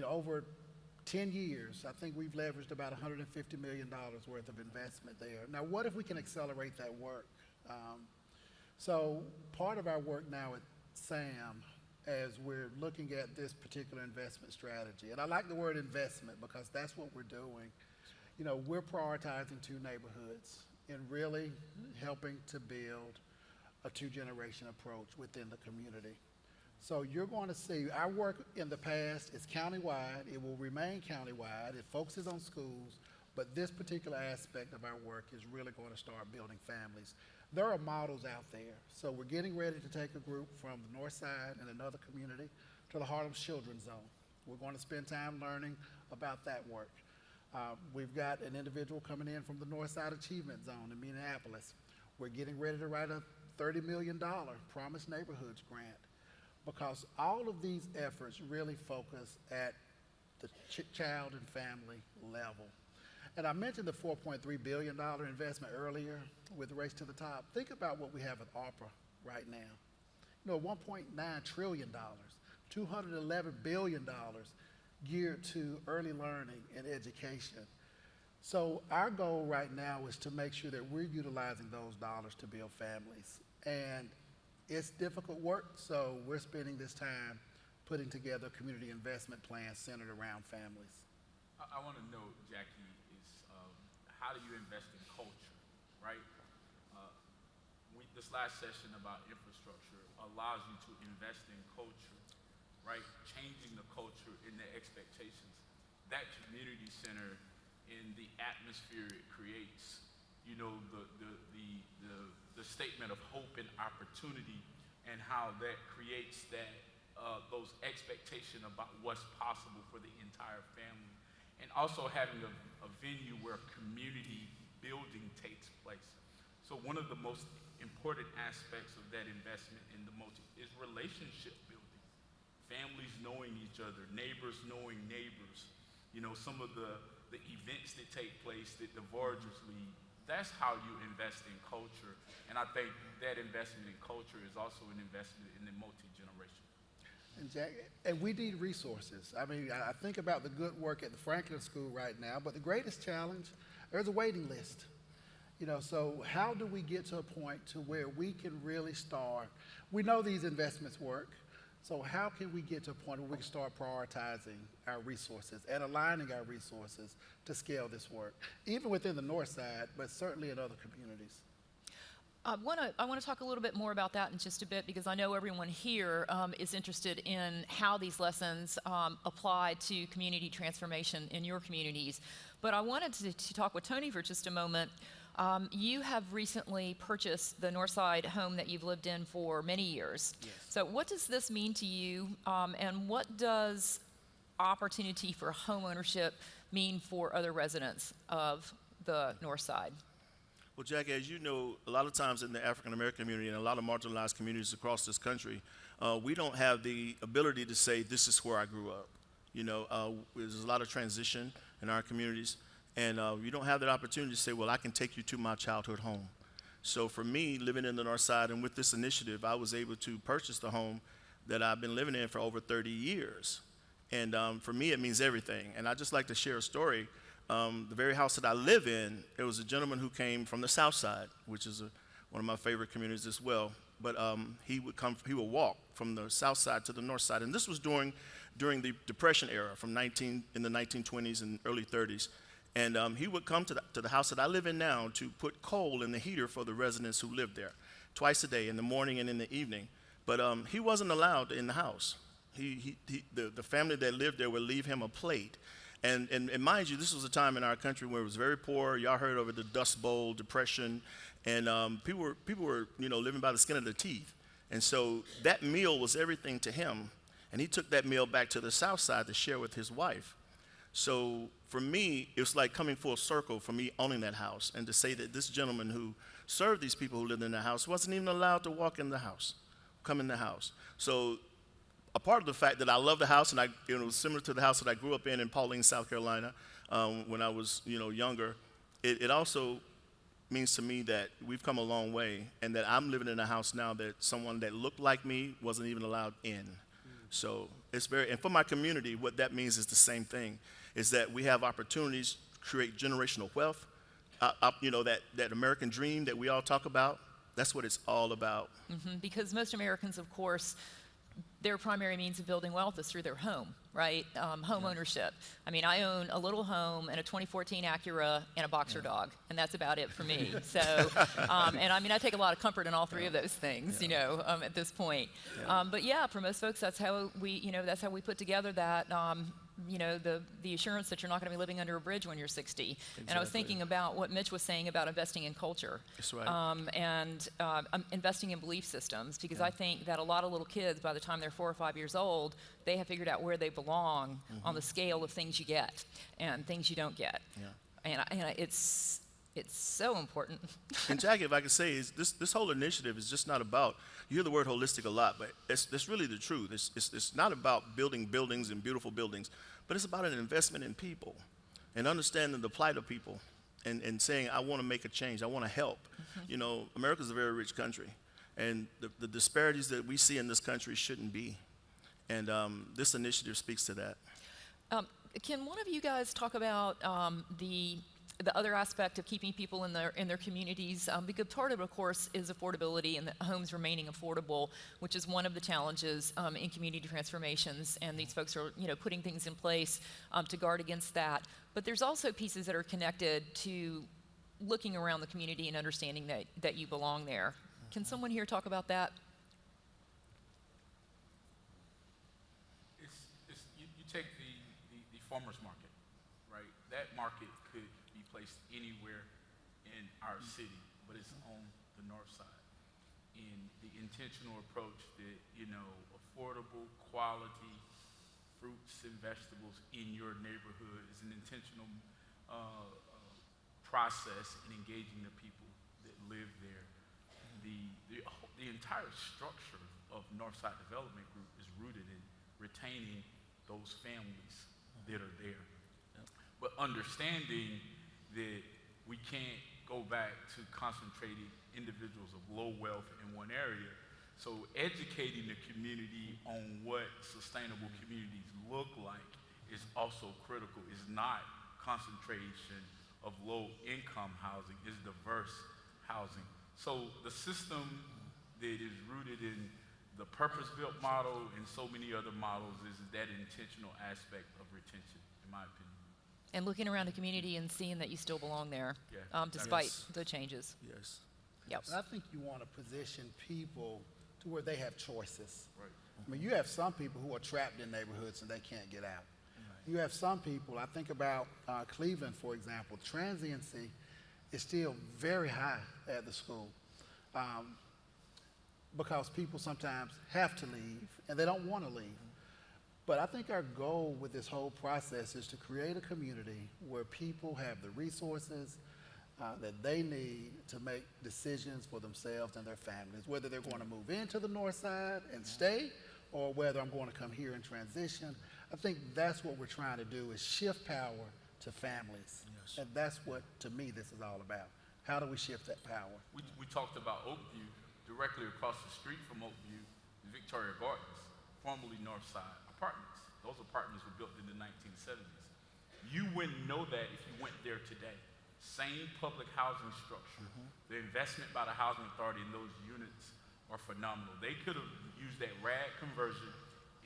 Over 10 years, I think we've leveraged about $150 million worth of investment there. Now, what if we can accelerate that work? So part of our work now at SAM, as we're looking at this particular investment strategy, and I like the word investment because that's what we're doing. We're prioritizing 2 neighborhoods and really helping to build a 2-generation approach within the community. So you're going to see our work in the past is countywide. It will remain countywide. It focuses on schools, but this particular aspect of our work is really going to start building families. There are models out there. So we're getting ready to take a group from the north side and another community to the Harlem Children's Zone. We're going to spend time learning about that work. We've got an individual coming in from the Northside Achievement Zone in Minneapolis. We're getting ready to write a $30 million Promise Neighborhoods grant because all of these efforts really focus at the child and family level. And I mentioned the $4.3 billion investment earlier with Race to the Top. Think about what we have at ARPA right now. $1.9 trillion, $211 billion geared to early learning and education. So our goal right now is to make sure that we're utilizing those dollars to build families. And it's difficult work, so we're spending this time putting together a community investment plan centered around families. I want to know, Jackie, is how do you invest in culture, right? This last session about infrastructure allows you to invest in culture, right? Changing the culture and the expectations. That community center in the atmosphere it creates, the statement of hope and opportunity and how that creates those expectations about what's possible for the entire family. And also having a venue where community building takes place. So one of the most important aspects of that investment in the multi is relationship building. Families knowing each other, neighbors knowing neighbors. Some of the events that take place that the Voyagers lead, that's how you invest in culture. And I think that investment in culture is also an investment in the multi-generation. And Jack, and we need resources. I mean, I think about the good work at the Franklin School right now, but the greatest challenge, there's a waiting list. So how do we get to a point to where we can really start? We know these investments work. So how can we get to a point where we can start prioritizing our resources and aligning our resources to scale this work, even within the north side, but certainly in other communities? I want to talk a little bit more about that in just a bit because I know everyone here is interested in how these lessons apply to community transformation in your communities. But I wanted to talk with Tony for just a moment. You have recently purchased the Northside home that you've lived in for many years. Yes. So what does this mean to you, and what does opportunity for home ownership mean for other residents of the Northside? Well, Jackie, as you know, a lot of times in the African American community and a lot of marginalized communities across this country, we don't have the ability to say, this is where I grew up. There's a lot of transition in our communities. And you don't have that opportunity to say, well, I can take you to my childhood home. So for me, living in the North Side and with this initiative, I was able to purchase the home that I've been living in for over 30 years. And for me, it means everything. And I'd just like to share a story. The very house that I live in, there was a gentleman who came from the South Side, which is one of my favorite communities as well. But he would walk from the South Side to the North Side. And this was during the Depression era in the 1920s and early 30s. And he would come to the house that I live in now to put coal in the heater for the residents who lived there, twice a day, in the morning and in the evening. But he wasn't allowed in the house. The family that lived there would leave him a plate. And mind you, this was a time in our country where it was very poor. Y'all heard of the Dust Bowl, Depression, and people were living by the skin of their teeth. And so that meal was everything to him. And he took that meal back to the South Side to share with his wife. So for me, it was like coming full circle for me owning that house, and to say that this gentleman who served these people who lived in the house wasn't even allowed to walk in the house, come in the house. So a part of the fact that I love the house, and it was similar to the house that I grew up in Paulding, South Carolina, when I was younger, it also means to me that we've come a long way, and that I'm living in a house now that someone that looked like me wasn't even allowed in. So it's and for my community, what that means is the same thing, is that we have opportunities to create generational wealth, that American dream that we all talk about. That's what it's all about. Because most Americans, of course, their primary means of building wealth is through their home, right? Home ownership. I mean, I own a little home and a 2014 Acura and a boxer dog, and that's about it for me. So, and I mean, I take a lot of comfort in all three of those things, at this point. But yeah, for most folks, that's how we put together that, the assurance that you're not going to be living under a bridge when you're 60. Exactly. And I was thinking about what Mitch was saying about investing in culture. That's right. And investing in belief systems, because I think that a lot of little kids, by the time they're 4 or 5 years old, they have figured out where they belong on the scale of things you get and things you don't get. And it's so important. And Jackie, if I could say, is this whole initiative is just not about, you hear the word holistic a lot, but that's really the truth. It's not about building buildings and beautiful buildings, but it's about an investment in people and understanding the plight of people and saying, I want to make a change, I want to help. America's a very rich country, and the disparities that we see in this country shouldn't be. And this initiative speaks to that. Can one of you guys talk about the other aspect of keeping people in their communities, because part of it, of course, is affordability and the homes remaining affordable, which is one of the challenges in community transformations, and these folks are putting things in place to guard against that. But there's also pieces that are connected to looking around the community and understanding that you belong there. Can someone here talk about that? You take the farmers market, right? That market could be placed anywhere in our city, but it's on the north side. And the intentional approach that, affordable quality fruits and vegetables in your neighborhood is an intentional process in engaging the people that live there. The entire structure of Northside Development Group is rooted in retaining those families that are there. But understanding that we can't go back to concentrating individuals of low wealth in one area. So educating the community on what sustainable communities look like is also critical. It's not concentration of low income housing, it's diverse housing. So the system that is rooted in the purpose-built model and so many other models is that intentional aspect of retention, in my opinion. And looking around the community and seeing that you still belong there, despite the changes. Yes. Yep. And I think you want to position people to where they have choices. Right. I mean, you have some people who are trapped in neighborhoods and they can't get out. Right. You have some people, I think about Cleveland, for example, transiency is still very high at the school because people sometimes have to leave and they don't want to leave. But I think our goal with this whole process is to create a community where people have the resources that they need to make decisions for themselves and their families, whether they're going to move into the north side and stay, or whether I'm going to come here and transition. I think that's what we're trying to do, is shift power to families. Yes. And that's what, to me, this is all about. How do we shift that power? We talked about Oakview. Directly across the street from Oakview, Victoria Gardens, formerly Northside Apartments. Those apartments were built in the 1970s. You wouldn't know that if you went there today. Same public housing structure. The investment by the Housing Authority in those units are phenomenal. They could have used that RAD conversion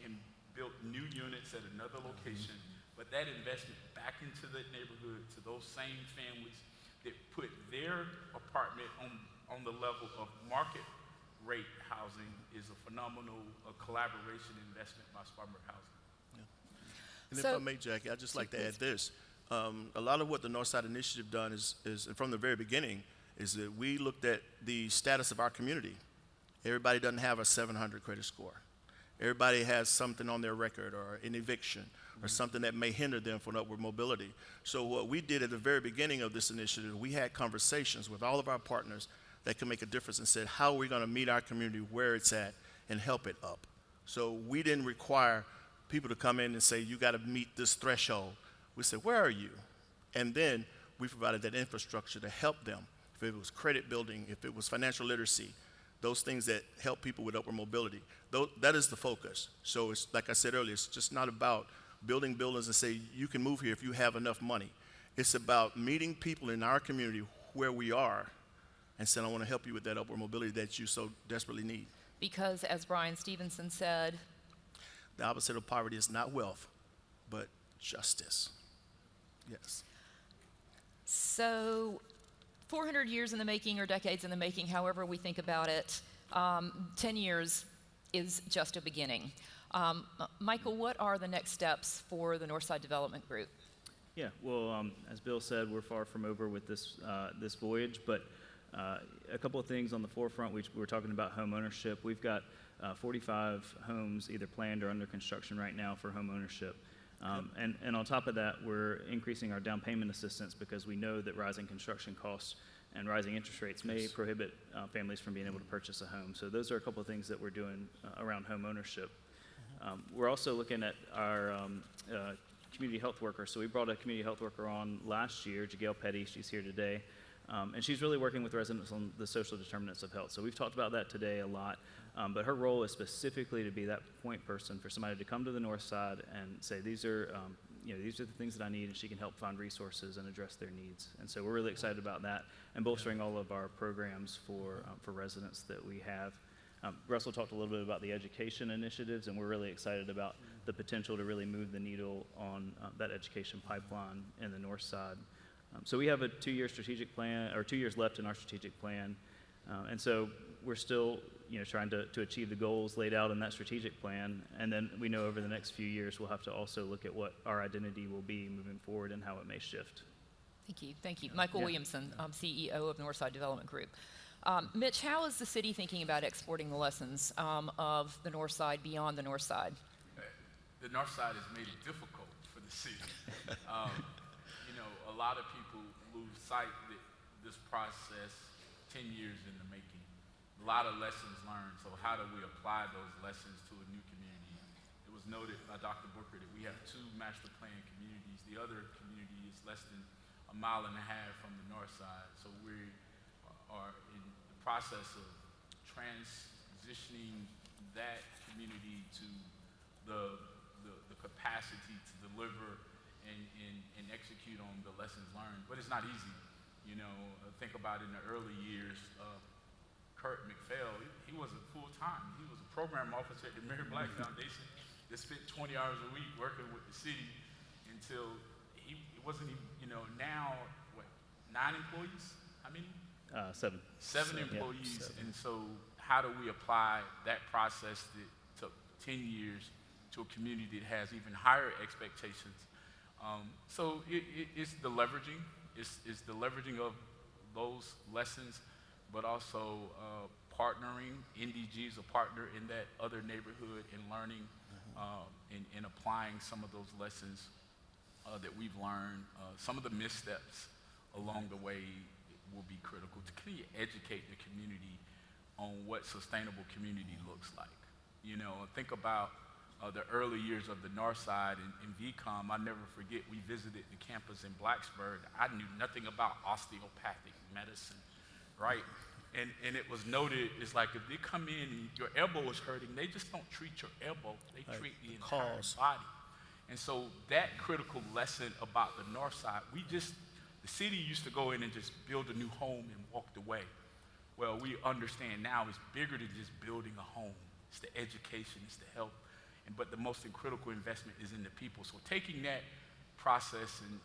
and built new units at another location, but that investment back into that neighborhood to those same families that put their apartment on the level of market rate housing is a phenomenal collaboration investment by Spartanburg Housing. And if I may, Jackie, I'd just like to add this. A lot of what the Northside Initiative done is from the very beginning, is that we looked at the status of our community. Everybody doesn't have a 700 credit score. Everybody has something on their record or an eviction or something that may hinder them from upward mobility. So what we did at the very beginning of this initiative, we had conversations with all of our partners that can make a difference and said, how are we going to meet our community where it's at and help it up? So we didn't require people to come in and say, you got to meet this threshold. We said, where are you? And then we provided that infrastructure to help them. If it was credit building, if it was financial literacy, those things that help people with upward mobility. That is the focus. So it's, like I said earlier, it's just not about building buildings and say, you can move here if you have enough money. It's about meeting people in our community where we are and saying, I want to help you with that upward mobility that you so desperately need. Because, as Brian Stevenson said, the opposite of poverty is not wealth, but justice. Yes. So 400 years in the making or decades in the making, however we think about it, 10 years is just a beginning. Michael, what are the next steps for the Northside Development Group? Yeah, well, as Bill said, we're far from over with this this voyage, but a couple of things on the forefront. We're talking about home ownership. We've got 45 homes either planned or under construction right now for home ownership. And on top of that, we're increasing our down payment assistance because we know that rising construction costs and rising interest rates may prohibit families from being able to purchase a home. So those are a couple of things that we're doing around home ownership. We're also looking at our community health worker. So we brought a community health worker on last year, Jagail Petty. She's here today. And she's really working with residents on the social determinants of health. So we've talked about that today a lot. But her role is specifically to be that point person for somebody to come to the north side and say, these are the things that I need, and she can help find resources and address their needs. And so we're really excited about that and bolstering all of our programs for residents that we have. Russell talked a little bit about the education initiatives, and we're really excited about the potential to really move the needle on that education pipeline in the north side. So we have a 2-year strategic plan, or 2 years left in our strategic plan. And so we're still trying to achieve the goals laid out in that strategic plan. And then we know over the next few years, we'll have to also look at what our identity will be moving forward and how it may shift. Thank you. Thank you. Michael Williamson, CEO of Northside Development Group. Mitch, how is the city thinking about exporting the lessons of the north side beyond the north side? The north side has made it difficult for the city. A lot of people lose sight that this process, 10 years in the making, a lot of lessons learned. So how do we apply those lessons to a new community? It was noted by Dr. Booker that we have 2 master plan communities. The other community is less than a mile and a half from the north side. So we are in the process of transitioning that community to the capacity to deliver and execute on the lessons learned. But it's not easy. Think about in the early years, Kurt McPhail, he wasn't full-time. He was a program officer at the Mary Black Foundation that spent 20 hours a week working with the city until it wasn't even, now, 9 employees? How many? 7. 7 employees. Yeah, 7. And so how do we apply that process that took 10 years to a community that has even higher expectations? So it's the leveraging. It's the leveraging of those lessons, but also partnering. NDG is a partner in that other neighborhood and learning and applying some of those lessons that we've learned. Some of the missteps along the way will be critical to kind of educate the community on what sustainable community looks like. Think about the early years of the north side in VCOM. I never forget, we visited the campus in Blacksburg. I knew nothing about osteopathic medicine, right? And it was noted, it's like if they come in and your elbow is hurting, they just don't treat your elbow, they treat the entire body. And so that critical lesson about the north side, the city used to go in and just build a new home and walked away. Well, we understand now it's bigger than just building a home. It's the education, it's the health. But the most critical investment is in the people. So taking that process and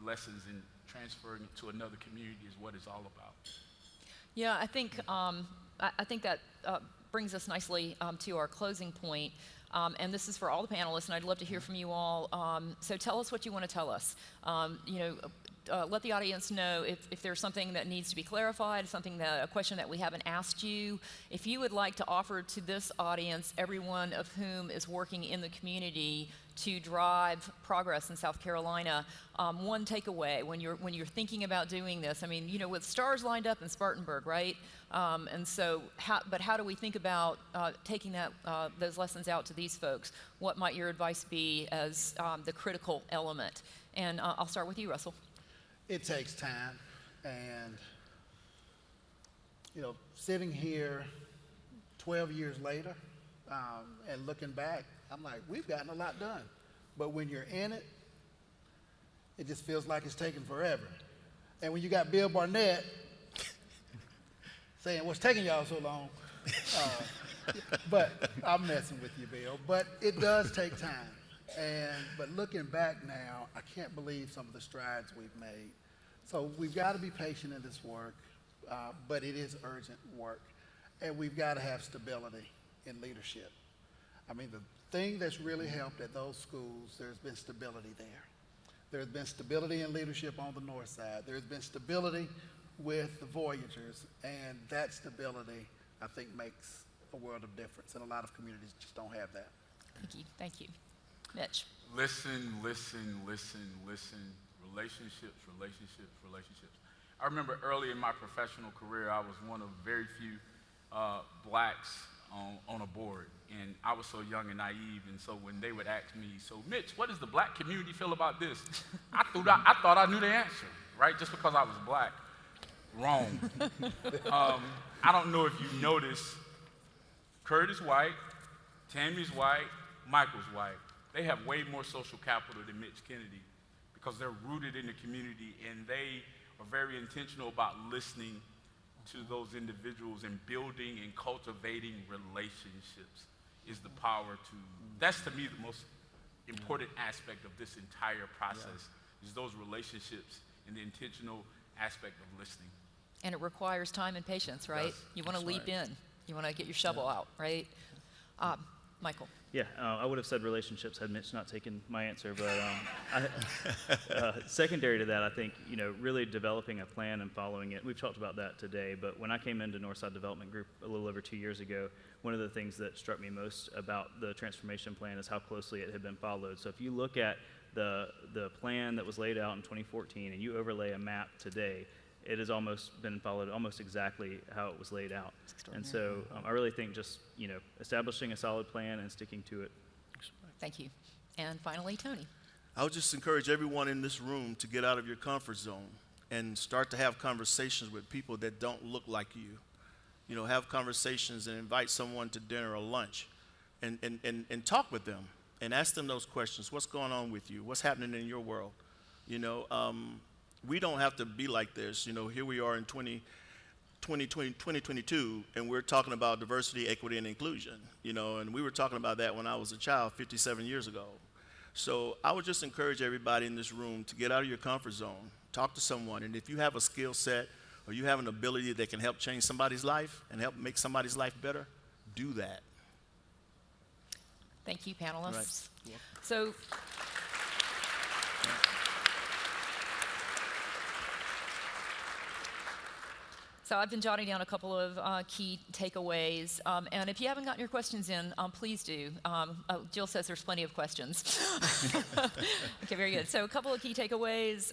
lessons and transferring it to another community is what it's all about. Yeah, I think that brings us nicely to our closing point. And this is for all the panelists, and I'd love to hear from you all. So tell us what you want to tell us. let the audience know if there's something that needs to be clarified, a question that we haven't asked you. If you would like to offer to this audience, everyone of whom is working in the community to drive progress in South Carolina, one takeaway when you're thinking about doing this. I mean, with stars lined up in Spartanburg, right? And so, how do we think about taking those lessons out to these folks? What might your advice be as the critical element? And I'll start with you, Russell. It takes time, and sitting here 12 years later and looking back, I'm like, we've gotten a lot done. But when you're in it, it just feels like it's taking forever. And when you got Bill Barnett saying, what's taking y'all so long? But I'm messing with you, Bill. But it does take time. But looking back now, I can't believe some of the strides we've made. So we've got to be patient in this work, but it is urgent work. And we've got to have stability in leadership. I mean, the thing that's really helped at those schools, there's been stability there. There's been stability in leadership on the north side. There's been stability with the Voyagers, and that stability, I think, makes a world of difference, and a lot of communities just don't have that. Thank you. Mitch. Listen. Relationships. I remember early in my professional career, I was one of very few blacks on a board, and I was so young and naive, and so when they would ask me, so Mitch, what does the black community feel about this? I thought I knew the answer, right, just because I was black. Wrong. I don't know if you noticed, Curtis white, Tammy's white, Michael's white. They have way more social capital than Mitch Kennedy because they're rooted in the community, and they are very intentional about listening to those individuals and building and cultivating relationships is the power to, that's to me the most important aspect of this entire process, is those relationships and the intentional aspect of listening. And it requires time and patience, right? You want to leap in. You want to get your shovel out, right? Michael. Yeah, I would have said relationships had Mitch not taken my answer, but secondary to that, I think, really developing a plan and following it. We've talked about that today, but when I came into Northside Development Group a little over 2 years ago, one of the things that struck me most about the transformation plan is how closely it had been followed. So if you look at the plan that was laid out in 2014 and you overlay a map today, it has almost been followed almost exactly how it was laid out. And so I really think just, establishing a solid plan and sticking to it. Thank you. And finally, Tony. I would just encourage everyone in this room to get out of your comfort zone and start to have conversations with people that don't look like you. Have conversations and invite someone to dinner or lunch and talk with them and ask them those questions. What's going on with you? What's happening in your world? We don't have to be like this. Here we are in 2022, and we're talking about diversity, equity, and inclusion, and we were talking about that when I was a child 57 years ago. So I would just encourage everybody in this room to get out of your comfort zone, talk to someone, and if you have a skill set or you have an ability that can help change somebody's life and help make somebody's life better, do that. Thank you, panelists. Right. So. So I've been jotting down a couple of key takeaways, and if you haven't gotten your questions in, please do. Jill says there's plenty of questions. Okay, very good. So a couple of key takeaways,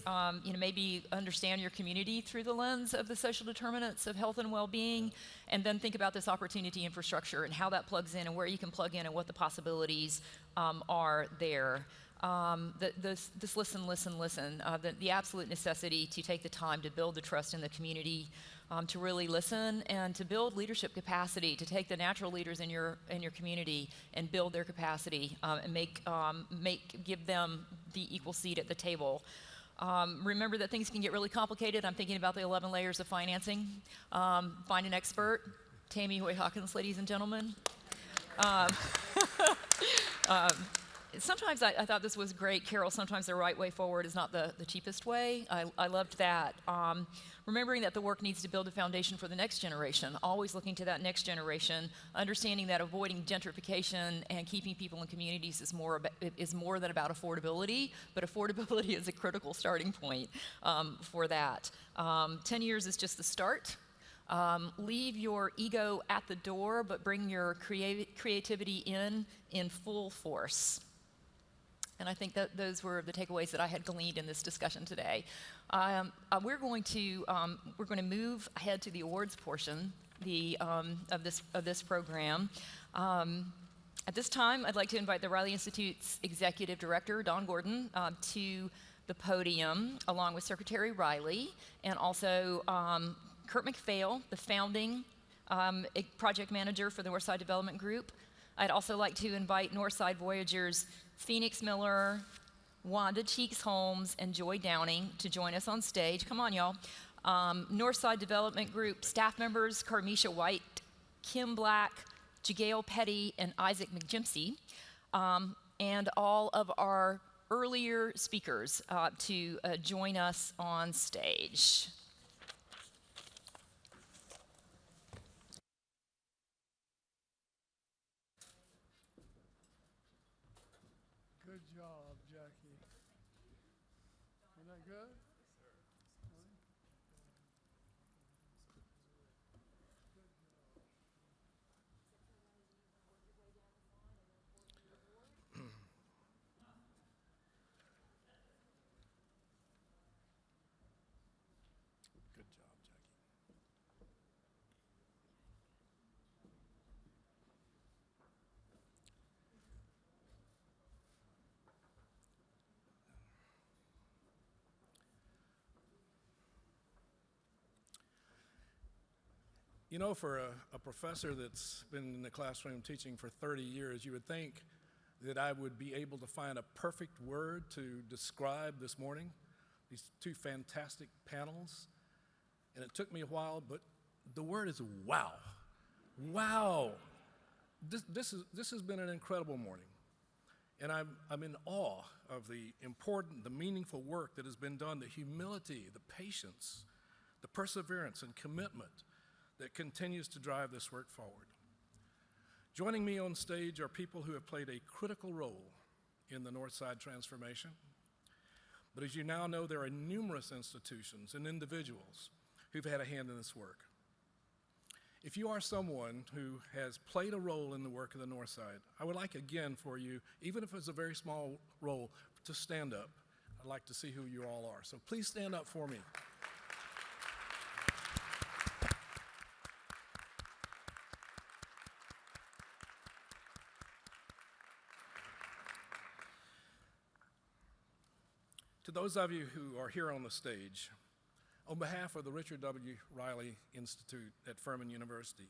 maybe understand your community through the lens of the social determinants of health and well-being, and then think about this opportunity infrastructure and how that plugs in and where you can plug in and what the possibilities are there. This listen, the absolute necessity to take the time to build the trust in the community, to really listen and to build leadership capacity, to take the natural leaders in your community and build their capacity and give them the equal seat at the table. Remember that things can get really complicated. I'm thinking about the 11 layers of financing. Find an expert. Tammy Hoy Hawkins, ladies and gentlemen. sometimes I thought this was great, Carol. Sometimes the right way forward is not the cheapest way. I loved that. Remembering that the work needs to build a foundation for the next generation, always looking to that next generation, understanding that avoiding gentrification and keeping people in communities is more than about affordability, but affordability is a critical starting point for that. 10 years is just the start. Leave your ego at the door, but bring your creativity in full force. And I think that those were the takeaways that I had gleaned in this discussion today. We're going to move ahead to the awards portion of this program. At this time, I'd like to invite the Riley Institute's Executive Director, Don Gordon, to the podium, along with Secretary Riley, and also Kurt McPhail, the founding project manager for the Northside Development Group. I'd also like to invite Northside Voyagers Phoenix Miller, Wanda Cheeks Holmes, and Joy Downing to join us on stage. Come on, y'all. Northside Development Group staff members Carmisha White, Kim Black, Jagail Petty, and Isaac McGimpsey, and all of our earlier speakers to join us on stage. Good job, Jackie. Isn't that good? Good job, Jackie. You know, for a professor that's been in the classroom teaching for 30 years, you would think that I would be able to find a perfect word to describe this morning, these two fantastic panels. And it took me a while, but the word is wow. Wow. This has been an incredible morning. And I'm in awe of the important, the meaningful work that has been done, the humility, the patience, the perseverance and commitment that continues to drive this work forward. Joining me on stage are people who have played a critical role in the Northside transformation. But as you now know, there are numerous institutions and individuals who've had a hand in this work. If you are someone who has played a role in the work of the Northside, I would like again for you, even if it's a very small role, to stand up. I'd like to see who you all are. So please stand up for me. To those of you who are here on the stage, on behalf of the Richard W. Riley Institute at Furman University,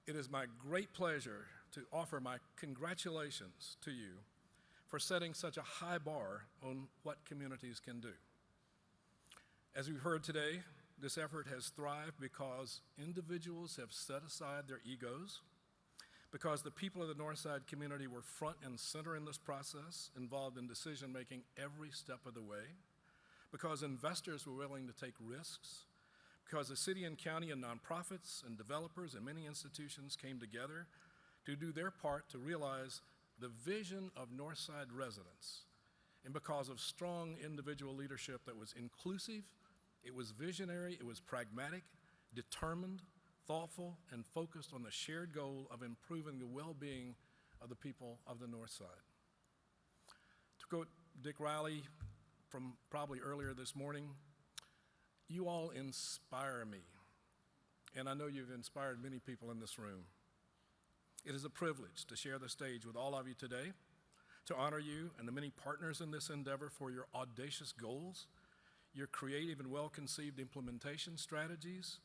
it is my great pleasure to offer my congratulations to you for setting such a high bar on what communities can do. As we've heard today, this effort has thrived because individuals have set aside their egos, because the people of the Northside community were front and center in this process, involved in decision-making every step of the way, because investors were willing to take risks, because the city and county and nonprofits and developers and many institutions came together to do their part to realize the vision of Northside residents, and because of strong individual leadership that was inclusive, it was visionary, it was pragmatic, determined, thoughtful, and focused on the shared goal of improving the well-being of the people of the Northside. To quote Dick Riley from probably earlier this morning, you all inspire me, and I know you've inspired many people in this room. It is a privilege to share the stage with all of you today, to honor you and the many partners in this endeavor for your audacious goals, your creative and well-conceived implementation strategies,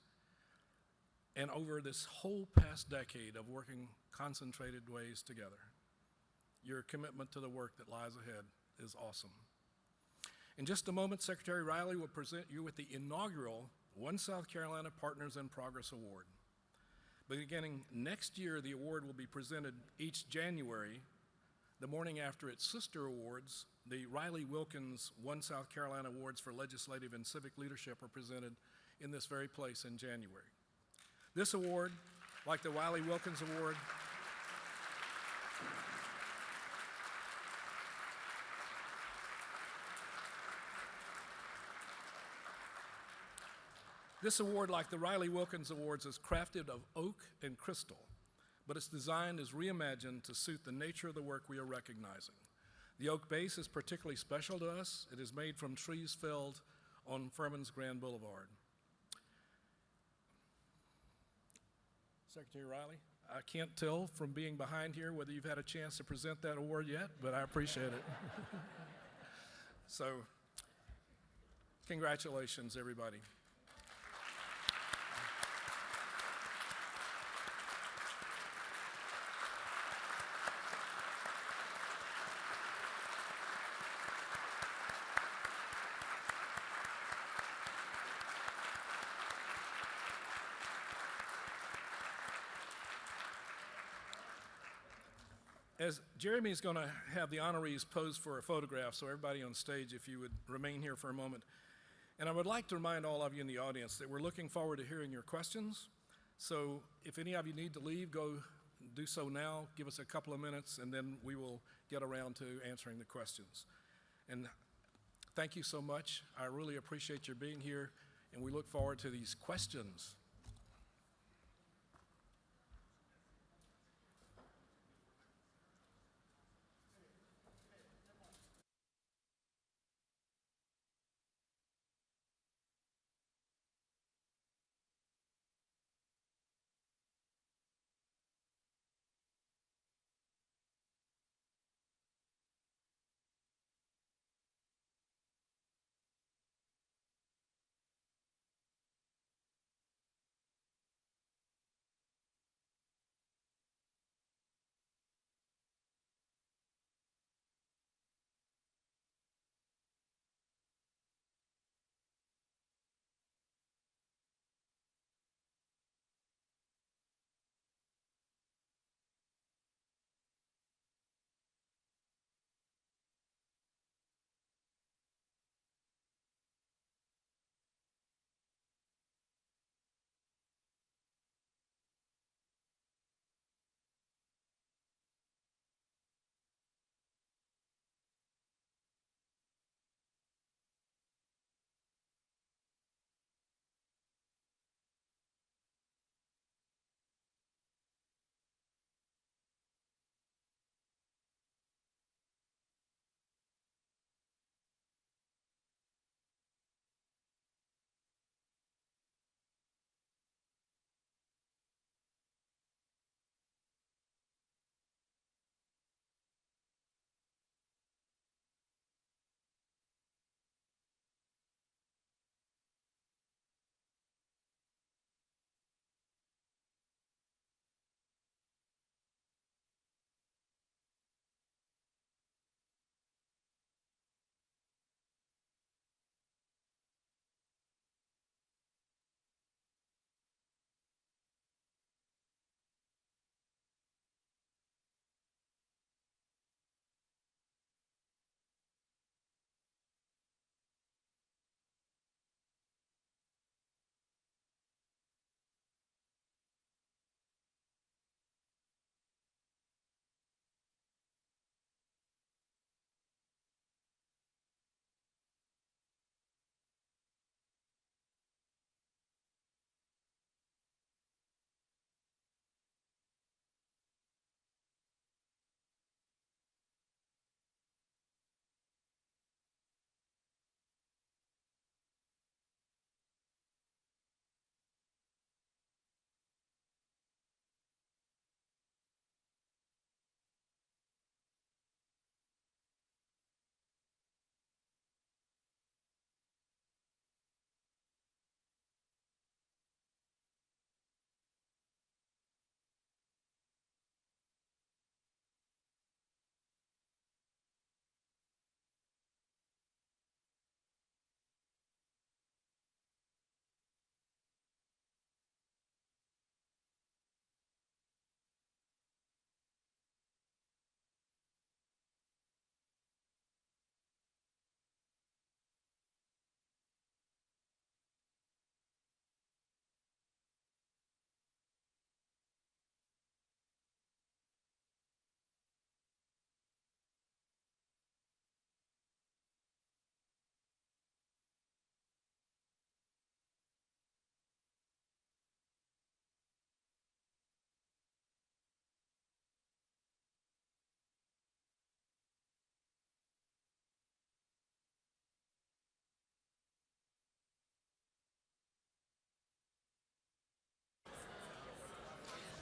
and over this whole past decade of working concentrated ways together. Your commitment to the work that lies ahead is awesome. In just a moment, Secretary Riley will present you with the inaugural OneSouthCarolina Partners in Progress Award. Beginning next year, the award will be presented each January the morning after its sister awards, the Riley Wilkins One South Carolina Awards for Legislative and Civic Leadership, are presented in this very place in January. This award, like the Riley Wilkins Award, like the Riley Wilkins Awards, is crafted of oak and crystal, but its design is reimagined to suit the nature of the work we are recognizing. The oak base is particularly special to us. It is made from trees felled on Furman's Grand Boulevard. Secretary Riley, I can't tell from being behind here whether you've had a chance to present that award yet, but I appreciate it. So, congratulations, everybody. As Jeremy is going to have the honorees pose for a photograph, so everybody on stage, if you would remain here for a moment. And I would like to remind all of you in the audience that we're looking forward to hearing your questions. So if any of you need to leave, go do so now. Give us a couple of minutes, and then we will get around to answering the questions. And thank you so much. I really appreciate your being here, and we look forward to these questions.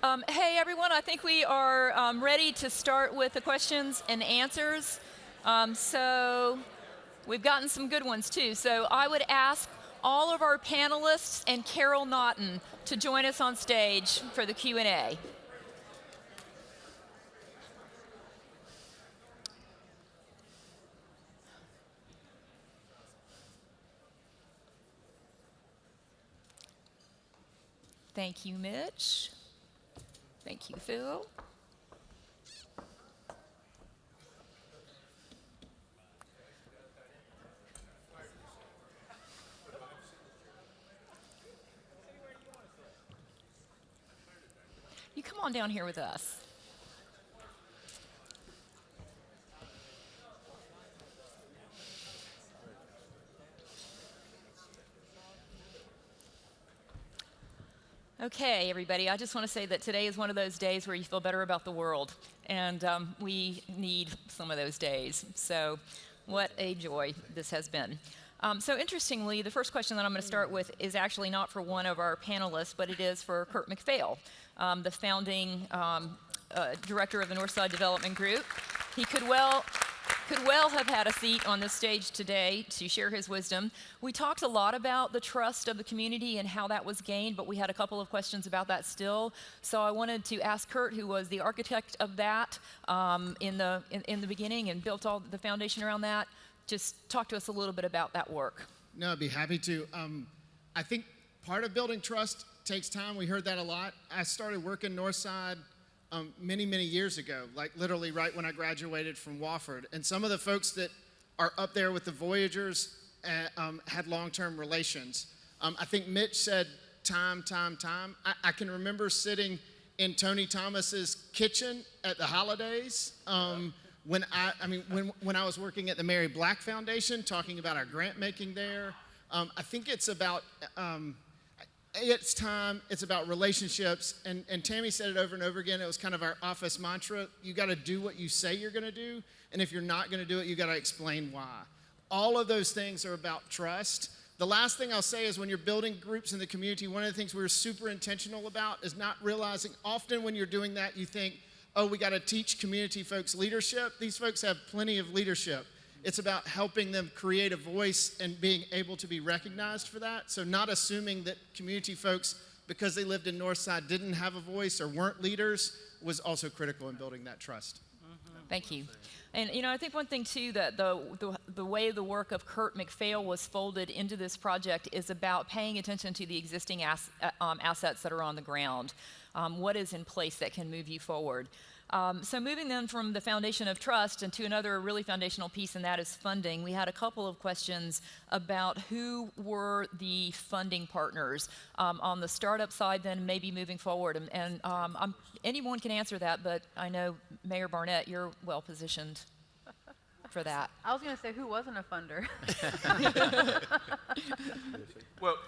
Hey everyone, I think we are ready to start with the questions and answers. So we've gotten some good ones too. So I would ask all of our panelists and Carol Naughton to join us on stage for the Q&A. Thank you, Mitch. Thank you, Phil. You come on down here with us. Okay, everybody, I just want to say that today is one of those days where you feel better about the world, and we need some of those days. So what a joy this has been. So interestingly, the first question that I'm going to start with is actually not for one of our panelists, but it is for Kurt McPhail, the founding director of the Northside Development Group. He could well have had a seat on this stage today to share his wisdom. We talked a lot about the trust of the community and how that was gained, but we had a couple of questions about that still. So I wanted to ask Kurt, who was the architect of that in the beginning and built all the foundation around that, just talk to us a little bit about that work. No, I'd be happy to. I think part of building trust takes time. We heard that a lot. I started working Northside many, many years ago, like literally right when I graduated from Wofford. And some of the folks that are up there with the Voyagers had long-term relations. I think Mitch said time. I can remember sitting in Tony Thomas's kitchen at the holidays when I was working at the Mary Black Foundation, talking about our grant making there. I think it's about it's time, it's about relationships, and Tammy said it over and over again. It was kind of our office mantra. You got to do what you say you're going to do, and if you're not going to do it, you got to explain why. All of those things are about trust. The last thing I'll say is when you're building groups in the community, one of the things we're super intentional about is not realizing, often when you're doing that, you think, oh, we got to teach community folks leadership. These folks have plenty of leadership. It's about helping them create a voice and being able to be recognized for that. So not assuming that community folks, because they lived in Northside, didn't have a voice or weren't leaders was also critical in building that trust. Thank you. And I think one thing too that the way the work of Kurt McPhail was folded into this project is about paying attention to the existing assets that are on the ground. What is in place that can move you forward? So moving then from the foundation of trust and to another really foundational piece, and that is funding. We had a couple of questions about who were the funding partners on the startup side, then maybe moving forward. And anyone can answer that, but I know Mayor Barnett, you're well positioned for that. I was going to say, who wasn't a funder? Well,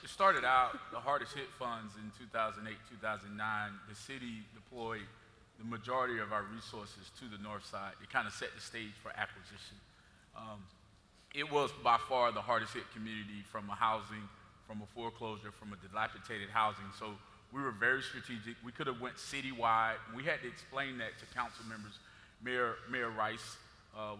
it started out, the hardest hit funds in 2008, 2009, the city deployed the majority of our resources to the north side. It kind of set the stage for acquisition. It was by far the hardest hit community from a housing, from a foreclosure, from a dilapidated housing. So we were very strategic. We could have went citywide. We had to explain that to council members. Mayor Rice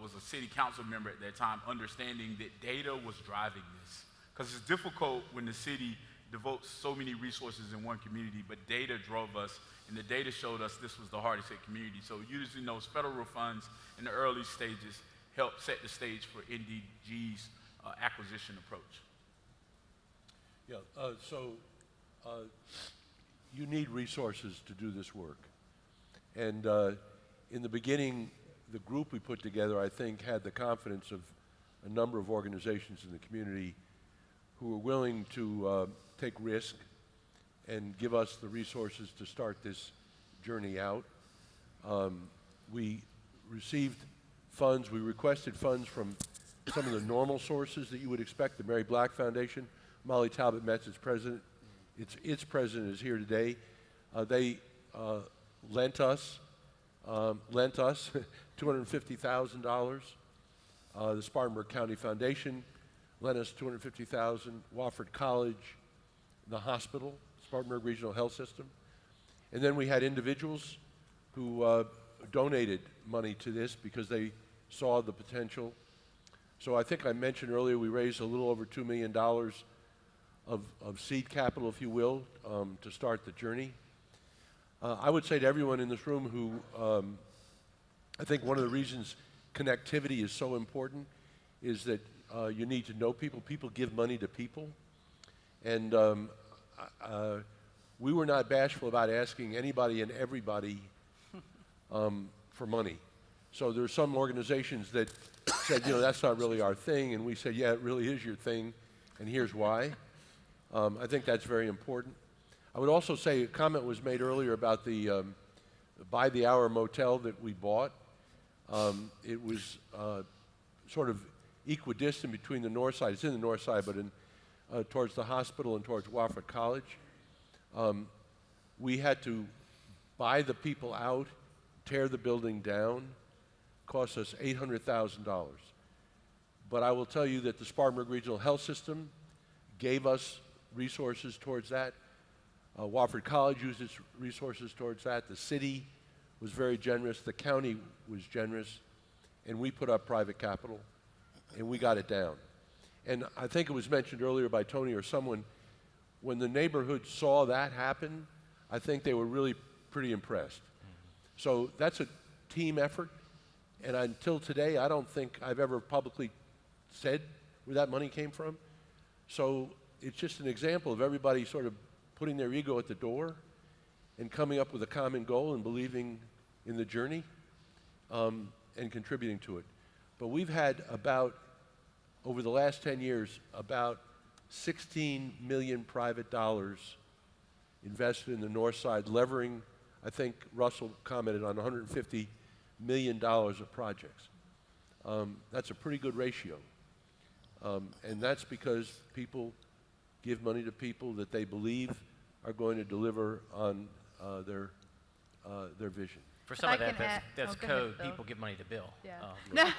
was a city council member at that time, understanding that data was driving this. Because it's difficult when the city devotes so many resources in one community, but data drove us, and the data showed us this was the hardest hit community. So using those federal funds in the early stages helped set the stage for NDG's acquisition approach. Yeah, you need resources to do this work. And in the beginning, the group we put together, I think, had the confidence of a number of organizations in the community who were willing to take risk and give us the resources to start this journey out. We received funds. We requested funds from some of the normal sources that you would expect. The Mary Black Foundation, Molly Talbot Metz, its president. Its president is here today. They lent us $250,000. The Spartanburg County Foundation lent us $250,000. Wofford College, the hospital, Spartanburg Regional Health System. And then we had individuals who donated money to this because they saw the potential. So I think I mentioned earlier we raised a little over $2 million of seed capital, if you will, to start the journey. I would say to everyone in this room who, I think one of the reasons connectivity is so important is that you need to know people. People give money to people. And we were not bashful about asking anybody and everybody for money. So there are some organizations that said, you know, that's not really our thing, and we said, yeah, it really is your thing, and here's why. I think that's very important. I would also say a comment was made earlier about the by-the-hour motel that we bought. It was sort of equidistant between the north side. It's in the north side, but in, towards the hospital and towards Wofford College. We had to buy the people out, tear the building down. Cost us $800,000. But I will tell you that the Spartanburg Regional Health System gave us resources towards that. Wofford College used its resources towards that. The city was very generous. The county was generous. And we put up private capital, and we got it down. And I think it was mentioned earlier by Tony or someone, when the neighborhood saw that happen, I think they were really pretty impressed. So that's a team effort. And until today, I don't think I've ever publicly said where that money came from. So it's just an example of everybody sort of putting their ego at the door and coming up with a common goal and believing in the journey and contributing to it. But we've had about, over the last 10 years, about 16 million private dollars invested in the north side, levering, I think Russell commented on $150 million of projects. That's a pretty good ratio. And that's because people give money to people that they believe are going to deliver on their vision. For some of that, that's code. Ahead, people give money to Bill. Yeah.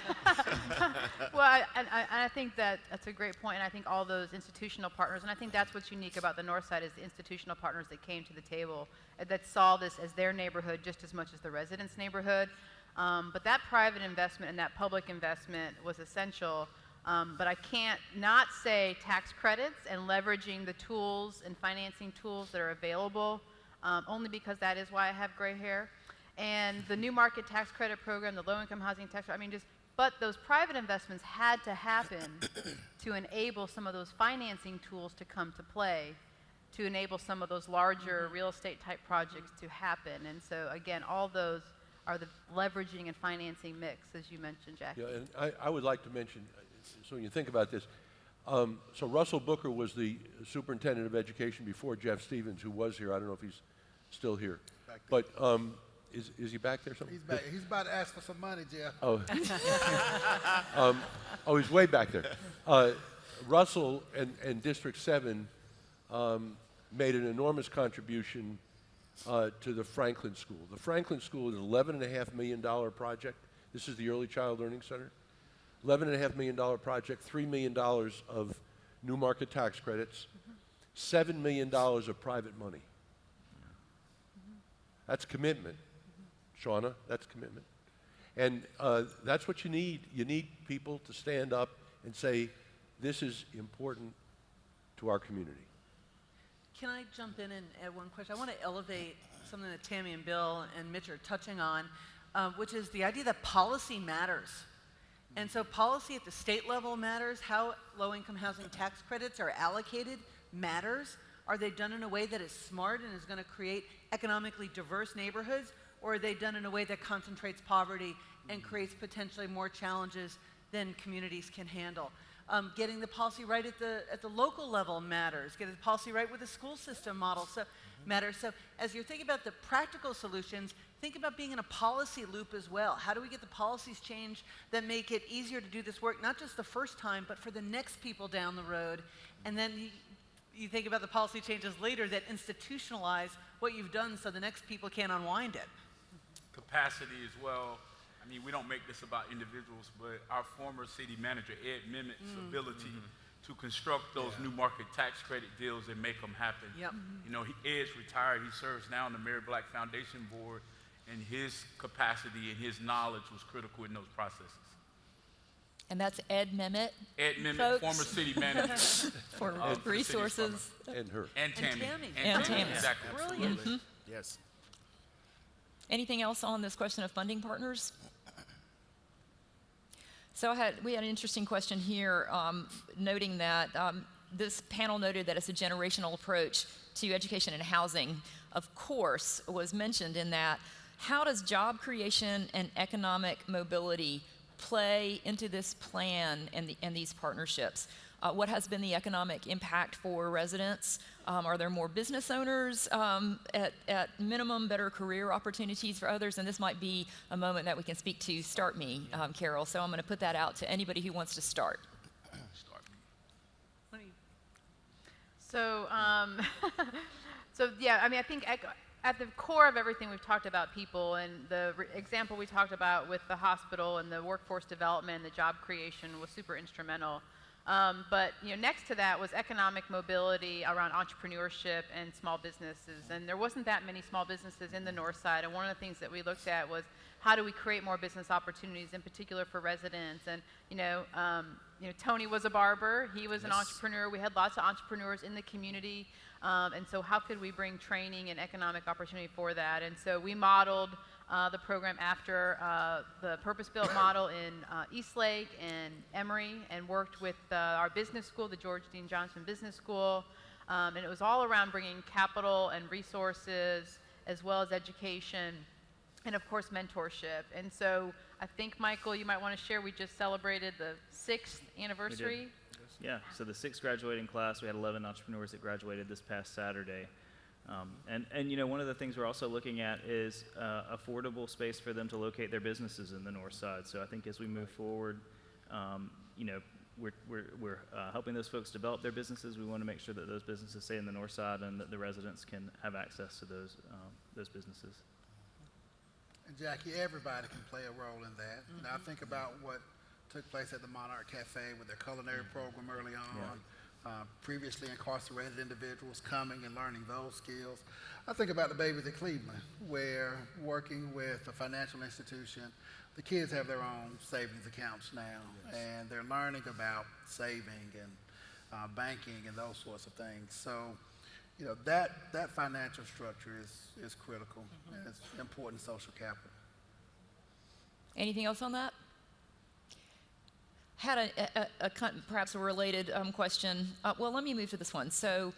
Well, I think that's a great point, and I think all those institutional partners, and I think that's what's unique about the North Side is the institutional partners that came to the table that saw this as their neighborhood just as much as the residents' neighborhood. But that private investment and that public investment was essential. But I can't not say tax credits and leveraging the tools and financing tools that are available, only because that is why I have gray hair. And the new market tax credit program, the low-income housing tax, but those private investments had to happen to enable some of those financing tools to come to play, to enable some of those larger real estate type projects to happen. And so again, all those are the leveraging and financing mix, as you mentioned, Jackie. Yeah, and I would like to mention, so when you think about this, so Russell Booker was the superintendent of education before Jeff Stevens, who was here. I don't know if he's still here. But is he back there somewhere? He's back. He's about to ask for some money, Jeff. Oh, he's way back there. Russell and District 7 made an enormous contribution to the Franklin School. The Franklin School is an $11.5 million project. This is the Early Child Learning Center. $11.5 million project, $3 million of new market tax credits, $7 million of private money. That's commitment. Shauna, that's commitment. And that's what you need. You need people to stand up and say, this is important to our community. Can I jump in and add one question? I want to elevate something that Tammy and Bill and Mitch are touching on, which is the idea that policy matters. And so policy at the state level matters. How low-income housing tax credits are allocated matters. Are they done in a way that is smart and is going to create economically diverse neighborhoods? Or are they done in a way that concentrates poverty and creates potentially more challenges than communities can handle? Getting the policy right at the local level matters. Getting the policy right with the school system model matters. So as you're thinking about the practical solutions, think about being in a policy loop as well. How do we get the policies changed that make it easier to do this work, not just the first time, but for the next people down the road? And then you think about the policy changes later that institutionalize what you've done so the next people can't unwind it. Capacity as well. I mean, we don't make this about individuals, but our former city manager, Ed Mimmett's ability to construct those new market tax credit deals and make them happen. Yep. You know, Ed's retired. He serves now on the Mary Black Foundation Board, and his capacity and his knowledge was critical in those processes. And that's Ed Memmott. Ed Memmott, folks. former city manager. For resources. And her. And Tammy. And Tammy. Exactly. Brilliant. Absolutely. Yes. Anything else on this question of funding partners? So we had an interesting question here, noting that this panel noted that it's a generational approach to education and housing. Of course, was mentioned in that. How does job creation and economic mobility play into this plan and these partnerships? What has been the economic impact for residents? Are there more business owners? At minimum, better career opportunities for others? And this might be a moment that we can speak to Start Me, Carol. So I'm going to put that out to anybody who wants to start. So, so yeah, I mean, I think at the core of everything we've talked about people, and the example we talked about with the hospital and the workforce development and the job creation was super instrumental. But you know, next to that was economic mobility around entrepreneurship and small businesses. And there wasn't that many small businesses in the North Side. And one of the things that we looked at was how do we create more business opportunities, in particular for residents. And you know, Tony was a barber. He was an entrepreneur. We had lots of entrepreneurs in the community. And so how could we bring training and economic opportunity for that? And so we modeled the program after the purpose-built model in Eastlake and Emory, and worked with our business school, the George Dean Johnson Business School. And it was all around bringing capital and resources, as well as education, and of course mentorship. And so I think, Michael, you might want to share, we just celebrated the 6th anniversary. Yeah, so the 6th graduating class, we had 11 entrepreneurs that graduated this past Saturday. And you know, one of the things we're also looking at is affordable space for them to locate their businesses in the North Side. So I think as we move forward, you know, we're helping those folks develop their businesses. We want to make sure that those businesses stay in the North Side and that the residents can have access to those businesses. And Jackie, everybody can play a role in that. Mm-hmm. Now I think about what took place at the Monarch Cafe with their culinary program early on. Previously incarcerated individuals coming and learning those skills. I think about the babies at Cleveland, where working with a financial institution, the kids have their own savings accounts now, and they're learning about saving and banking and those sorts of things. So, you know, that financial structure is critical, and it's important social capital. Anything else on that? Had perhaps a related question. Well, let me move to this one. So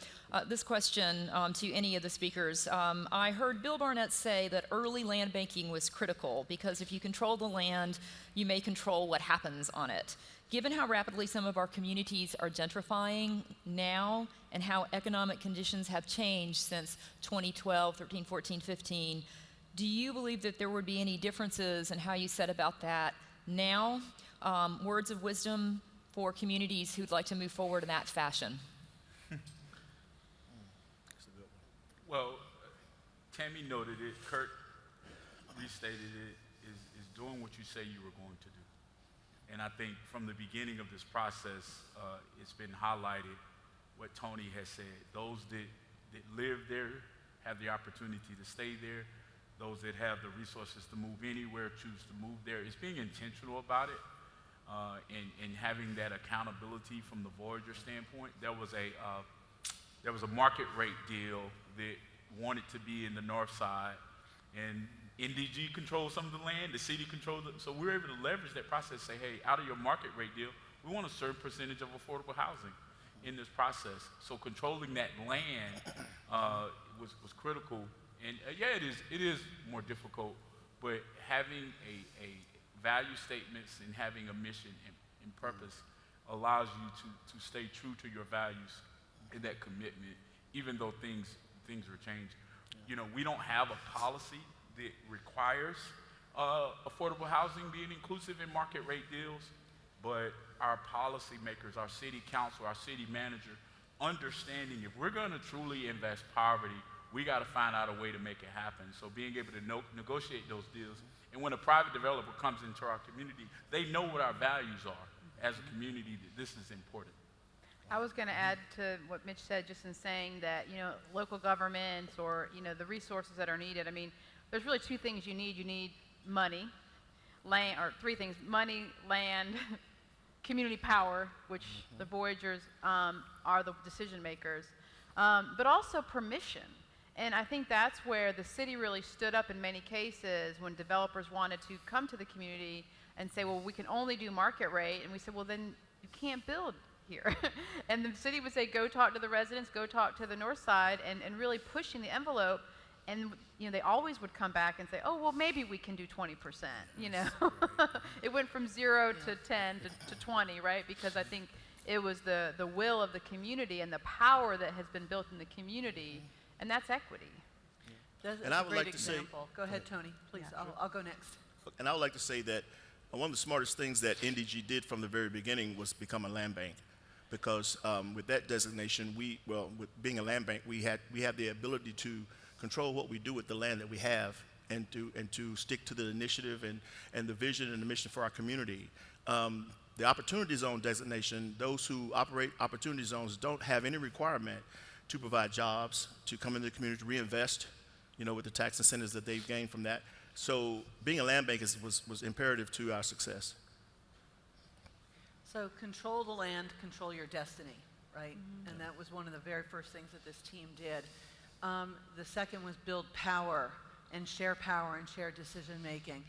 this question to any of the speakers. I heard Bill Barnett say that early land banking was critical because if you control the land, you may control what happens on it. Given how rapidly some of our communities are gentrifying now and how economic conditions have changed since 2012, 13, 14, 15, do you believe that there would be any differences in how you set about that now? Words of wisdom for communities who'd like to move forward in that fashion. Well, Tammy noted it, Kurt restated it, is doing what you say you were going to do. And I think from the beginning of this process, it's been highlighted what Tony has said. Those that live there have the opportunity to stay there. Those that have the resources to move anywhere choose to move there. It's being intentional about it. And having that accountability from the Voyager standpoint. There was a market rate deal that wanted to be in the North Side, and NDG controls some of the land, the city controls it. So we were able to leverage that process, say, hey, out of your market rate deal, we want a certain percentage of affordable housing in this process. So controlling that land was critical. And yeah, it is more difficult, but having a value statements and having a mission and purpose allows you to stay true to your values and that commitment, even though things are changed. You know, we don't have a policy that requires affordable housing being inclusive in market rate deals, but our policymakers, our city council, our city manager, understanding if we're going to truly invest poverty, we got to find out a way to make it happen. So being able to negotiate those deals. And when a private developer comes into our community, they know what our values are as a community, that this is important. I was going to add to what Mitch said, just in saying that, local governments or, the resources that are needed. I mean, there's really two things you need. You need money, land, or three things: money, land, community power, which the Voyagers are the decision makers, but also permission. And I think that's where the city really stood up in many cases when developers wanted to come to the community and say, well, we can only do market rate. And we said, well, then you can't build here. And the city would say, go talk to the residents, go talk to the north side, and really pushing the envelope. And they always would come back and say, oh, well, maybe we can do 20%, It went from 0 to 10 to 20, right? Because I think it was the will of the community and the power that has been built in the community, and that's equity. That's And I a would great like to say- example. Go ahead, Tony, please. I'll go next. And I would like to say that one of the smartest things that NDG did from the very beginning was become a land bank. Because with that designation, with being a land bank, we have the ability to control what we do with the land that we have, and to stick to the initiative and the vision and the mission for our community. The opportunity zone designation, those who operate opportunity zones don't have any requirement to provide jobs, to come into the community, to reinvest, with the tax incentives that they've gained from that. So being a land bank was imperative to our success. So control the land, control your destiny, right? And that was one of the very first things that this team did. The second was build power and share decision making.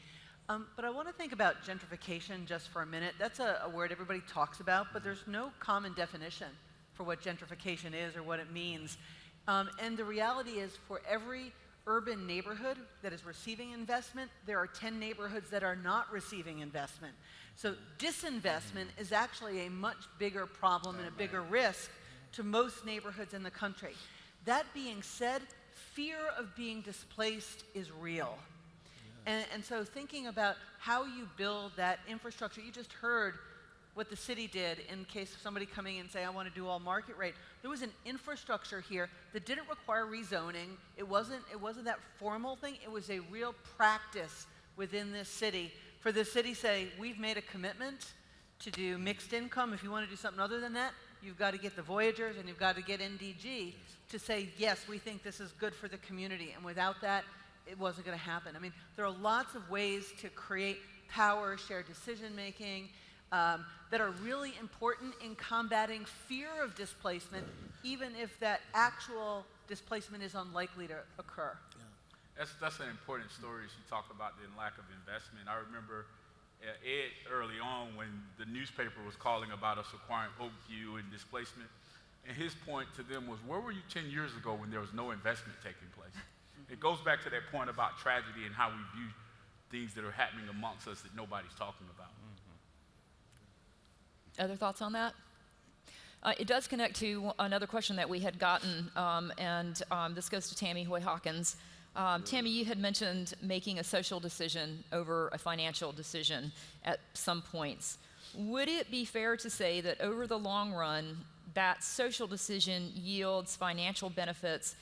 But I want to think about gentrification just for a minute. That's a word everybody talks about, but there's no common definition for what gentrification is or what it means. And the reality is, for every urban neighborhood that is receiving investment, there are 10 neighborhoods that are not receiving investment. So disinvestment is actually a much bigger problem and a bigger risk to most neighborhoods in the country. That being said, fear of being displaced is real. And so thinking about how you build that infrastructure, you just heard what the city did in case of somebody coming in and say, I want to do all market rate. There was an infrastructure here that didn't require rezoning. It wasn't that formal thing. It was a real practice within this city for the city to say, we've made a commitment to do mixed income. If you want to do something other than that, you've got to get the Voyagers and you've got to get NDG to say, yes, we think this is good for the community. And without that, it wasn't going to happen. I mean, there are lots of ways to create power, shared decision making, that are really important in combating fear of displacement, even if that actual displacement is unlikely to occur. That's an important story. She talked about the lack of investment. I remember Ed early on when the newspaper was calling about us acquiring Oakview and displacement, and his point to them was, where were you 10 years ago when there was no investment taking place? It goes back to that point about tragedy and how we view things that are happening amongst us that nobody's talking about. Other thoughts on that? It does connect to another question that we had gotten, and this goes to Tammy Hoy-Hawkins. Tammy, you had mentioned making a social decision over a financial decision at some points. Would it be fair to say that over the long run, that social decision yields financial benefits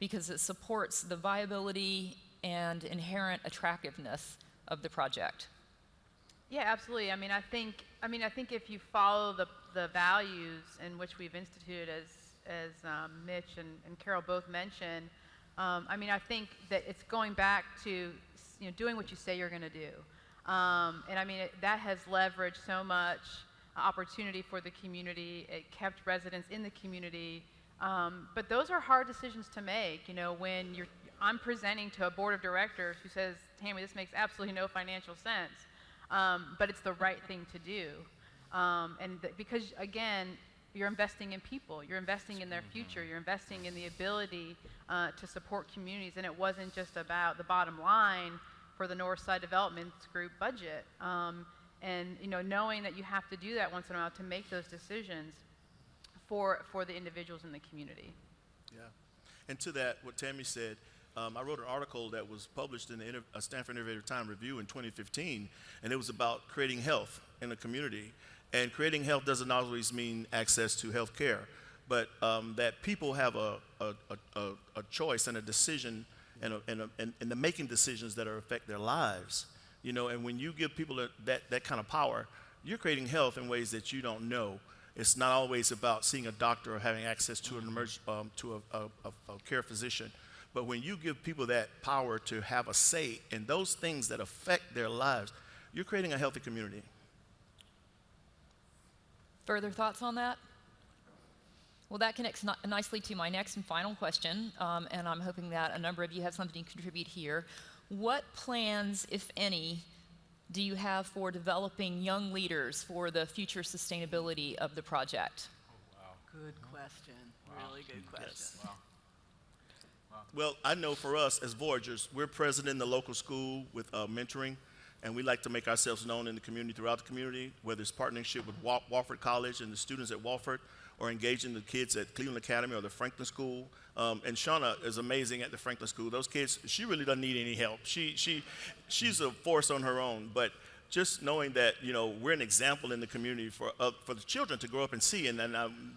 because it supports the viability and inherent attractiveness of the project? Yeah, absolutely. I think if you follow the values in which we've instituted, as Mitch and Carol both mentioned, I think that it's going back to doing what you say you're going to do, that has leveraged so much opportunity for the community. It kept residents in the community, but those are hard decisions to make. When I'm presenting to a board of directors who says, "Tammy, this makes absolutely no financial sense." But it's the right thing to do. Because, again, you're investing in people, you're investing in their future, you're investing in the ability to support communities, and it wasn't just about the bottom line for the Northside Development Group budget. Knowing that you have to do that once in a while to make those decisions for the individuals in the community. Yeah. And to that, what Tammy said, I wrote an article that was published in the Stanford Innovative Time Review in 2015, and it was about creating health in the community. And creating health doesn't always mean access to health care, but that people have a choice and a decision and the making decisions that affect their lives. And when you give people that kind of power, you're creating health in ways that you don't know. It's not always about seeing a doctor or having access to an to a care physician. But when you give people that power to have a say in those things that affect their lives, you're creating a healthy community. Further thoughts on that? Well, that connects nicely to my next and final question, and I'm hoping that a number of you have something to contribute here. What plans, if any, do you have for developing young leaders for the future sustainability of the project? Oh, wow. Good question. Wow. Really good question. Yes. Wow. Well, I know for us as Voyagers, we're present in the local school with mentoring, and we like to make ourselves known in the community, throughout the community, whether it's partnership with Wofford College and the students at Wofford, or engaging the kids at Cleveland Academy or the Franklin School. And Shauna is amazing at the Franklin School. Those kids, she really doesn't need any help. She's a force on her own, but just knowing that, you know, we're an example in the community for the children to grow up and see, and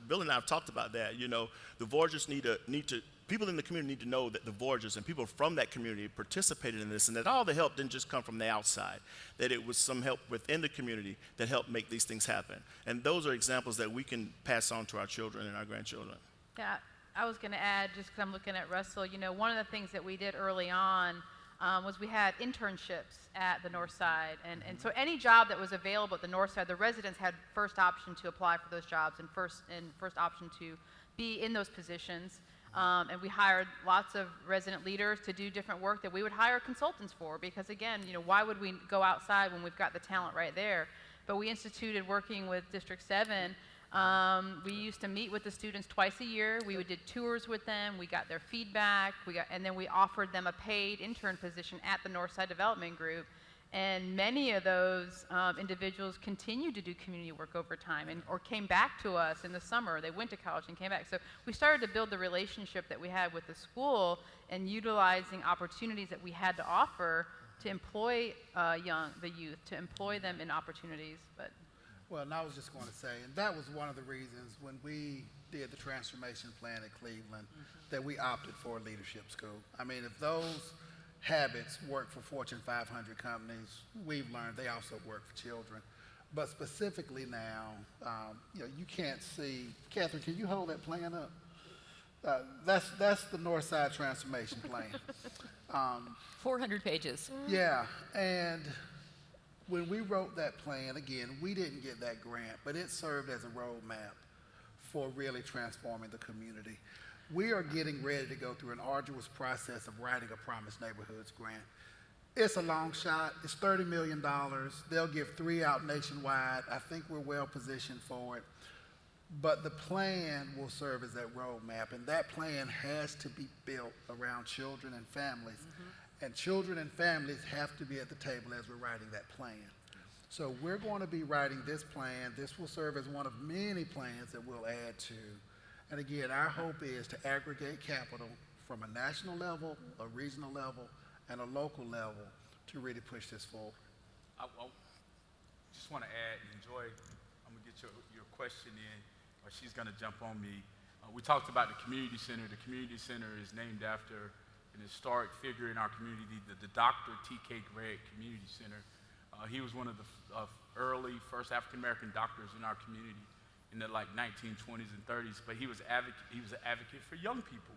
Bill and I have talked about that. You know, the Voyagers need to people in the community need to know that the Voyagers and people from that community participated in this, and that all the help didn't just come from the outside, that it was some help within the community that helped make these things happen. And those are examples that we can pass on to our children and our grandchildren. Yeah, I was going to add, just because I'm looking at Russell, you know, one of the things that we did early on was we had internships at the North Side. And so any job that was available at the North Side, the residents had first option to apply for those jobs and first option to be in those positions. And we hired lots of resident leaders to do different work that we would hire consultants for, because again, you know, why would we go outside when we've got the talent right there? But we instituted working with District 7. We used to meet with the students twice a year. We did tours with them. We got their feedback. And then we offered them a paid intern position at the Northside Development Group. And many of those individuals continued to do community work over time or came back to us in the summer. They went to college and came back. So we started to build the relationship that we had with the school and utilizing opportunities that we had to offer to employ the youth, to employ them in opportunities. Well, and I was just going to say, and that was one of the reasons when we did the transformation plan at Cleveland that we opted for a leadership school. I mean, if those habits work for Fortune 500 companies, we've learned they also work for children. But specifically now, you know, you can't see. Catherine, can you hold that plan up? That's the Northside Transformation Plan. 400 pages. Yeah, and when we wrote that plan, again, we didn't get that grant, but it served as a roadmap for really transforming the community. We are getting ready to go through an arduous process of writing a Promised Neighborhoods grant. It's a long shot. It's $30 million. They'll give 3 out nationwide. I think we're well positioned for it. But the plan will serve as that roadmap, and that plan has to be built around children and families. And children and families have to be at the table as we're writing that plan. So we're going to be writing this plan. This will serve as one of many plans that we'll add to. And again, our hope is to aggregate capital from a national level, a regional level, and a local level to really push this forward. I just want to add, Joy, I'm going to get your question in, or she's going to jump on me. We talked about the community center. The community center is named after an historic figure in our community, the Dr. T.K. Gregg Community Center. He was one of the early first African-American doctors in our community in the 1920s and 30s, but he was an advocate for young people.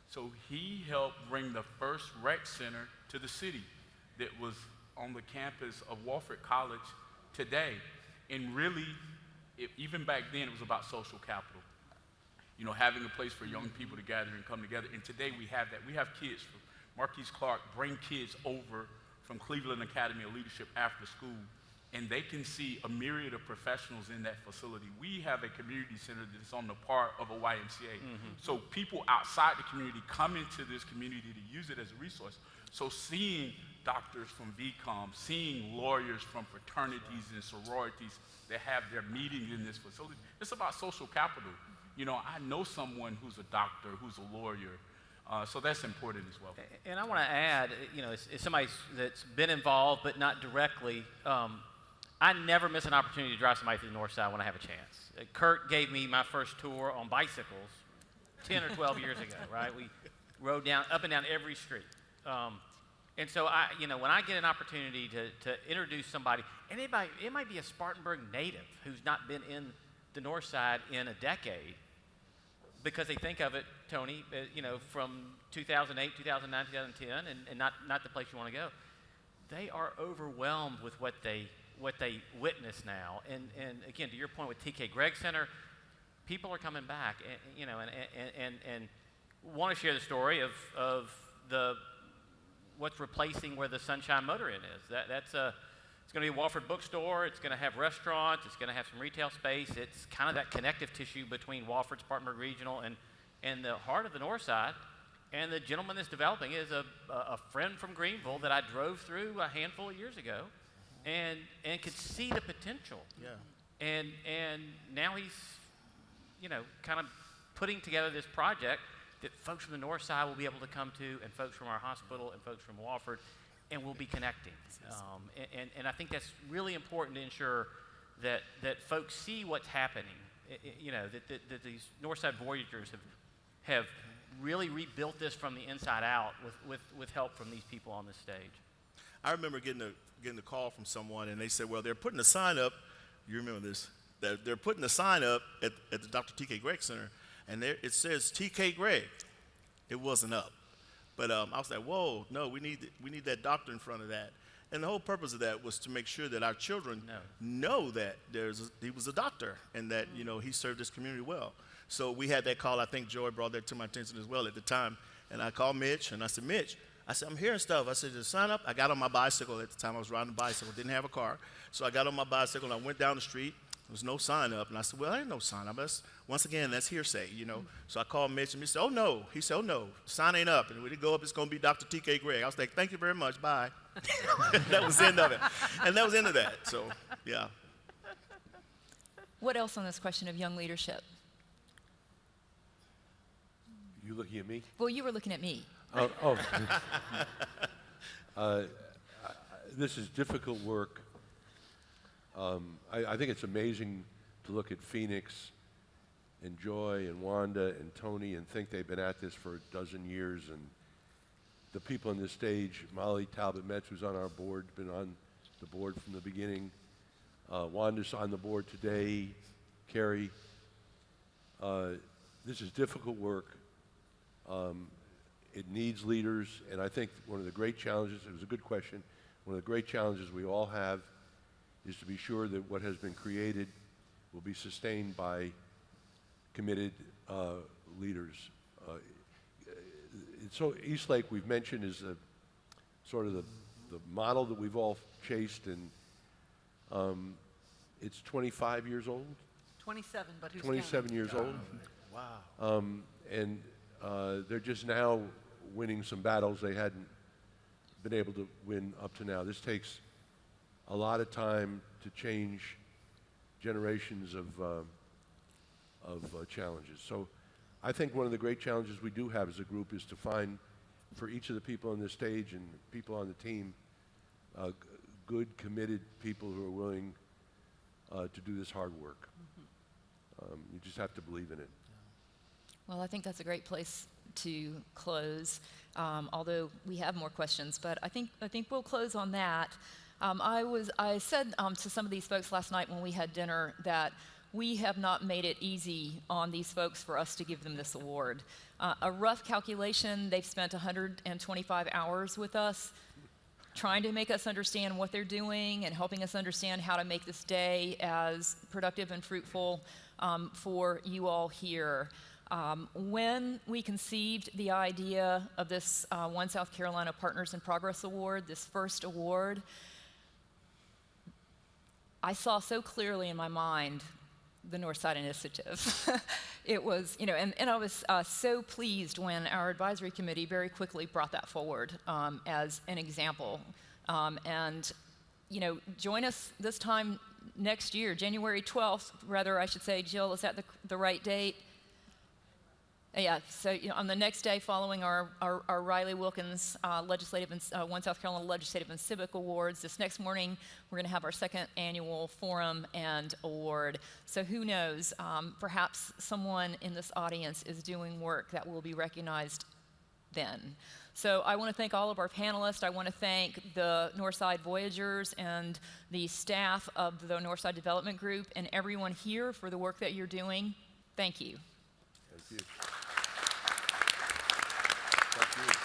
So he helped bring the first rec center to the city that was on the campus of Wofford College today. And really, even back then, it was about social capital. You know, having a place for young people to gather and come together. And today we have that. We have kids from Marquise Clark bring kids over from Cleveland Academy of Leadership after school, and they can see a myriad of professionals in that facility. We have a community center that's on the part of a YMCA. So people outside the community come into this community to use it as a resource. So seeing doctors from VCOM, seeing lawyers from fraternities and sororities that have their meetings in this facility, it's about social capital. You know, I know someone who's a doctor, who's a lawyer, so that's important as well. And I want to add, you know, as somebody that's been involved but not directly, I never miss an opportunity to drive somebody through the North Side when I have a chance. Kurt gave me my first tour on bicycles 10 or 12 years ago, right? We rode up and down every street. And so, you know, when I get an opportunity to introduce somebody, and it might be a Spartanburg native who's not been in the North Side in a decade, because they think of it, Tony, from 2008, 2009, 2010, and not the place you want to go. They are overwhelmed with what they witness now. And again, to your point with TK Gregg Center, people are coming back, and want to share the story of what's replacing where the Sunshine Motor Inn is. It's going to be a Wofford bookstore. It's going to have restaurants. It's going to have some retail space. It's kind of that connective tissue between Wofford, Spartanburg Regional, and the heart of the North Side. And the gentleman that's developing is a friend from Greenville that I drove through a handful of years ago, and could see the potential. Yeah. And now he's, kind of putting together this project that folks from the North Side will be able to come to, and folks from our hospital, and folks from Wofford, and we'll be connecting. And I think that's really important to ensure that folks see what's happening. That these Northside Voyagers have really rebuilt this from the inside out with help from these people on this stage. I remember getting a call from someone, and they said, well, they're putting a sign up. You remember this? They're putting a sign up at the Dr. T.K. Gregg Center, and it says T.K. Gregg. It wasn't up. But I was like, whoa, no, we need that doctor in front of that. And the whole purpose of that was to make sure that our children know that he was a doctor, and that he served his community well. So we had that call. I think Joy brought that to my attention as well at the time. And I called Mitch, and I said, Mitch, I'm hearing stuff. I said, just sign up. I got on my bicycle at the time. I was riding a bicycle, didn't have a car. So I got on my bicycle, and I went down the street. There was no sign up. And I said, well, there ain't no sign up. Once again, that's hearsay, So I called Mitch, and Mitch said, oh, no. He said, oh, no, sign ain't up. And when it go up, it's going to be Dr. T.K. Gregg. I was like, thank you very much. Bye. That was the end of it. And that was the end of that. So, yeah. What else on this question of young leadership? You looking at me? Well, you were looking at me. This is difficult work. I think it's amazing to look at Phoenix and Joy and Wanda and Tony and think they've been at this for a dozen years. And the people on this stage, Molly Talbot-Metz, who's on our board, been on the board from the beginning. Wanda's on the board today. Carrie. This is difficult work. It needs leaders, and I think one of the great challenges, it was a good question, one of the great challenges we all have is to be sure that what has been created will be sustained by committed leaders. So Eastlake, we've mentioned, is sort of the model that we've all chased, and it's 25 years old? 27, but who's 27 years old. Wow. And they're just now winning some battles they hadn't been able to win up to now. This takes a lot of time to change generations of challenges. So I think one of the great challenges we do have as a group is to find, for each of the people on this stage and people on the team, good, committed people who are willing to do this hard work. You just have to believe in it. Well, I think that's a great place to close, although we have more questions, but I think we'll close on that. I said to some of these folks last night when we had dinner that we have not made it easy on these folks for us to give them this award. A rough calculation, they've spent 125 hours with us trying to make us understand what they're doing and helping us understand how to make this day as productive and fruitful for you all here. When we conceived the idea of this OneSouthCarolina Partners in Progress Award, this first award, I saw so clearly in my mind the Northside Initiative. It was, and I was so pleased when our advisory committee very quickly brought that forward as an example. And, join us this time next year, January 12th, rather, I should say. Jill, is that the right date? Yeah, so on the next day following our Riley Wilkins Legislative and One South Carolina Legislative and Civic Awards, this next morning we're going to have our second annual forum and award. So who knows, perhaps someone in this audience is doing work that will be recognized then. So I want to thank all of our panelists. I want to thank the Northside Voyagers and the staff of the Northside Development Group and everyone here for the work that you're doing. Thank you. Thank you. Thank you.